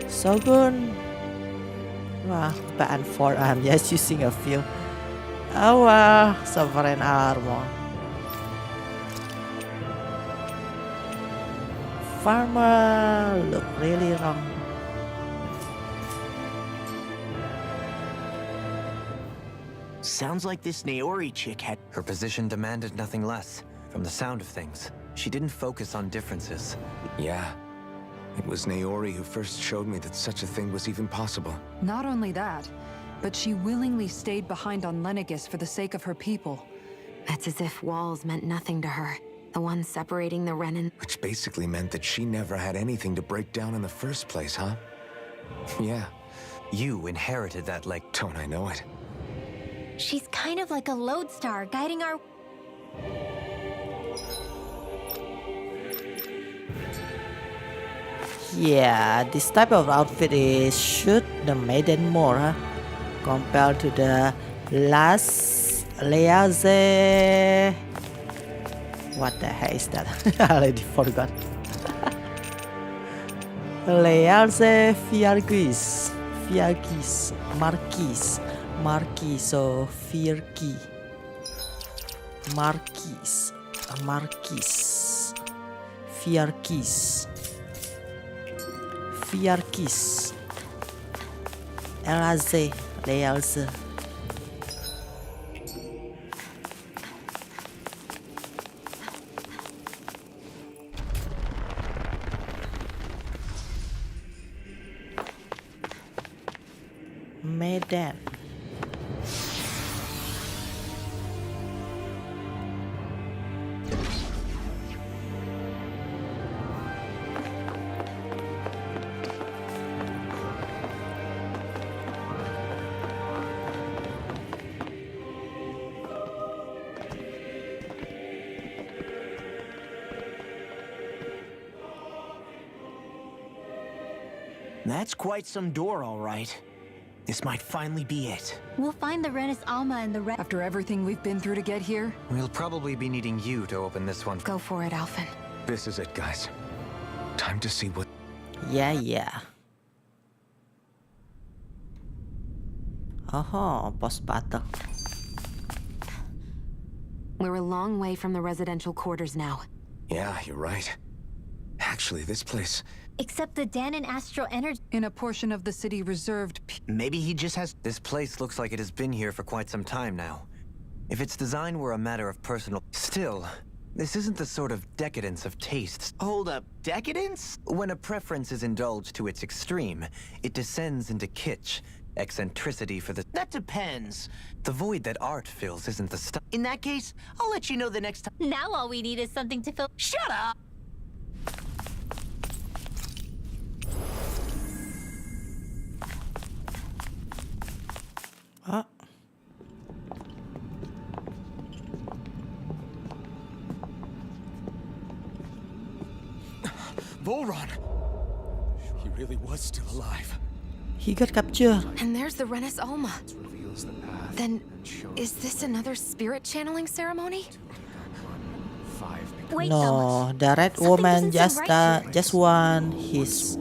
So good. Wow, band forearm. Yes, using a few. Oh wow, sovereign armor. Farmer look really wrong. Sounds like this Naori chick had... Her position demanded nothing less. From the sound of things, she didn't focus on differences. Yeah. It was Naori who first showed me that such a thing was even possible. Not only that, but she willingly stayed behind on Lenegis for the sake of her people. It's as if walls meant nothing to her. The one separating the Renan. Which basically meant that she never had anything to break down in the first place, huh? Yeah. You inherited that Don't I know it? She's kind of like a lodestar guiding our... Yeah, this type of outfit is shoot the maiden more, huh? Compared to the last Leaze. What the heck is that? I already forgot. Leaze Fiargis. Fiargis. Marquis. So Fiarki. Marquis. Fiarkis. Fiarkis. Elaze. Lealze. Medan. That's quite some door, all right. This might finally be it. We'll find the Renis Alma and the After everything we've been through to get here? We'll probably be needing you to open this one. Go for it, Alphen. This is it, guys. Time to see what... Yeah. Oh, boss battle. We're a long way from the residential quarters now. Yeah, you're right. Actually, this place... Except the Danon Astral Energy... In a portion of the city reserved... Maybe he just has... This place looks like it has been here for quite some time now. If its design were a matter of personal... Still, this isn't the sort of decadence of tastes. Hold up, decadence? When a preference is indulged to its extreme, it descends into kitsch, eccentricity for the... That depends. The void that art fills isn't the stuff. In that case, I'll let you know the next time. Now all we need is something to fill... Shut up! Huh? Volron! He really was still alive. He got captured. And there's the Renis Alma. Then, is this another spirit channeling ceremony? Wait, No, the red Something woman doesn't seem right just want his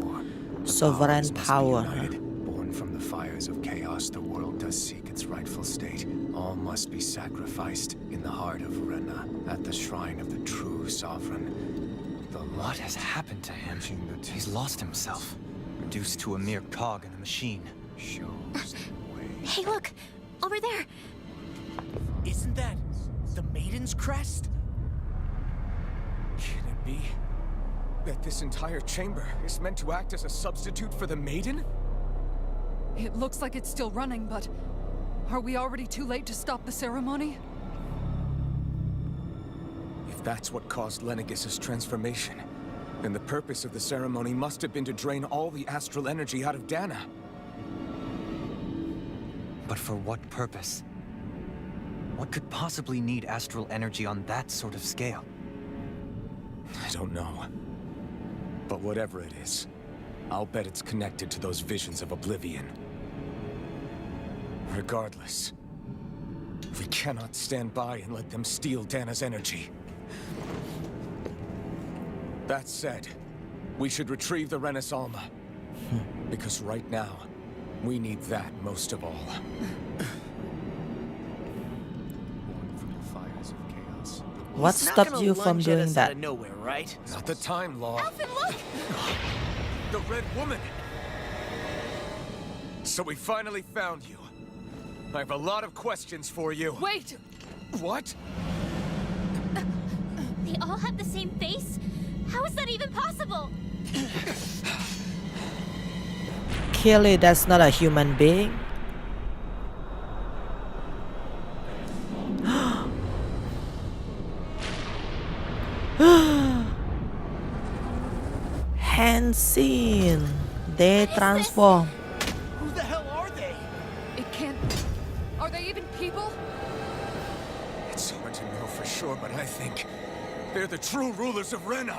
sovereign power. Born from the fires of chaos, the world does seek its rightful state. All must be sacrificed in the heart of Rena, at the shrine of the true sovereign. What has happened to him? He's lost himself, reduced to a mere cog in the machine. Hey, look! Over there! Isn't that the Maiden's crest? Can it be that this entire chamber is meant to act as a substitute for the Maiden? It looks like it's still running, but... Are we already too late to stop the ceremony? If that's what caused Lenegis' transformation, And the purpose of the ceremony must have been to drain all the astral energy out of Dana. But for what purpose? What could possibly need astral energy on that sort of scale? I don't know. But whatever it is, I'll bet it's connected to those visions of oblivion. Regardless, we cannot stand by and let them steal Dana's energy. That said, we should retrieve the Renis Alma. Because right now, we need that most of all. What stopped you from doing that? Out of nowhere, right? Not the time, Law. Alphen, look! The Red Woman! So we finally found you. I have a lot of questions for you. Wait! What? They all have the same face? How is that even possible? Clearly, that's not a human being. Hand scene. They transform. Who the hell are they? It can't... Are they even people? It's hard to know for sure, but I think they're the true rulers of Rena.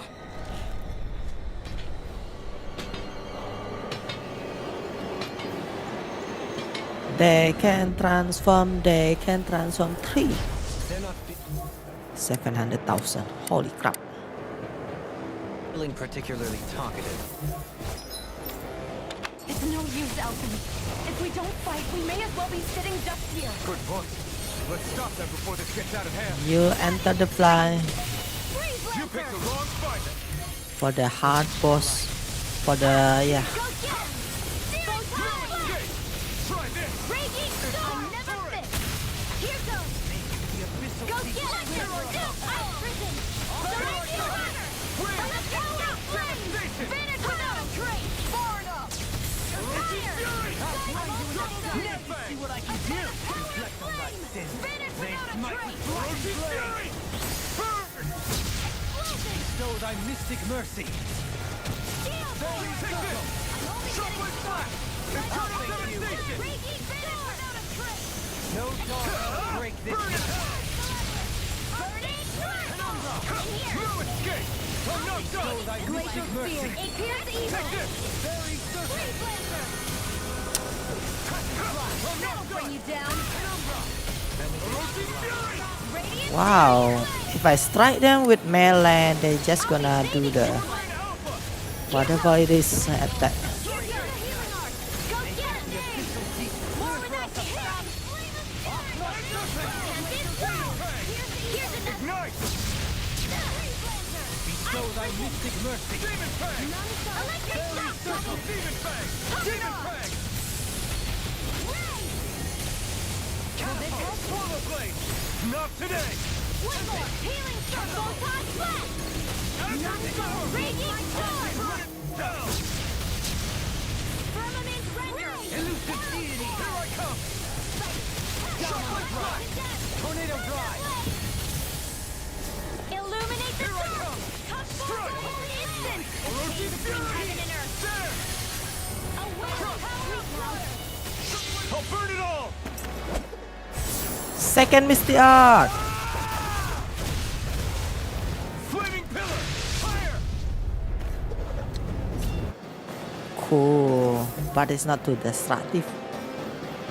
They can transform 3. 700,000. Holy crap. Feeling particularly talkative. It's no use, Alphen. If we don't fight, we may as well be sitting ducks here. Good point. Let's stop them before this gets out of hand. You enter the fly You picked the wrong fight. for the hard boss. For the yeah. Go get him! Try this. Raging storm! Never miss! Here goes! Go get him! Ice prison! Surrender water! Let's go out! Finish without a trace! Far enough! Fire! See what I can do. Reflect on my sins. Finish They without a smite trace! with frozen fury. Bestow thy mystic mercy. Steel Take force! this. I'm only getting started! Eternal devastation. Raging storm! Without a trace! No dawn will break this. Burning torch! Here! No escape. Bestow thy Glacial mystic spear! mercy. It pierces evil! Very certain. Freeze Lancer! That'll bring you down! Radiant Wow. If I strike them with melee, they just gonna do the whatever it is attack. Here's your healing arc! Go get him! More with that hit! Tempest Cloud! Here's another! Bestow thy mystic mercy. Electric shock! Demon Fang. Demon Fang. Portal blade. Not today. One more! Healing circle! Photon flash! Raging storm! Down. Firmament render! Elusive deity. Here I come. Shockwave drive. Tornado drive. Illuminate the Here I sun! come. Touch Strike. Instant! Elusive Between fury. heaven and earth! There. A will power of water! I'll burn it all. Second Misty Art. Flaming pillar. Fire. Cool, but it's not too destructive.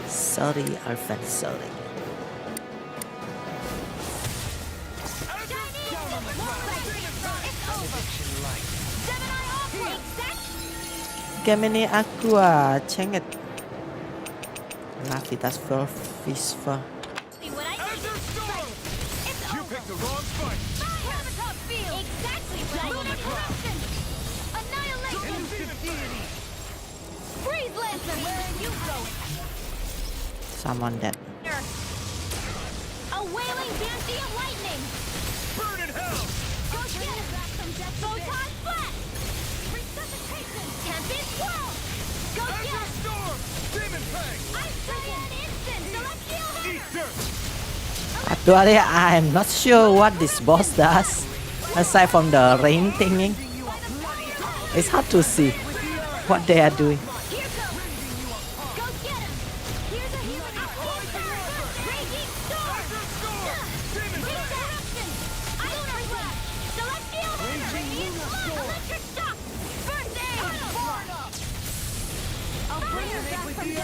Sorry, Alphen, sorry. Gemini Aqua, Chenget. Lavitas Fish. Azure Storm. You picked the wrong fight. Exactly right! Lunar corruption! Annihilation! Elusive deity. Freeze Lancer! Where are you going? Someone dead. A wailing dancy of lightning! Burn in hell. Go get it! Photon flash! Resuscitation! Tempest Swirl! Go get Azure it! Storm. Demon Fang. Ice Giant Instant! Celestial Hammer! Eat dirt. Actually, I'm not sure what this boss does, aside from the rain thingy. By the It's hard to see what they are doing.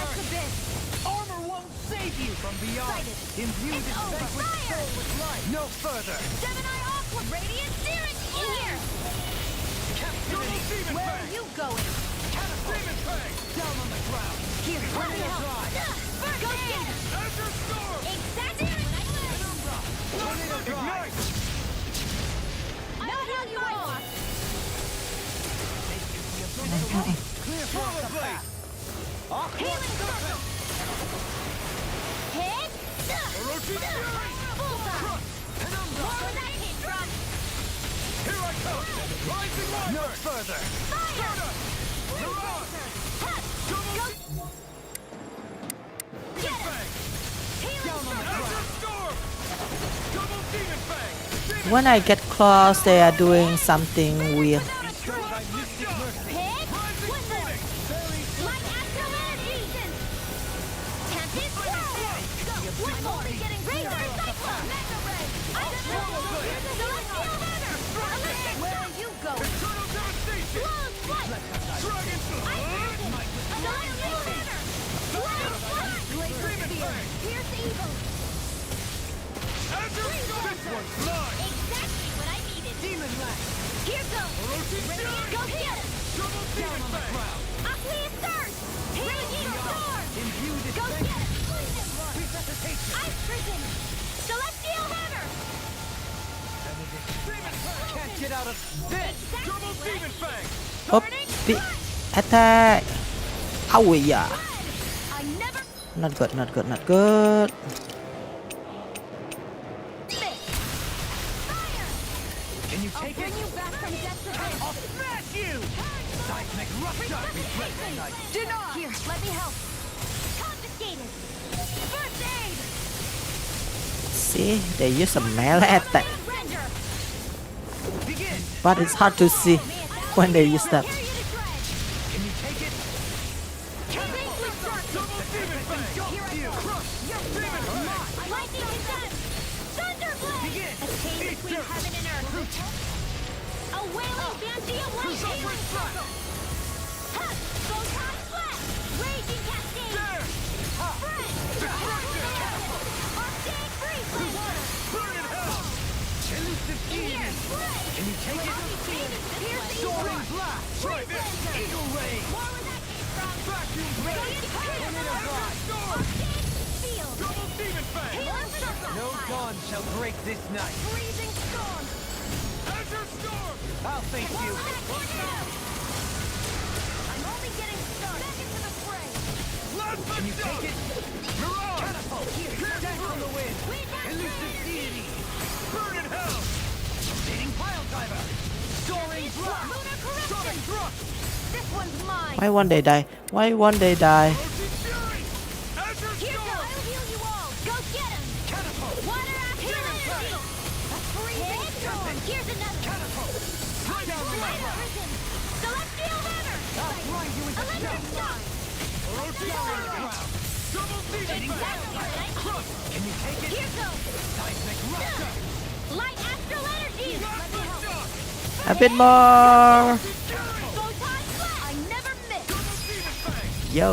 Armor won't save you from beyond. Imbue this vanquished soul with life. No further. Gemini Aqua Radiant Searing here. Captivity. Where are you going? Cataclysmic Fang. Down on the ground. Here, let me help. Go get him. Azure Storm. Exactly what I said. Tornado Drive. Not how you want. Clear Power Blade. Healing circle. Hit. Orochi Fury. Bullseye. Penumbra. More with that hit, Run. Here I come. Rising Wyvern. No further. Fire. Mirage. Go. Get him. Fang. Healing Down on the circle. ground. Storm. Double Demon Fang. When I get close, they are doing something weird. Bestow thy mystic mercy. Hit. Rising Whistle. Phoenix. Light Astral Energy. Tempest Swirl. I'm only getting Razor Cyclone. Mega Ray. Ice Ray. Celestial Hammer. Electric. Where are you going? Eternal Devastation. Blows Flight. Dragon Ice Dragon. Celestial Hammer. Blast Flash. Laser Spear. Pierce Evil. Azure Storm. This one's mine. Exactly what I needed. Demon Lash. Here goes. Orochi Radiant, Fury. go get him. Double Demon Fang. Aqueous Surge. Radiant Storm. Imbue this Go vanquished get him. resuscitation. Ice Prison. Celestial Hammer. Demon Fang. Can't get out of this. Double Demon Fang. Up, attack. Oh yeah. I never Not good, not good, not good. miss. Fire. Can you I'll take bring it? you back from death to life. I'll smash you. Seismic rupture. Deny. Here, let me help. Confiscated. First aid. See, they use a melee attack, Render. Begin. but it's hard to see when they use that. Carry you to dread. Can you take it? Banquet Dark. Double Demon Fang. Here I go. You're Demon Fang. Lightning Descent. Thunderblade. Begin. A chain Eat between dirt. heaven and earth. A wailing Banshee of light. Crucial Healing Flash. circle. Ha! Photon Flash. Raging Cascade. There. Friend. Arcade Freeze. Burn in hell. Elusive Here. Demon. Spread. Can you take it? Pierce the Soaring Blast. Try this. Eagle Ray. More where that came from. Vacuum Blade. Tornado Drive. Storm. Field. Double Demon Fang. Healing circle. No dawn shall break this night. Freezing storm. Azure Storm. I'll face you. I'm only getting started. Back into the fray. Can you take it? Mirage. Catapult. Dash on the wind. Elusive Deity. Burn in hell. Rotating Pile Driver. Soaring Blast. Lunar correction. Sonic Thrust. This one's mine. Why won't they die? Why won't they die? Orochi Fury. Azure Here Storm. goes. I'll heal you all. Go get him. Catapult. Water Astral Demon Energy. Fang. A freezing storm. Here's another. Catapult. Right down the Light ground. Prison. Celestial Hammer. I'll grind you into Electric dust. Shock. Orochi Fury. Double Demon Exactly Fang. what I need. Crush. Can you take it? Here goes. Seismic Rupture. Light Astral Energy. Let me help. A bit more. Photon Flash. I never miss. Double Demon Fang. Yo.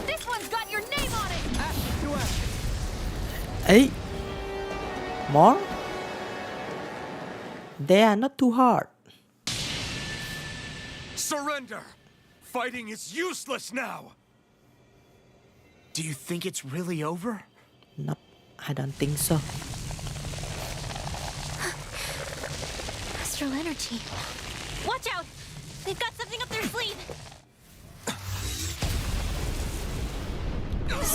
This one's got your name on it. Ashes to ashes. Hey. More? They are not too hard. Surrender! Fighting is useless now! Do you think it's really over? Nope, I don't think so. Astral energy. Watch out. They've got something up their sleeve.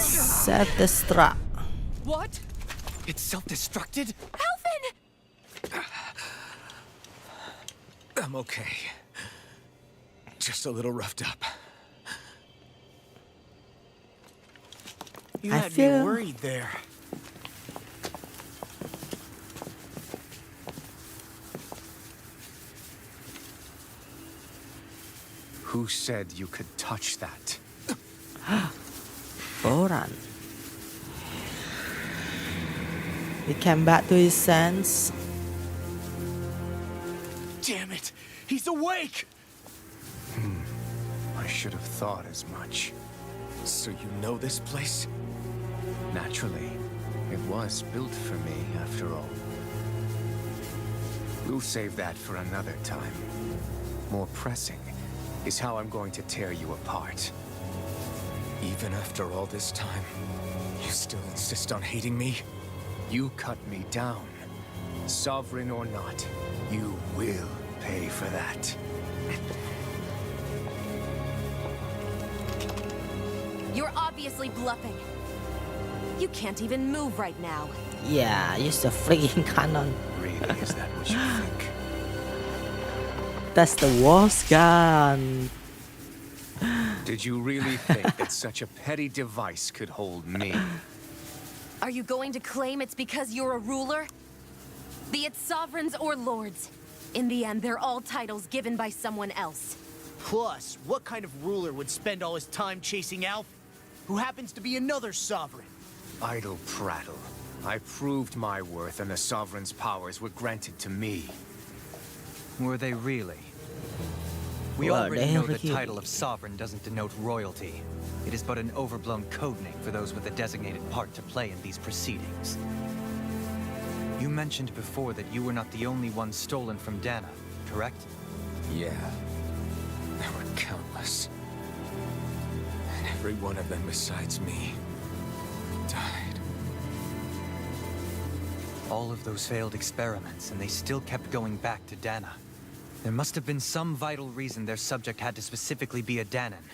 Self-destruct. What? It's self-destructed? Alphen! I'm okay. Just a little roughed up. You I had feel- me worried there. Who said you could touch that? Boran. He came back to his sense. Damn it! He's awake! I should have thought as much. So you know this place? Naturally. It was built for me, after all. We'll save that for another time. More pressing is how I'm going to tear you apart. Even after all this time, you still insist on hating me? You cut me down. Sovereign or not, you will pay for that. You're obviously bluffing. You can't even move right now. Yeah, use the freaking cannon. Really, is that what you think? That's the worst gun. Did you really think that such a petty device could hold me? Are you going to claim it's because you're a ruler? Be it sovereigns or lords. In the end, they're all titles given by someone else. Plus, what kind of ruler would spend all his time chasing Alf, who happens to be another sovereign? Idle prattle. I proved my worth and the Sovereign's powers were granted to me. Were they really? We Were already they know the really? title of sovereign doesn't denote royalty. It is but an overblown codename for those with a designated part to play in these proceedings. You mentioned before that you were not the only one stolen from Dana, correct? Yeah. There were countless. And every one of them besides me died. All of those failed experiments, and they still kept going back to Dana. There must have been some vital reason their subject had to specifically be a Danan.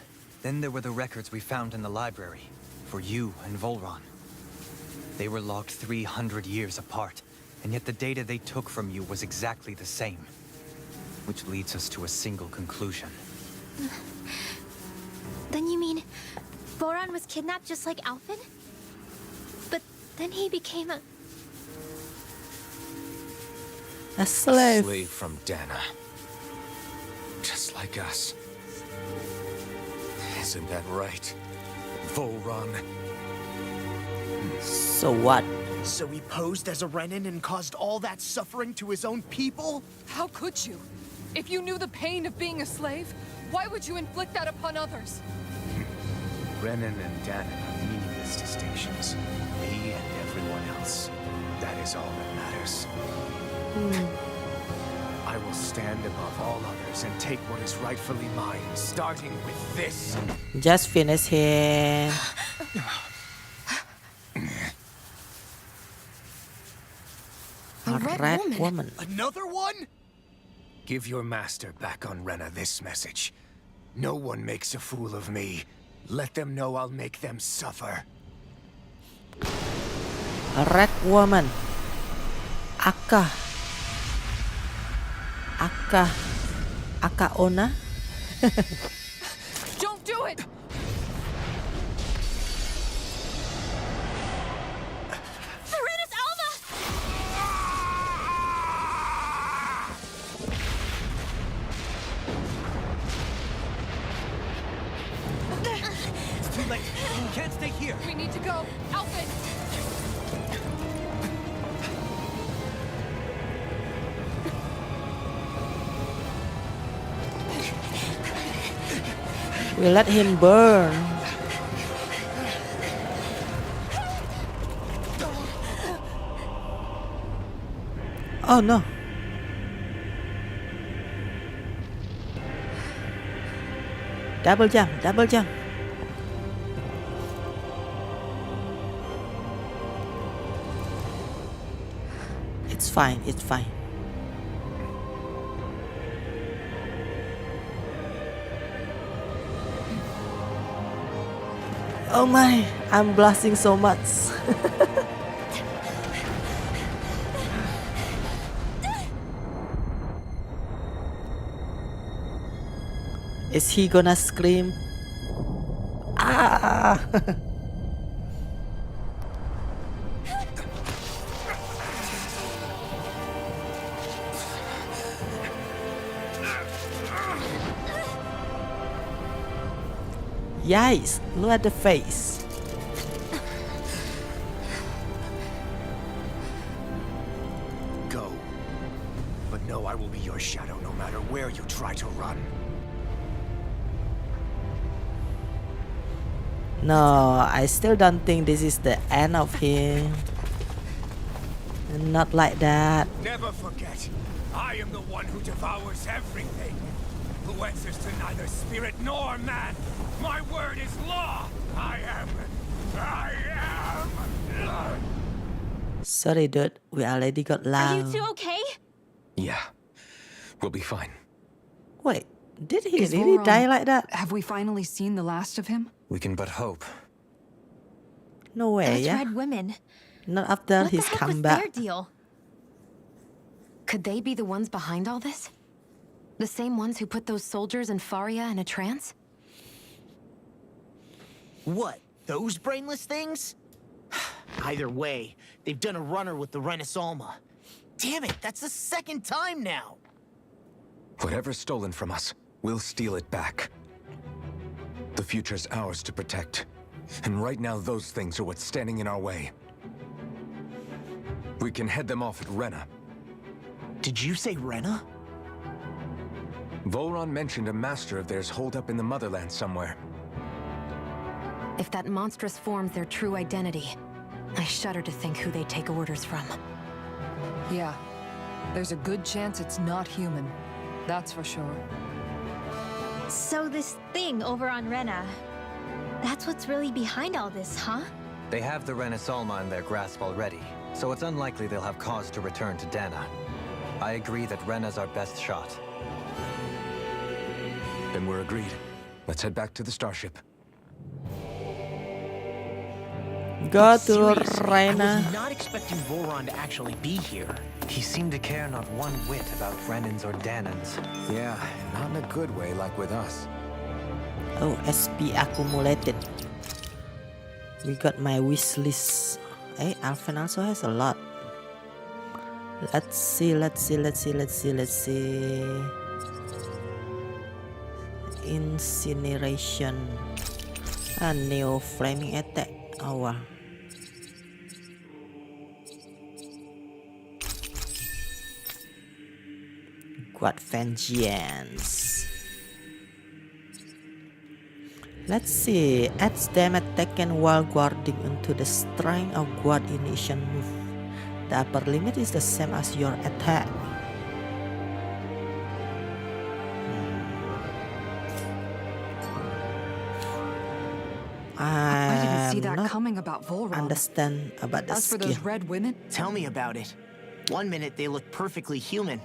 Then there were the records we found in the library, for you and Volron. They were logged 300 years apart, and yet the data they took from you was exactly the same. Which leads us to a single conclusion. Then you mean Boran was kidnapped just like Alfin? But then he became a slave. Slave from Dana. Just like us. Isn't that right, Volron? So what? So he posed as a Renin and caused all that suffering to his own people? How could you? If you knew the pain of being a slave, why would you inflict that upon others? Renin and Danan are meaningless distinctions. Me and everyone else. That is all that matters. I will stand above all others and take what is rightfully mine, starting with this. Just finish him. A red woman. Another one? Give your master back on Rena this message. No one makes a fool of me. Let them know I'll make them suffer. A red woman. Aka Ona. Don't do it! Serenus Alva! It's too late. You can't stay here. We need to go. Alfin! We let him burn. Oh no. Double jump, double jump. It's fine, it's fine. Oh my, I'm blushing so much. Is he gonna scream? Ah! Yikes, look at the face. Go. But know I will be your shadow no matter where you try to run. No, I still don't think this is the end of him. Not like that. Never forget, I am the one who devours everything. Who answers to neither spirit nor man. My word is law. I am. Sorry, dude. We already got loud. Are you two okay? Yeah. We'll be fine. Wait, did he Is really Voron- die like that? Have we finally seen the last of him? We can but hope. No way, Those yeah? red women. Not after What the his heck was comeback. their deal? Could they be the ones behind all this? The same ones who put those soldiers in Faria in a trance? What? Those brainless things? Either way, they've done a runner with the Rennis Alma. Damn it, that's the second time now! Whatever's stolen from us, we'll steal it back. The future's ours to protect. And right now, those things are what's standing in our way. We can head them off at Rena. Did you say Rena? Volron mentioned a master of theirs holed up in the motherland somewhere. If that monstrous form's their true identity, I shudder to think who they take orders from. Yeah. There's a good chance it's not human. That's for sure. So this thing over on Rena, that's what's really behind all this, huh? They have the Rennis Alma in their grasp already, so it's unlikely they'll have cause to return to Dana. I agree that Rena's our best shot. Then we're agreed. Let's head back to the starship. Go to Seriously, I Rena. was not expecting Voron to actually be here. He seemed to care not one whit about Renans or Danans. Yeah, not in a good way like with us. Oh, SP accumulated. We got my wish list. Hey, Alphen also has a lot. Let's see. Incineration. A new flaming attack. Oh wow. God vengeance. Let's see. Adds damage taken while guarding into the strength of guard initial move. The upper limit is the same as your attack. I didn't see that not coming about Volron. understand about the As for skill. those red women, Tell me about it. One minute they look perfectly human.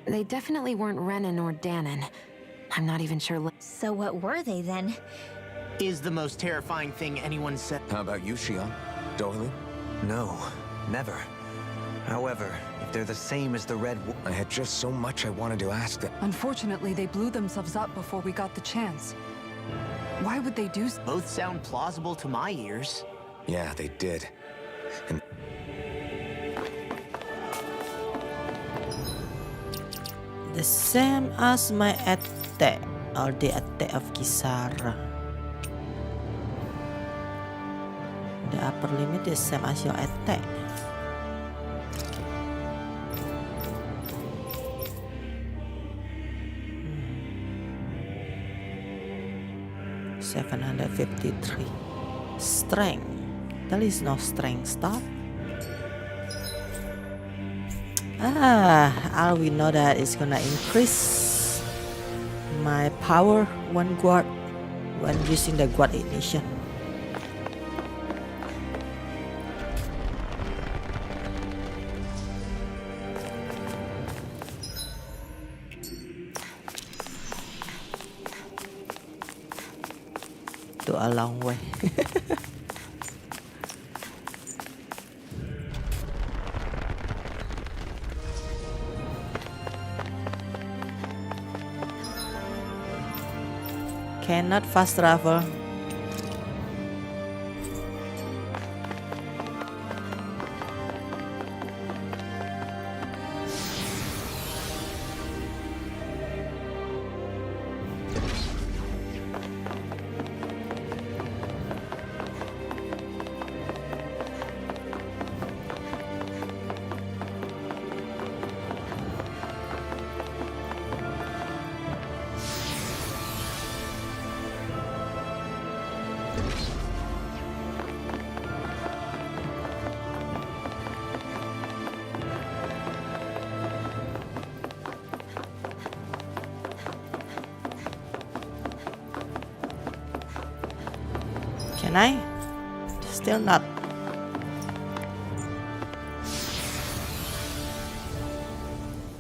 They definitely weren't Renan or Danan. I'm not even sure. So what were they then? Is the most terrifying thing anyone said. How about you, Shion? Doily? No, never. However, if they're the same as the Red I had just so much I wanted to ask them. unfortunately, they blew themselves up before we got the chance. Why would they do so? Both sound plausible to my ears. Yeah, they did. And The same as my attack or the attack of Kisara. The upper limit is same as your attack. Hmm. 753 strength. There is no strength stop. All we know that it's gonna increase my power one guard when using the guard ignition. To a long way. Cannot fast travel. Can I? Still not.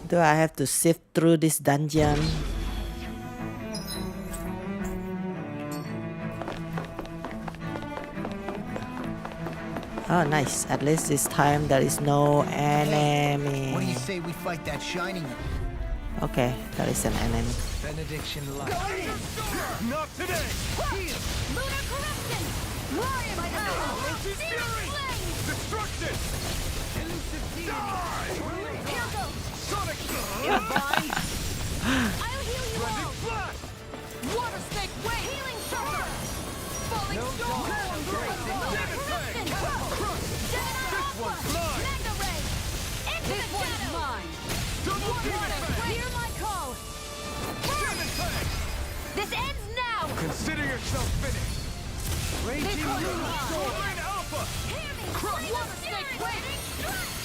Do I have to sift through this dungeon? Oh, nice. At least this time there is no enemy. What do you say we fight that shining? Okay, there is an enemy. Benediction light. Not today! Lunar corruption! Warrior by the Elusive Fury! Destruction! Elusive Die! Here goes! Sonic! Goodbye! I'll heal you all! Flash! Water snake wave! Healing circle! Falling storm! Lunar corruption! This one's mine! Mega ray! Into the shadow! Mine! Double demon fang! Hear my call! Demon fang! This ends now! Consider yourself finished! Raging Lunar Soaring Alpha! Hear me! Water snake wave!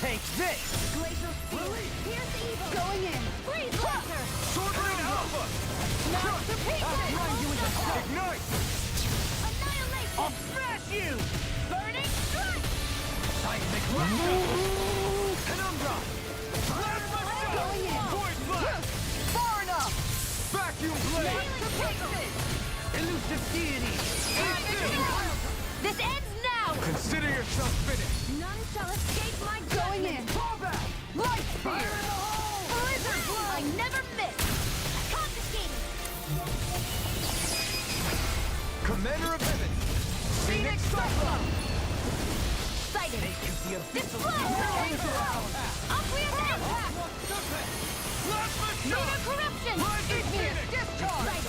Take this! Glacial speed! Pierce evil! Going in! Freeze laser! Soaring Alpha! Smash to pieces! Ignite! Annihilation! I'll smash you! Burning strike! Seismic Rupture! Penumbra! Plasma Shot! Going in! Void Blast! Far enough! Vacuum Blade! Healing to pieces! Elusive Deity! This ends now! Consider yourself finished! None shall escape my going in! Fall back! Light spear! Blizzard blow! I never miss! Confiscated! Commander of Heaven! Phoenix Cyclone! Sighted! The Display! Aqueous impact! Plasma Lunar Shot! corruption! Rising Igneous Phoenix! discharge!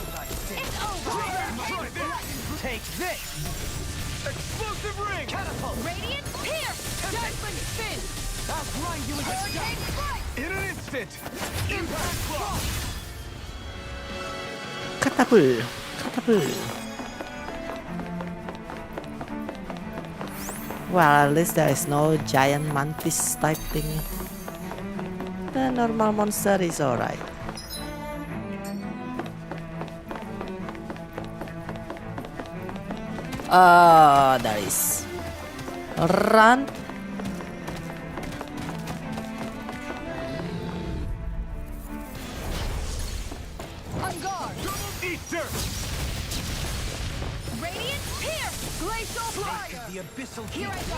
It's over! Try this! Take this! Explosive Ring! Catapult! Radiant pierce! Judgment spin! I'll grind you with a Hurricane strike! In an instant! Impact Block! Catapult. Catapult. Well, at least there is no giant mantis type thing. The normal monster is alright. Oh, there is. Run. On guard! Eat dirt! Radiant pierce! Glacial fire! The abyssal Here I go!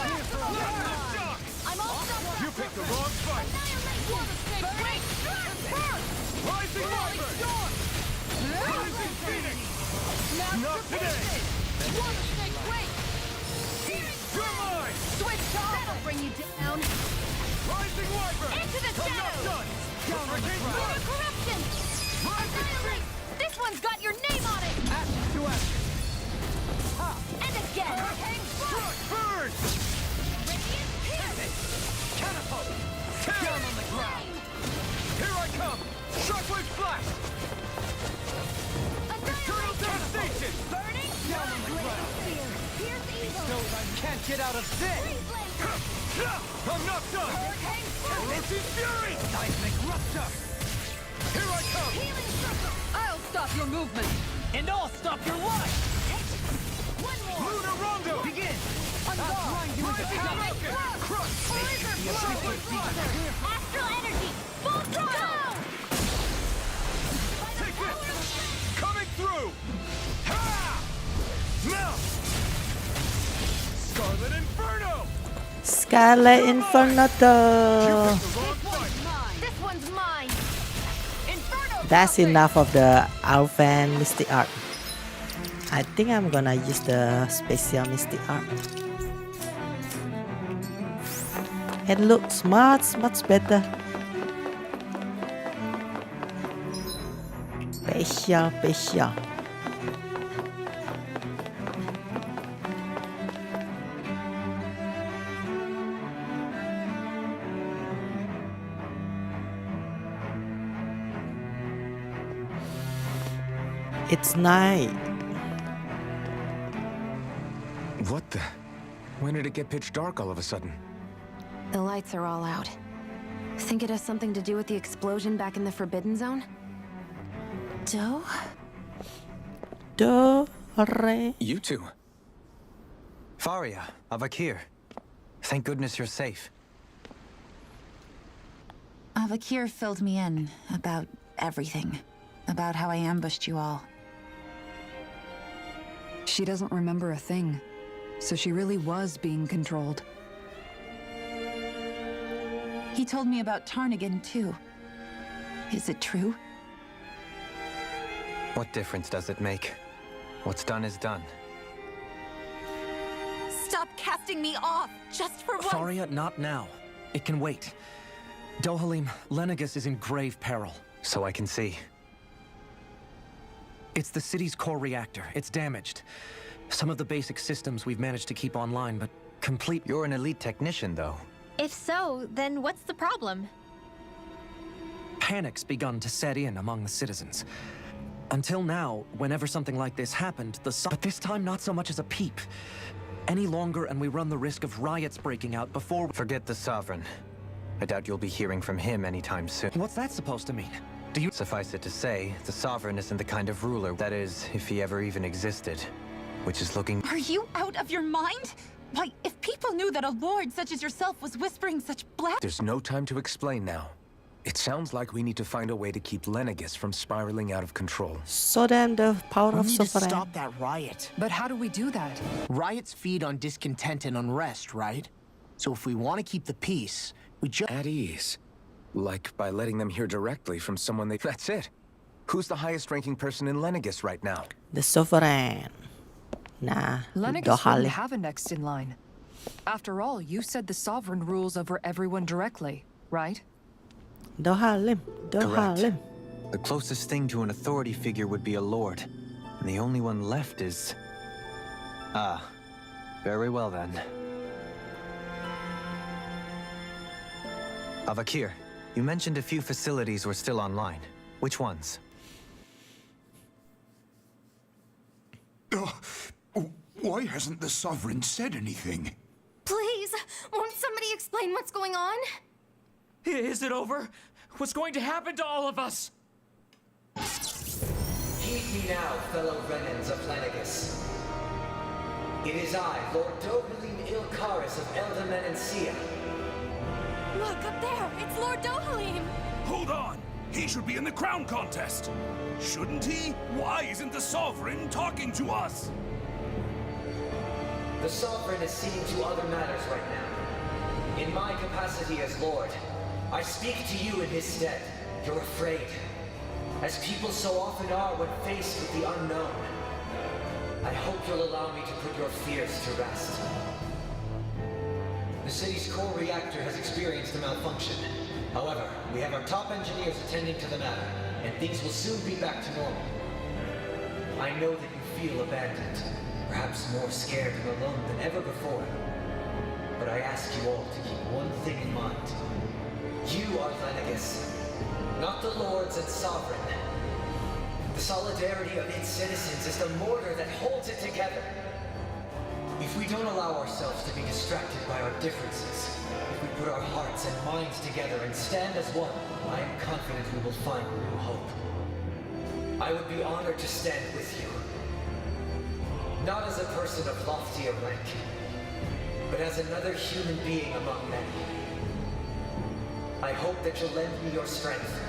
Shock! I'm all stuck up! You picked the wrong fight! Annihilate water snake! Break! Burn! Rising Falling Wyvern! storm! Rising Phoenix! Smash Not to today! pieces! Water snake wait! You're mine! Switch off! That'll bring you down! Rising Wyvern! Into the I'm not shadows! done! Down on the Lunar ground! corruption! Annihilate! This one's got your name on it! Ashes to ashes! And again! Hurricane strike! Burn! Radiant pierce! Catapult! Down on the ground! Here I come! Shockwave blast! Eternal devastation! Burning! Down on the ground! Pierce evil! Knows I can't get out of this! Freeze laser! I'm not done! Hurricane strike! Elusive Fury! Seismic Rupture! Here I come! Healing circle! I'll stop your movement! And I'll stop your life! One more! Lunar Rondo! Begin! On I'll guard! grind you into Hurricane powder! crush! Blizzard blow! Astral energy! Full throttle! Take this! Coming through! Ha! Melt! Scarlet Inferno! Scarlet Inferno. This one's mine! Inferno! That's enough of the Alphan Mystic Art. I think I'm gonna use the special Mystic Art. It looks much better. Special. It's night. What the? When did it get pitch dark all of a sudden? The lights are all out. Think it has something to do with the explosion back in the Forbidden Zone? Doe? Do, re. You two. Faria, Avakir. Thank goodness you're safe. Avakir filled me in about everything. About how I ambushed you all. She doesn't remember a thing, so she really was being controlled. He told me about Tarnigan, too. Is it true? What difference does it make? What's done is done. Stop casting me off, just for once! Faria, not now. It can wait. Dohalim, Lenegis is in grave peril. So I can see. It's the city's core reactor. It's damaged. Some of the basic systems we've managed to keep online, but complete... You're an elite technician, though. If so, then what's the problem? Panic's begun to set in among the citizens. Until now, whenever something like this happened, But this time, not so much as a peep. Any longer, and we run the risk of riots breaking out before... Forget the Sovereign. I doubt you'll be hearing from him anytime soon. What's that supposed to mean? Do you... Suffice it to say, the Sovereign isn't the kind of ruler, that is, if he ever even existed, which is looking... Are you out of your mind? Why, if people knew that a lord such as yourself was whispering such There's no time to explain now. It sounds like we need to find a way to keep Lenegis from spiraling out of control. So then the power We of need to sovereign. stop that riot. But how do we do that? Riots feed on discontent and unrest, right? So if we want to keep the peace, we just... At ease. Like by letting them hear directly from someone they... That's it. Who's the highest ranking person in Lenegis right now? The sovereign. Nah, Lenegis Dohalim. wouldn't have a next in line. After all, you said the Sovereign rules over everyone directly, right? Dohalim. Correct. The closest thing to an authority figure would be a lord. And the only one left is... Ah. Very well then. Avakir, you mentioned a few facilities were still online. Which ones? Why hasn't the Sovereign said anything? Please, won't somebody explain what's going on? Is it over? What's going to happen to all of us? Heed me now, fellow Renans of Lenegis. It is I, Lord Dohalim Ilkaris of Elda Menancia. Look, up there! It's Lord Dohalim! Hold on! He should be in the crown contest! Shouldn't he? Why isn't the Sovereign talking to us? The Sovereign is seeing to other matters right now. In my capacity as Lord, I speak to you in his stead. You're afraid, as people so often are when faced with the unknown. I hope you'll allow me to put your fears to rest. The city's core reactor has experienced a malfunction. However, we have our top engineers attending to the matter, and things will soon be back to normal. I know that you feel abandoned, perhaps more scared and alone than ever before. But I ask you all to keep one thing in mind. You are Lenegis, not the lords and sovereign. The solidarity of its citizens is the mortar that holds it together. If we don't allow ourselves to be distracted by our differences, if we put our hearts and minds together and stand as one, I am confident we will find new hope. I would be honored to stand with you. Not as a person of loftier rank, but as another human being among many. I hope that you'll lend me your strength,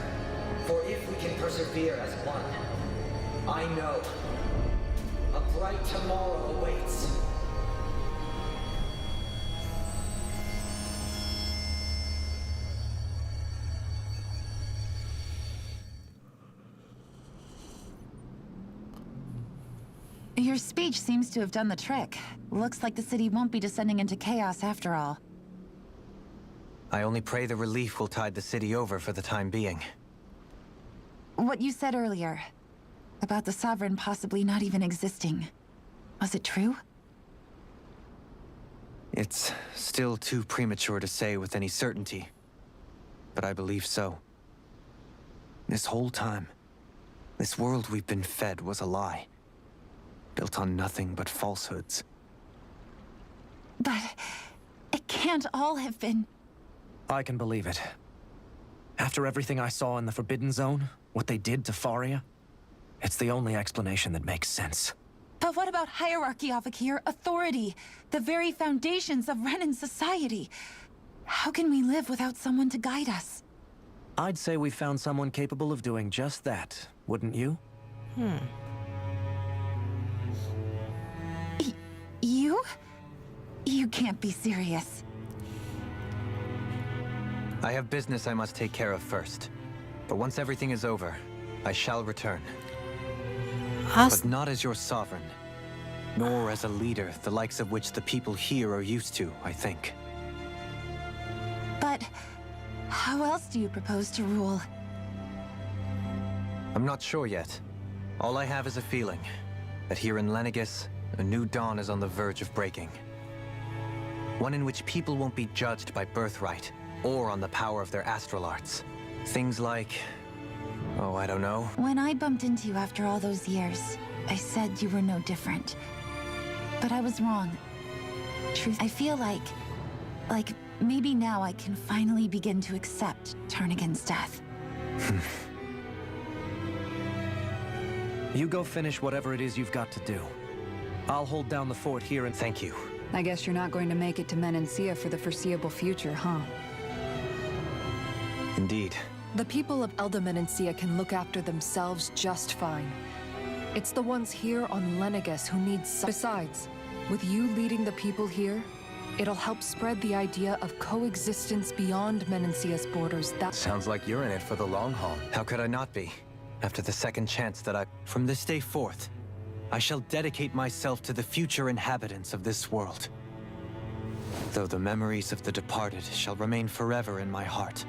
for if we can persevere as one, I know a bright tomorrow awaits. Your speech seems to have done the trick. Looks like the city won't be descending into chaos after all. I only pray the relief will tide the city over for the time being. What you said earlier, about the Sovereign possibly not even existing, was it true? It's still too premature to say with any certainty, but I believe so. This whole time, this world we've been fed was a lie, built on nothing but falsehoods. But it can't all have been... I can believe it. After everything I saw in the Forbidden Zone, what they did to Faria, it's the only explanation that makes sense. But what about hierarchy, Avakir? Authority? The very foundations of Renan society? How can we live without someone to guide us? I'd say we found someone capable of doing just that, wouldn't you? You? You can't be serious. I have business I must take care of first. But once everything is over, I shall return. But not as your sovereign, nor as a leader, the likes of which the people here are used to, I think. But how else do you propose to rule? I'm not sure yet. All I have is a feeling that here in Lenegis, a new dawn is on the verge of breaking. One in which people won't be judged by birthright or on the power of their astral arts. Things like... oh, I don't know. When I bumped into you after all those years, I said you were no different. But I was wrong. Truth, I feel like maybe now I can finally begin to accept turn against death. You go finish whatever it is you've got to do. I'll hold down the fort here and... Thank you. I guess you're not going to make it to Menancia for the foreseeable future, huh? Indeed. The people of Elda Menancia can look after themselves just fine. It's the ones here on Lenegis who need Besides, with you leading the people here, it'll help spread the idea of coexistence beyond Menancia's borders. That sounds like you're in it for the long haul. How could I not be? After the second chance that From this day forth, I shall dedicate myself to the future inhabitants of this world. Though the memories of the departed shall remain forever in my heart.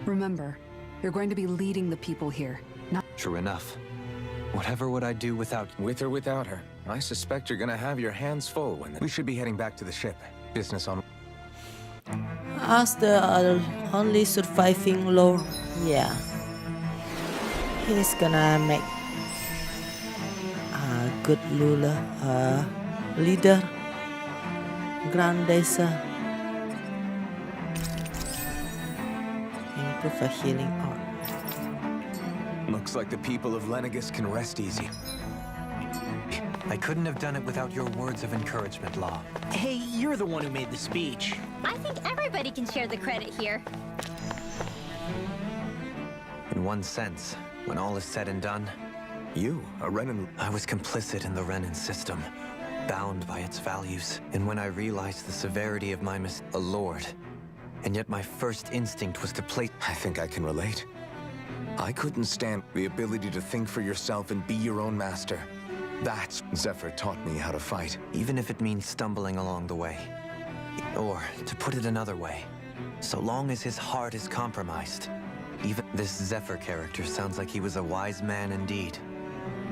Remember, you're going to be leading the people here. Not True enough. Whatever would I do without... With or without her, I suspect you're gonna have your hands full when... We should be heading back to the ship. Business on... As the only surviving lord, yeah, he's gonna make a good ruler, leader, grandeza, improve a healing art. Looks like the people of Lenegis can rest easy. I couldn't have done it without your words of encouragement, Law. Hey, you're the one who made the speech. I think everybody can share the credit here. In one sense, when all is said and done, you, a Renan... I was complicit in the Renan system, bound by its values. And when I realized the severity of my a lord, and yet my first instinct was to place... I think I can relate. I couldn't stand the ability to think for yourself and be your own master. That's Zephyr taught me how to fight. Even if it means stumbling along the way. Or, to put it another way, so long as his heart is compromised. Even this Zephyr character sounds like he was a wise man indeed.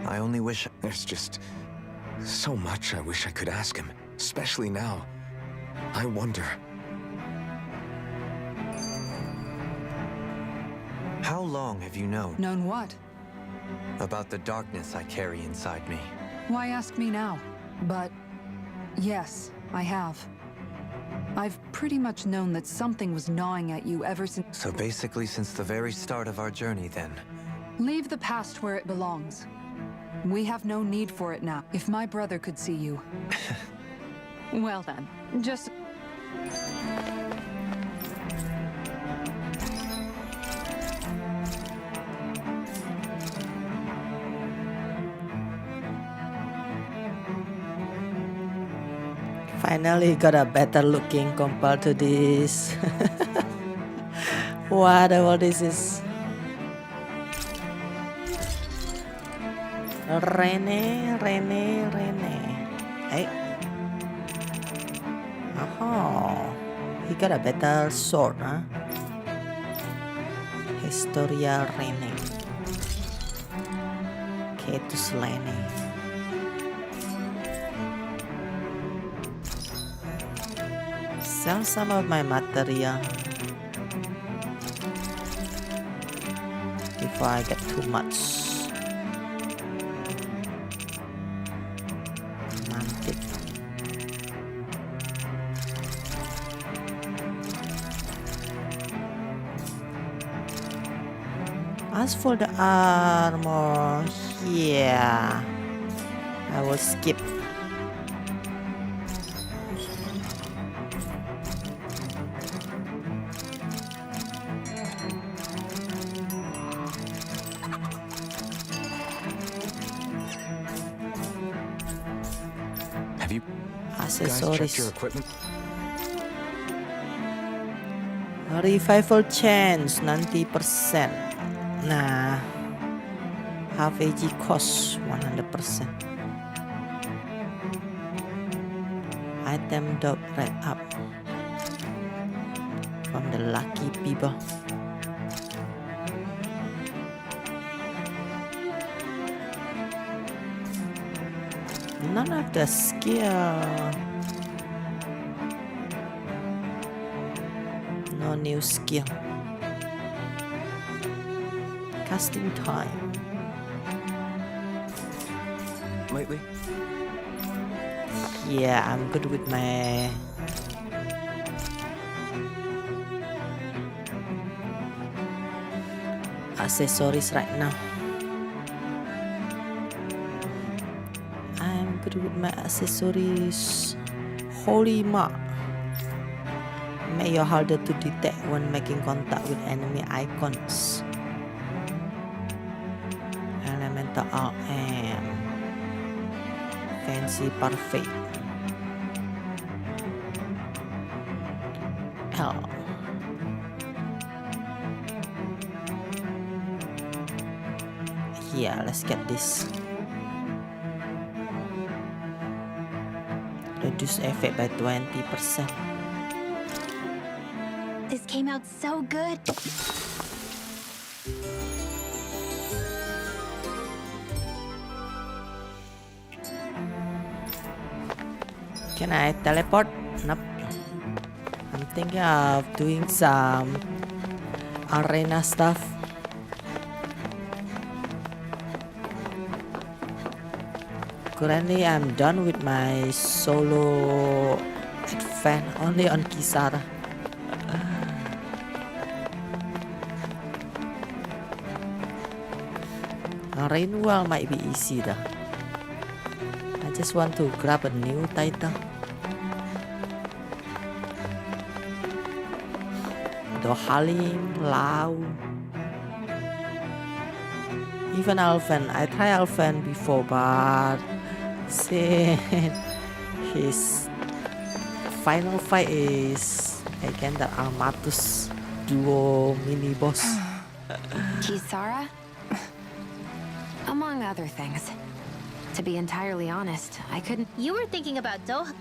I only wish... There's just so much I wish I could ask him, especially now. I wonder... How long have you known? Known what? About the darkness I carry inside me. Why ask me now? But yes, I have. I've pretty much known that something was gnawing at you ever since... So basically since the very start of our journey, then. Leave the past where it belongs. We have no need for it now. If my brother could see you... Well then, just... Finally got a better looking compared to this. Whatever this is. Rene. Hey. Oh, he got a better sword, huh? Historia Rene. Ketus Lene. Sell some of my material before I get too much. Mantip. As for the armor, yeah, I will skip. Have you guys checked Accessories. your equipment? Revival chance 90%. Nah, half AG cost 100%. Item dot right up from the lucky people. None of the skill. No new skill. Casting time. Lately? Yeah, I'm good with my accessories right now. I'm good with my accessories. Holy mark. Make you harder to detect when making contact with enemy icons. Elemental RM. Fancy perfect. L. Yeah, let's get this. Reduce effect by 20%. This came out so good. Can I teleport? Nope. I'm thinking of doing some arena stuff. Currently, I'm done with my solo advance only on Kisara. Rainwell might be easy though. I just want to grab a new title. Dohalim, Lau. Even Alphen. I tried Alphen before, but since his final fight is against the Armatus duo mini boss. Kisara? Among other things. To be entirely honest, I couldn't... You were thinking about Doha.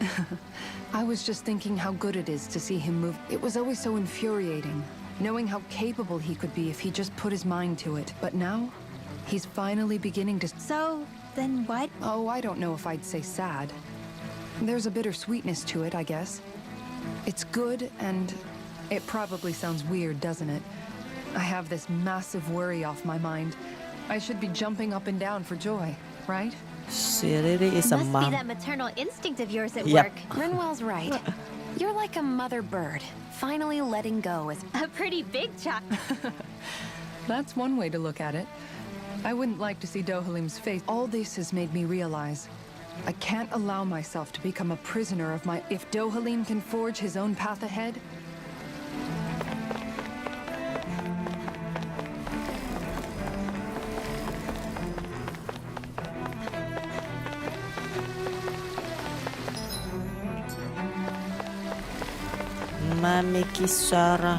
I was just thinking how good it is to see him move. It was always so infuriating, knowing how capable he could be if he just put his mind to it. But now, he's finally beginning to... So, then what? Oh, I don't know if I'd say sad. There's a bittersweetness to it, I guess. It's good, and it probably sounds weird, doesn't it? I have this massive worry off my mind. I should be jumping up and down for joy, right? She really is a Must mom. be that maternal instinct of yours at Yep. work. Rinwell's right. You're like a mother bird, finally letting go as... A pretty big child. That's one way to look at it. I wouldn't like to see Dohalim's face. All this has made me realize I can't allow myself to become a prisoner of my... If Dohalim can forge his own path ahead... Mami Kisara.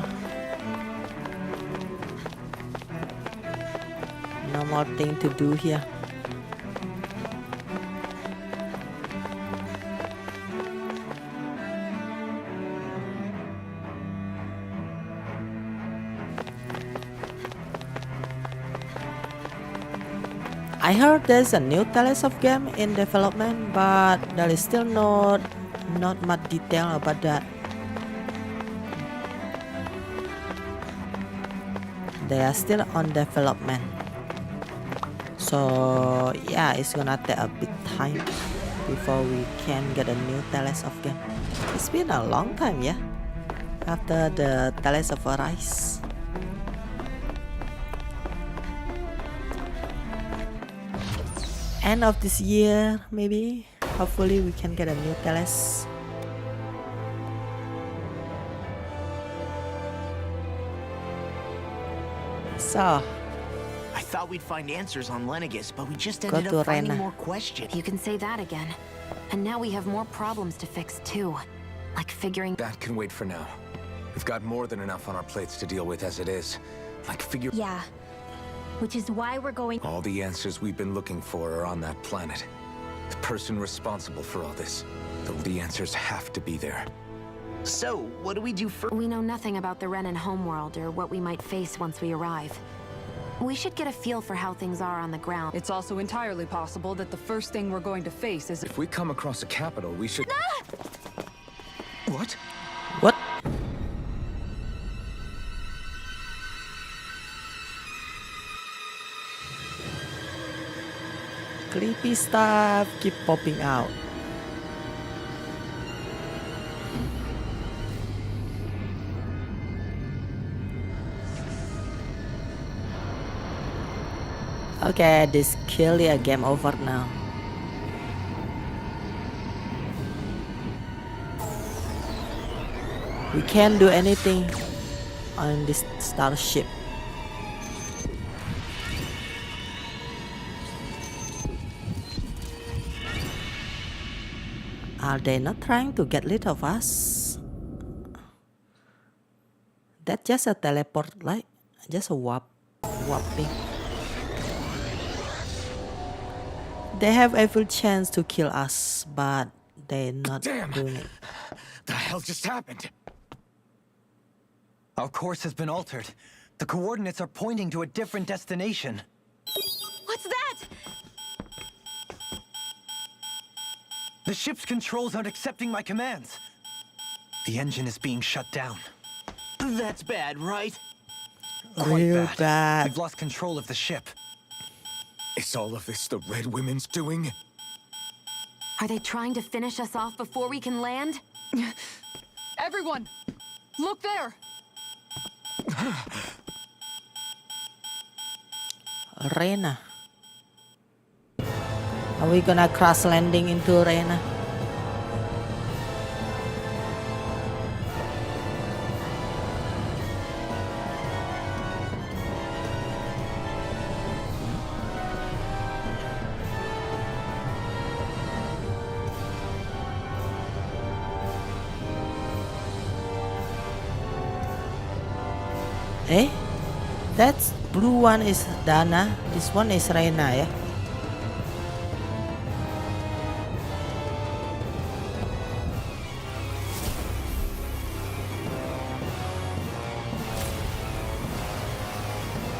No more thing to do here. I heard there's a new Tales of game in development, but there is still not much detail about that. They are still on development, so yeah, it's gonna take a bit time before we can get a new Tales of game. It's been a long time, yeah, after the Tales of Arise. end of this year, maybe. Hopefully we can get a new palace. So I thought we'd find answers on Lenegis, but we just Go ended to up finding Rena. more questions. You can say that again. And now we have more problems to fix too. Like figuring... That can wait for now. We've got more than enough on our plates to deal with as it is. Like Yeah. Which is why we're going... All the answers we've been looking for are on that planet. The person responsible for all this. The answers have to be there. So, what do we do first? We know nothing about the Renan homeworld or what we might face once we arrive. We should get a feel for how things are on the ground. It's also entirely possible that the first thing we're going to face is... If we come across a capital, we should... What? what? Creepy stuff keep popping out. Okay, this clearly a game over now. We can't do anything on this starship. Are they not trying to get rid of us? That's just a teleport, like just a warping. They have every chance to kill us, but they're not doing it. The hell just happened? Our course has been altered. The coordinates are pointing to a different destination. What's that? The ship's controls aren't accepting my commands. The engine is being shut down. That's bad, right? Quite Real bad. We've lost control of the ship. Is all of this the Red Women's doing? Are they trying to finish us off before we can land? Everyone! Look there! Rena. Are we gonna crash landing into Rena? Eh? That blue one is Dana. This one is Rena, ya.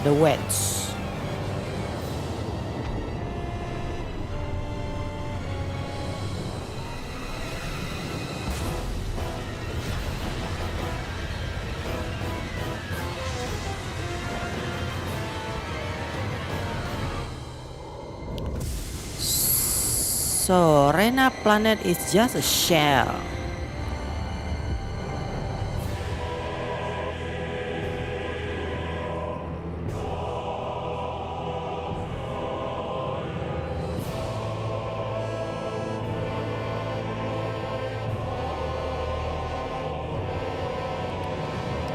The wedge. So Rena planet is just a shell.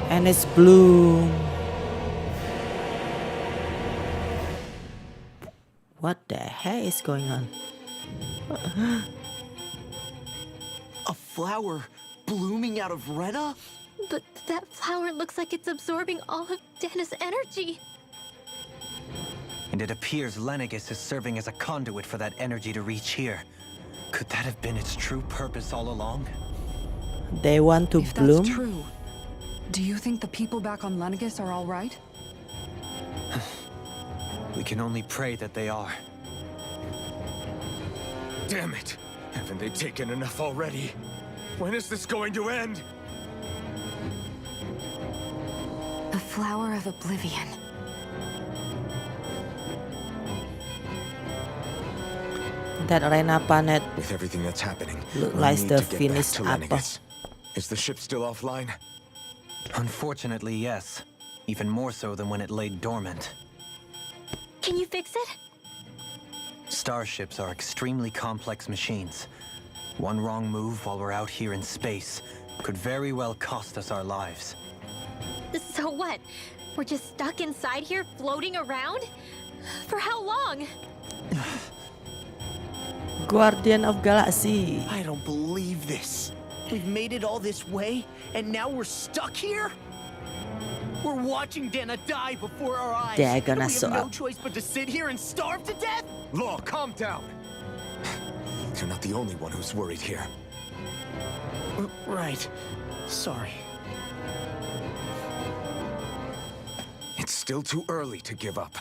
And it's blue. What the heck is going on? A flower blooming out of Rena? But that flower looks like it's absorbing all of Dana's energy. And it appears Lenegis is serving as a conduit for that energy to reach here. Could that have been its true purpose all along? They want to If bloom? that's true, do you think the people back on Lenegis are all right? We can only pray that they are. Damn it! Haven't they taken enough already? When is this going to end? The flower of oblivion. That Rena planet With everything that's happening, look we like need the to get back finished to apple. Lenegis. Is the ship still offline? Unfortunately, yes. Even more so than when it lay dormant. Can you fix it? starships are extremely complex machines. One wrong move while we're out here in space could very well cost us our lives. So what? We're just stuck inside here, floating around? For how long? Guardian of Galaxy. I don't believe this. We've made it all this way, and now we're stuck here? We're watching Dana die before our eyes. They're gonna and we have no up. choice but to sit here and starve to death? Law, calm down. You're not the only one who's worried here. Right. Sorry. It's still too early to give up.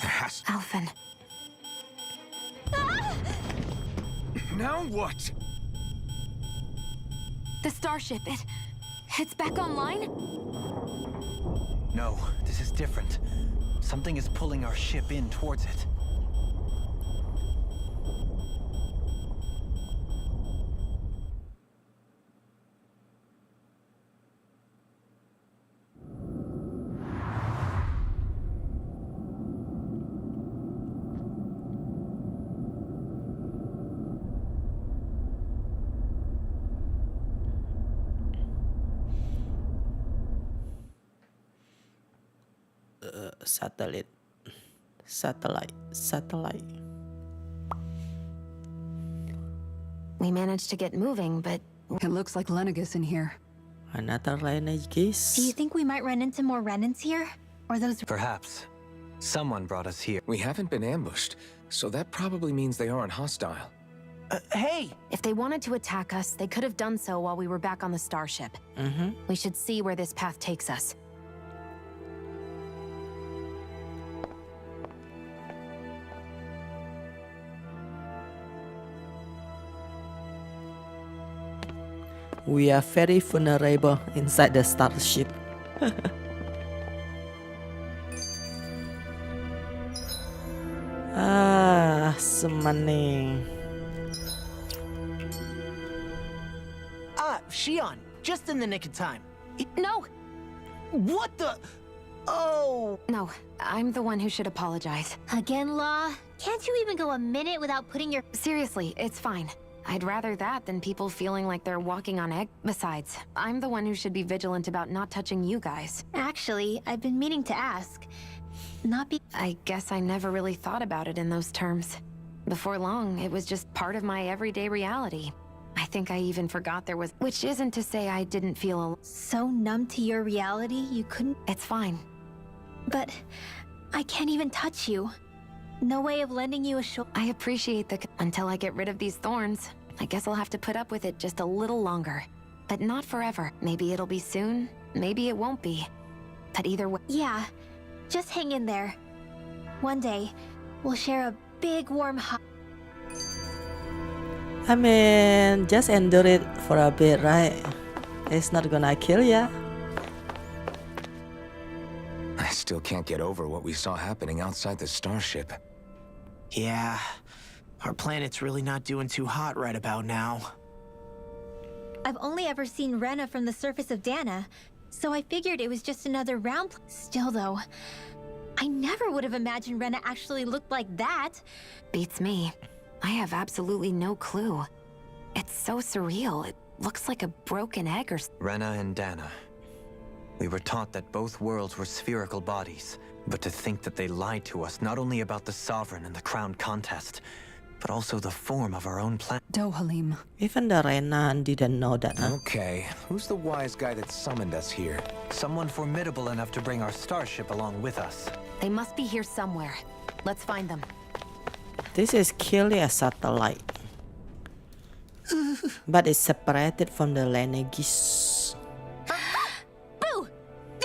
There has... Alphen. Now what? The starship, it's back online? No, this is different. Something is pulling our ship in towards it. Satellite. We managed to get moving, but... It looks like Lenegis in here. Another Lenegis. Do you think we might run into more Renans here? Or those... Perhaps. Someone brought us here. We haven't been ambushed, so that probably means they aren't hostile. Hey! If they wanted to attack us, they could have done so while we were back on the starship. We should see where this path takes us. We are very vulnerable inside the starship. Summoning. Shion, just in the nick of time. No! What the... Oh... No, I'm the one who should apologize. Again, Law? Can't you even go a minute without putting your... Seriously, it's fine. I'd rather that than people feeling like they're walking on egg. Besides, I'm the one who should be vigilant about not touching you guys. Actually, I've been meaning to ask. I guess I never really thought about it in those terms. Before long, it was just part of my everyday reality. I think I even forgot there was... Which isn't to say I didn't feel... So numb to your reality, you couldn't... It's fine. But I can't even touch you. No way of lending you a shoulder. I appreciate the... Until I get rid of these thorns, I guess I'll have to put up with it just a little longer. But not forever. Maybe it'll be soon, maybe it won't be. But either way... Yeah, just hang in there. One day, we'll share a big warm hug. I mean, just endure it for a bit, right? It's not gonna kill ya. I still can't get over what we saw happening outside the starship. Yeah, our planet's really not doing too hot right about now. I've only ever seen Rena from the surface of Dana, so I figured it was just another round. Still though, I never would have imagined Rena actually looked like that. Beats me. I have absolutely no clue. It's so surreal. It looks like a broken egg or... Rena and Dana. We were taught that both worlds were spherical bodies, but to think that they lied to us not only about the Sovereign and the Crown contest, but also the form of our own planet. Dohalim. Even the Renan didn't know that. Huh? Okay, who's the wise guy that summoned us here? Someone formidable enough to bring our starship along with us. They must be here somewhere. Let's find them. This is clearly a satellite. But it's separated from the Lenegis. Boo!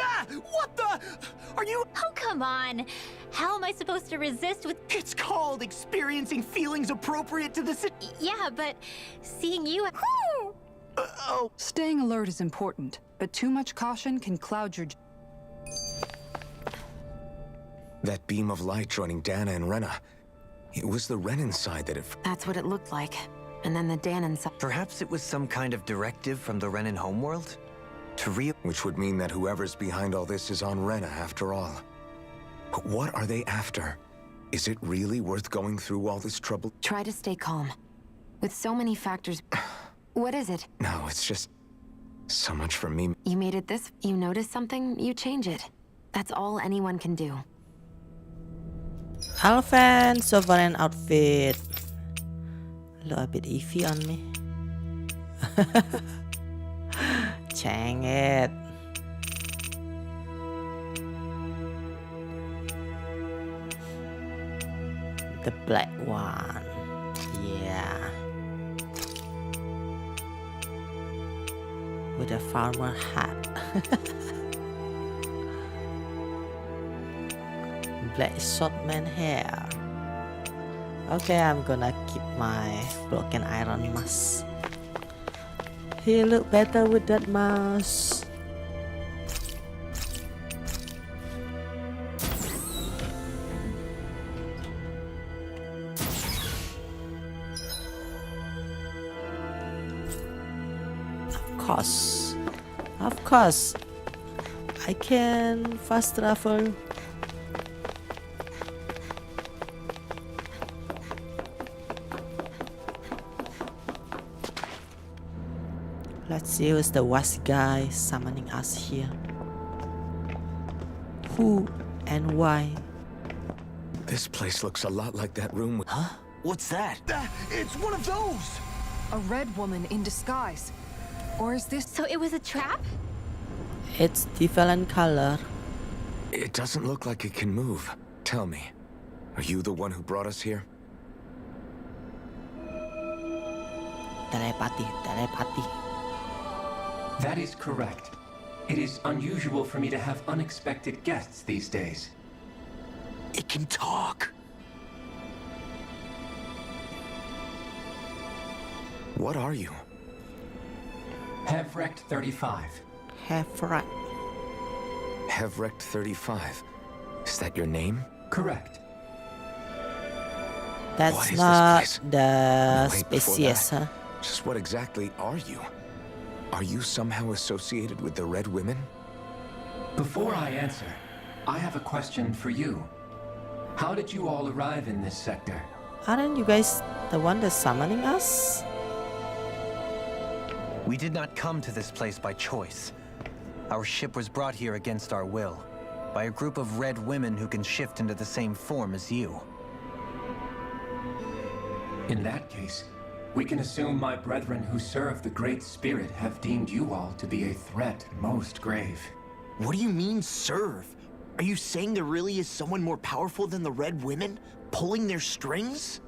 Ah! What the... Are you... Oh, come on. How am I supposed to resist with... It's called experiencing feelings appropriate to the... Yeah, but seeing you... oh... Staying alert is important, but too much caution can cloud your... That beam of light joining Dana and Rena. It was the Renan side that it... That's what it looked like. And then the Danon side... Perhaps it was some kind of directive from the Renan homeworld? Which would mean that whoever's behind all this is on Rena after all. But what are they after? Is it really worth going through all this trouble? Try to stay calm. With so many factors... What is it? No, it's just... so much for me. You made it this... You notice something, you change it. That's all anyone can do. Alphen sovereign outfit. Look a bit iffy on me. Dang it. The black one. Yeah. With a farmer hat. Black shortman hair. Okay, I'm gonna keep my broken iron mask. He look better with that mask. Of course, I can fast travel. Let's see who's the worst guy summoning us here. Who and why? This place looks a lot like that room with... Huh? What's that? It's one of those! A red woman in disguise. Or is this... So it was a trap? It's different color. It doesn't look like it can move. Tell me, are you the one who brought us here? Telepathy. That is correct. It is unusual for me to have unexpected guests these days. It can talk. What are you? Hevrect 35. Hevrect 35. Is that your name? Correct. That's not the species, huh? Just what exactly are you? Are you somehow associated with the Red Women? Before I answer, I have a question for you. How did you all arrive in this sector? Aren't you guys the one that's summoning us? We did not come to this place by choice. Our ship was brought here against our will, by a group of red women who can shift into the same form as you. In that case, we can assume my brethren who serve the Great Spirit have deemed you all to be a threat most grave. What do you mean, serve? Are you saying there really is someone more powerful than the Red Women, pulling their strings?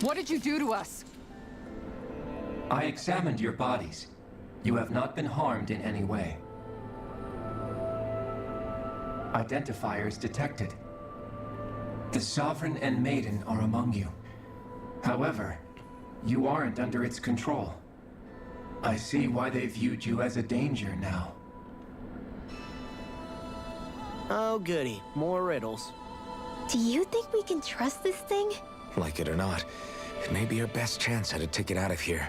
What did you do to us? I examined your bodies. You have not been harmed in any way. Identifiers detected. The Sovereign and Maiden are among you. However, you aren't under its control. I see why they viewed you as a danger now. Oh, goody. More riddles. Do you think we can trust this thing? Like it or not, it may be our best chance at a ticket out of here.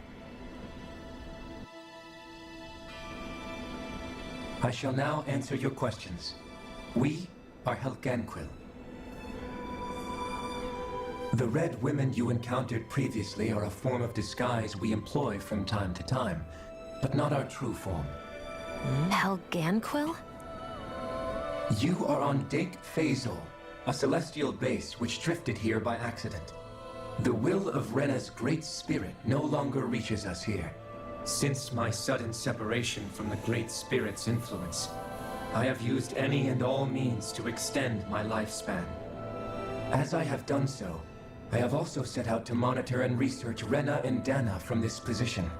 I shall now answer your questions. We are Helganquil. The Red Women you encountered previously are a form of disguise we employ from time to time, but not our true form. Helganquil? You are on Dake Phasol, a celestial base which drifted here by accident. The will of Rena's Great Spirit no longer reaches us here. Since my sudden separation from the Great Spirit's influence, I have used any and all means to extend my lifespan. As I have done so, I have also set out to monitor and research Rena and Dana from this position.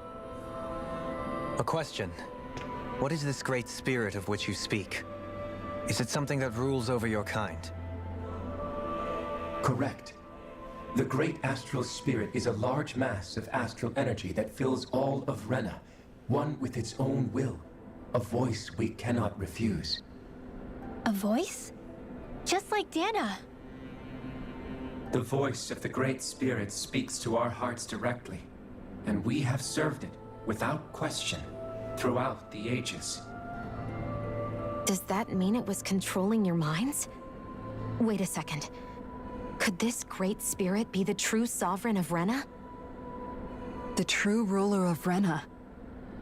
A question. What is this Great Spirit of which you speak? Is it something that rules over your kind? Correct. The Great Astral Spirit is a large mass of astral energy that fills all of Rena, one with its own will, a voice we cannot refuse. A voice? Just like Dana. The voice of the Great Spirit speaks to our hearts directly, and we have served it, without question, throughout the ages. Does that mean it was controlling your minds? Wait a second. Could this great spirit be the true sovereign of Rena? The true ruler of Rena.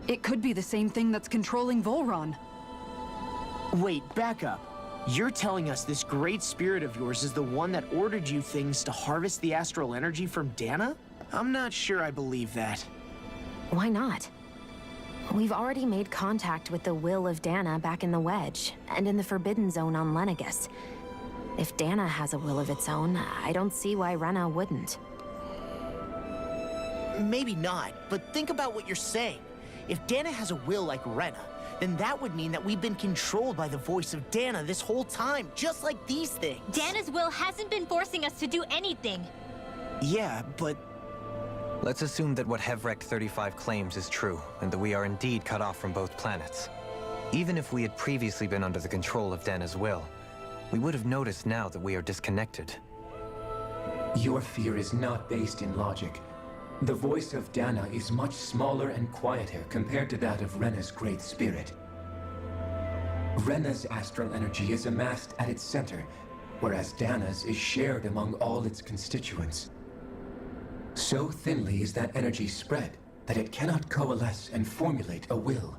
It could be the same thing that's controlling Volron. Wait, back up. You're telling us this great spirit of yours is the one that ordered you things to harvest the astral energy from Dana? I'm not sure I believe that. Why not? We've already made contact with the will of Dana back in the Wedge, and in the Forbidden Zone on Lenegis. If Dana has a will of its own, I don't see why Rena wouldn't. Maybe not, but think about what you're saying. If Dana has a will like Rena, then that would mean that we've been controlled by the voice of Dana this whole time, just like these things. Dana's will hasn't been forcing us to do anything. Yeah, but... Let's assume that what Hevrek 35 claims is true, and that we are indeed cut off from both planets. Even if we had previously been under the control of Dana's will, we would have noticed now that we are disconnected. Your fear is not based in logic. The voice of Dana is much smaller and quieter compared to that of Rena's great spirit. Rena's astral energy is amassed at its center, whereas Dana's is shared among all its constituents. So thinly is that energy spread that it cannot coalesce and formulate a will.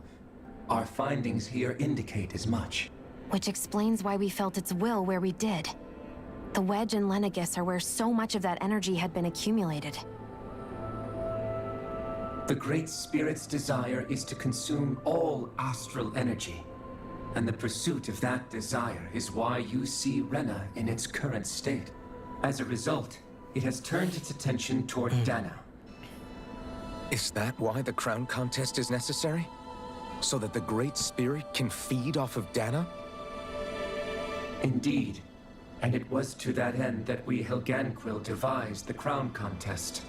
Our findings here indicate as much. Which explains why we felt its will where we did. The Wedge and Lenegis are where so much of that energy had been accumulated. The Great Spirit's desire is to consume all astral energy, and the pursuit of that desire is why you see Rena in its current state. As a result, it has turned its attention toward Dana. Is that why the crown contest is necessary? So that the Great Spirit can feed off of Dana? Indeed. And it was to that end that we Helganquil devised the crown contest.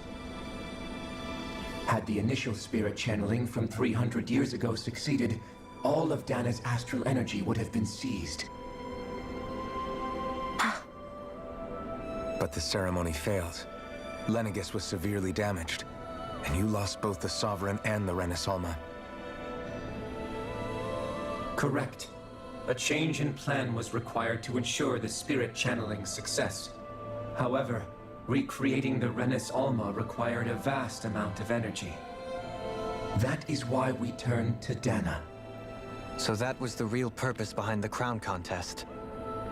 Had the initial spirit channeling from 300 years ago succeeded, all of Dana's astral energy would have been seized. But the ceremony failed. Lenegis was severely damaged, and you lost both the Sovereign and the Renasalma. Correct. A change in plan was required to ensure the spirit channeling's success. However, recreating the Renis Alma required a vast amount of energy. That is why we turned to Dana. So that was the real purpose behind the crown contest.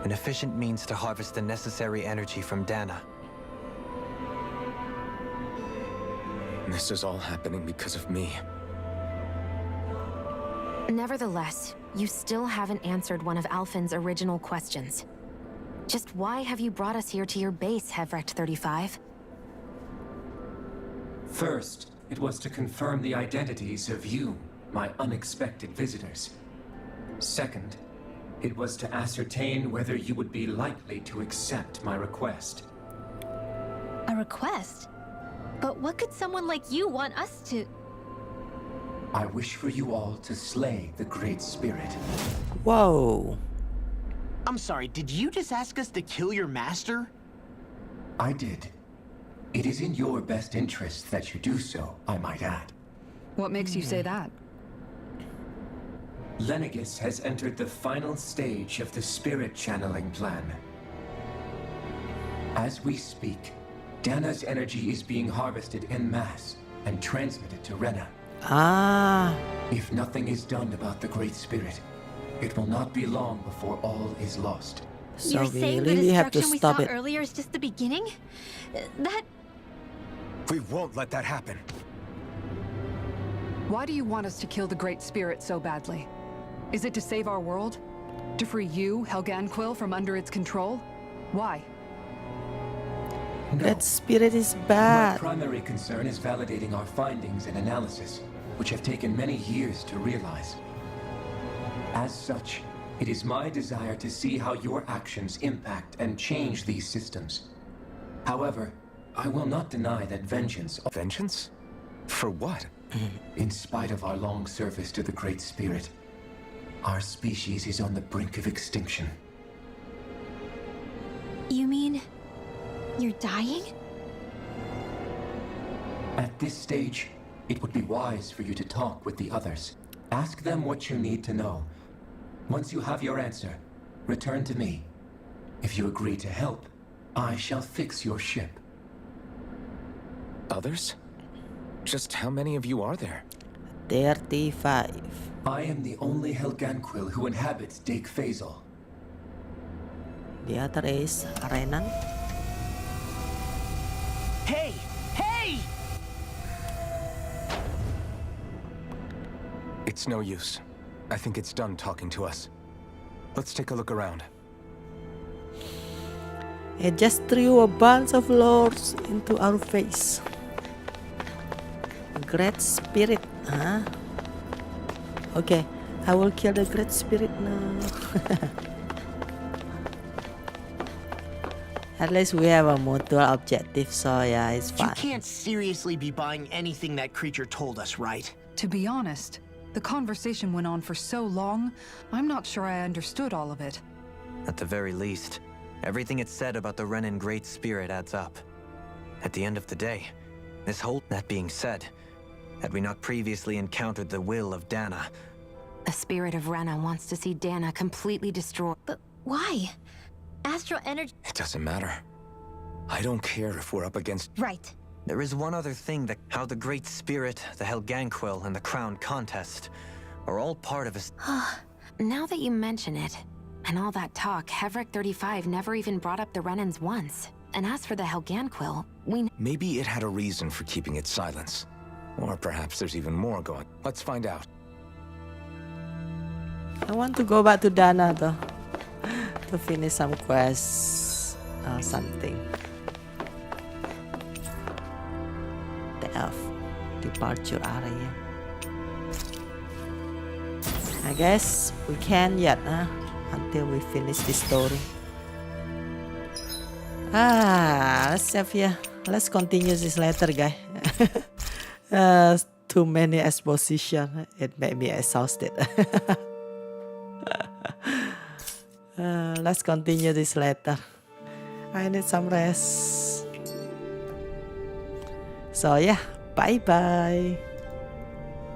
An efficient means to harvest the necessary energy from Dana. This is all happening because of me. Nevertheless, you still haven't answered one of Alphen's original questions. Just why have you brought us here to your base, Hevrek 35? First, it was to confirm the identities of you, my unexpected visitors. Second, it was to ascertain whether you would be likely to accept my request. A request? But what could someone like you want us to... I wish for you all to slay the Great Spirit. Whoa. I'm sorry, did you just ask us to kill your master? I did. It is in your best interest that you do so, I might add. What makes you say that? Lenegis has entered the final stage of the spirit channeling plan. As we speak, Dana's energy is being harvested en masse and transmitted to Rena. Ah. If nothing is done about the Great Spirit, it will not be long before all is lost. So You're we saying really the have to destruction we stop saw it. earlier is just the beginning? That... We won't let that happen. Why do you want us to kill the Great Spirit so badly? Is it to save our world? To free you, Helganquil, from under its control? Why? No. That spirit is My bad. primary concern is validating our findings and analysis, which have taken many years to realize. As such, it is my desire to see how your actions impact and change these systems. However, I will not deny that vengeance... Vengeance? For what? In spite of our long service to the Great Spirit, our species is on the brink of extinction. You mean... you're dying? At this stage, it would be wise for you to talk with the others. Ask them what you need to know. Once you have your answer, return to me. If you agree to help, I shall fix your ship. Others? Just how many of you are there? 35. I am the only Helganquil who inhabits Dake Faisal. The other is Renan. Hey! Hey! It's no use. I think it's done talking to us. Let's take a look around. It just threw a bunch of lords into our face. Great spirit, huh? Okay, I will kill the great spirit now. At least we have a mutual objective, so yeah, it's fine. You can't seriously be buying anything that creature told us, right? To be honest, the conversation went on for so long, I'm not sure I understood all of it. At the very least, everything it said about the Renan Great Spirit adds up. At the end of the day, that being said, had we not previously encountered the will of Dana? The spirit of Rena wants to see Dana completely destroyed. But why? Astral energy. It doesn't matter. I don't care if we're up against... Right. There is one other thing that how the Great Spirit, the Helganquil, and the Crown Contest are all part of a... Now that you mention it, and all that talk, Hevric 35 never even brought up the Renans once. And as for the Helganquil, Maybe it had a reason for keeping its silence. Or perhaps there's even more going. Let's find out. I want to go back to Dana though. To finish some quests or something. The elf departure area. I guess we can yet, until we finish this story. Let's save here. Let's continue this later, guys. Too many exposition. It made me exhausted. Let's continue this later. I need some rest. So yeah, bye bye.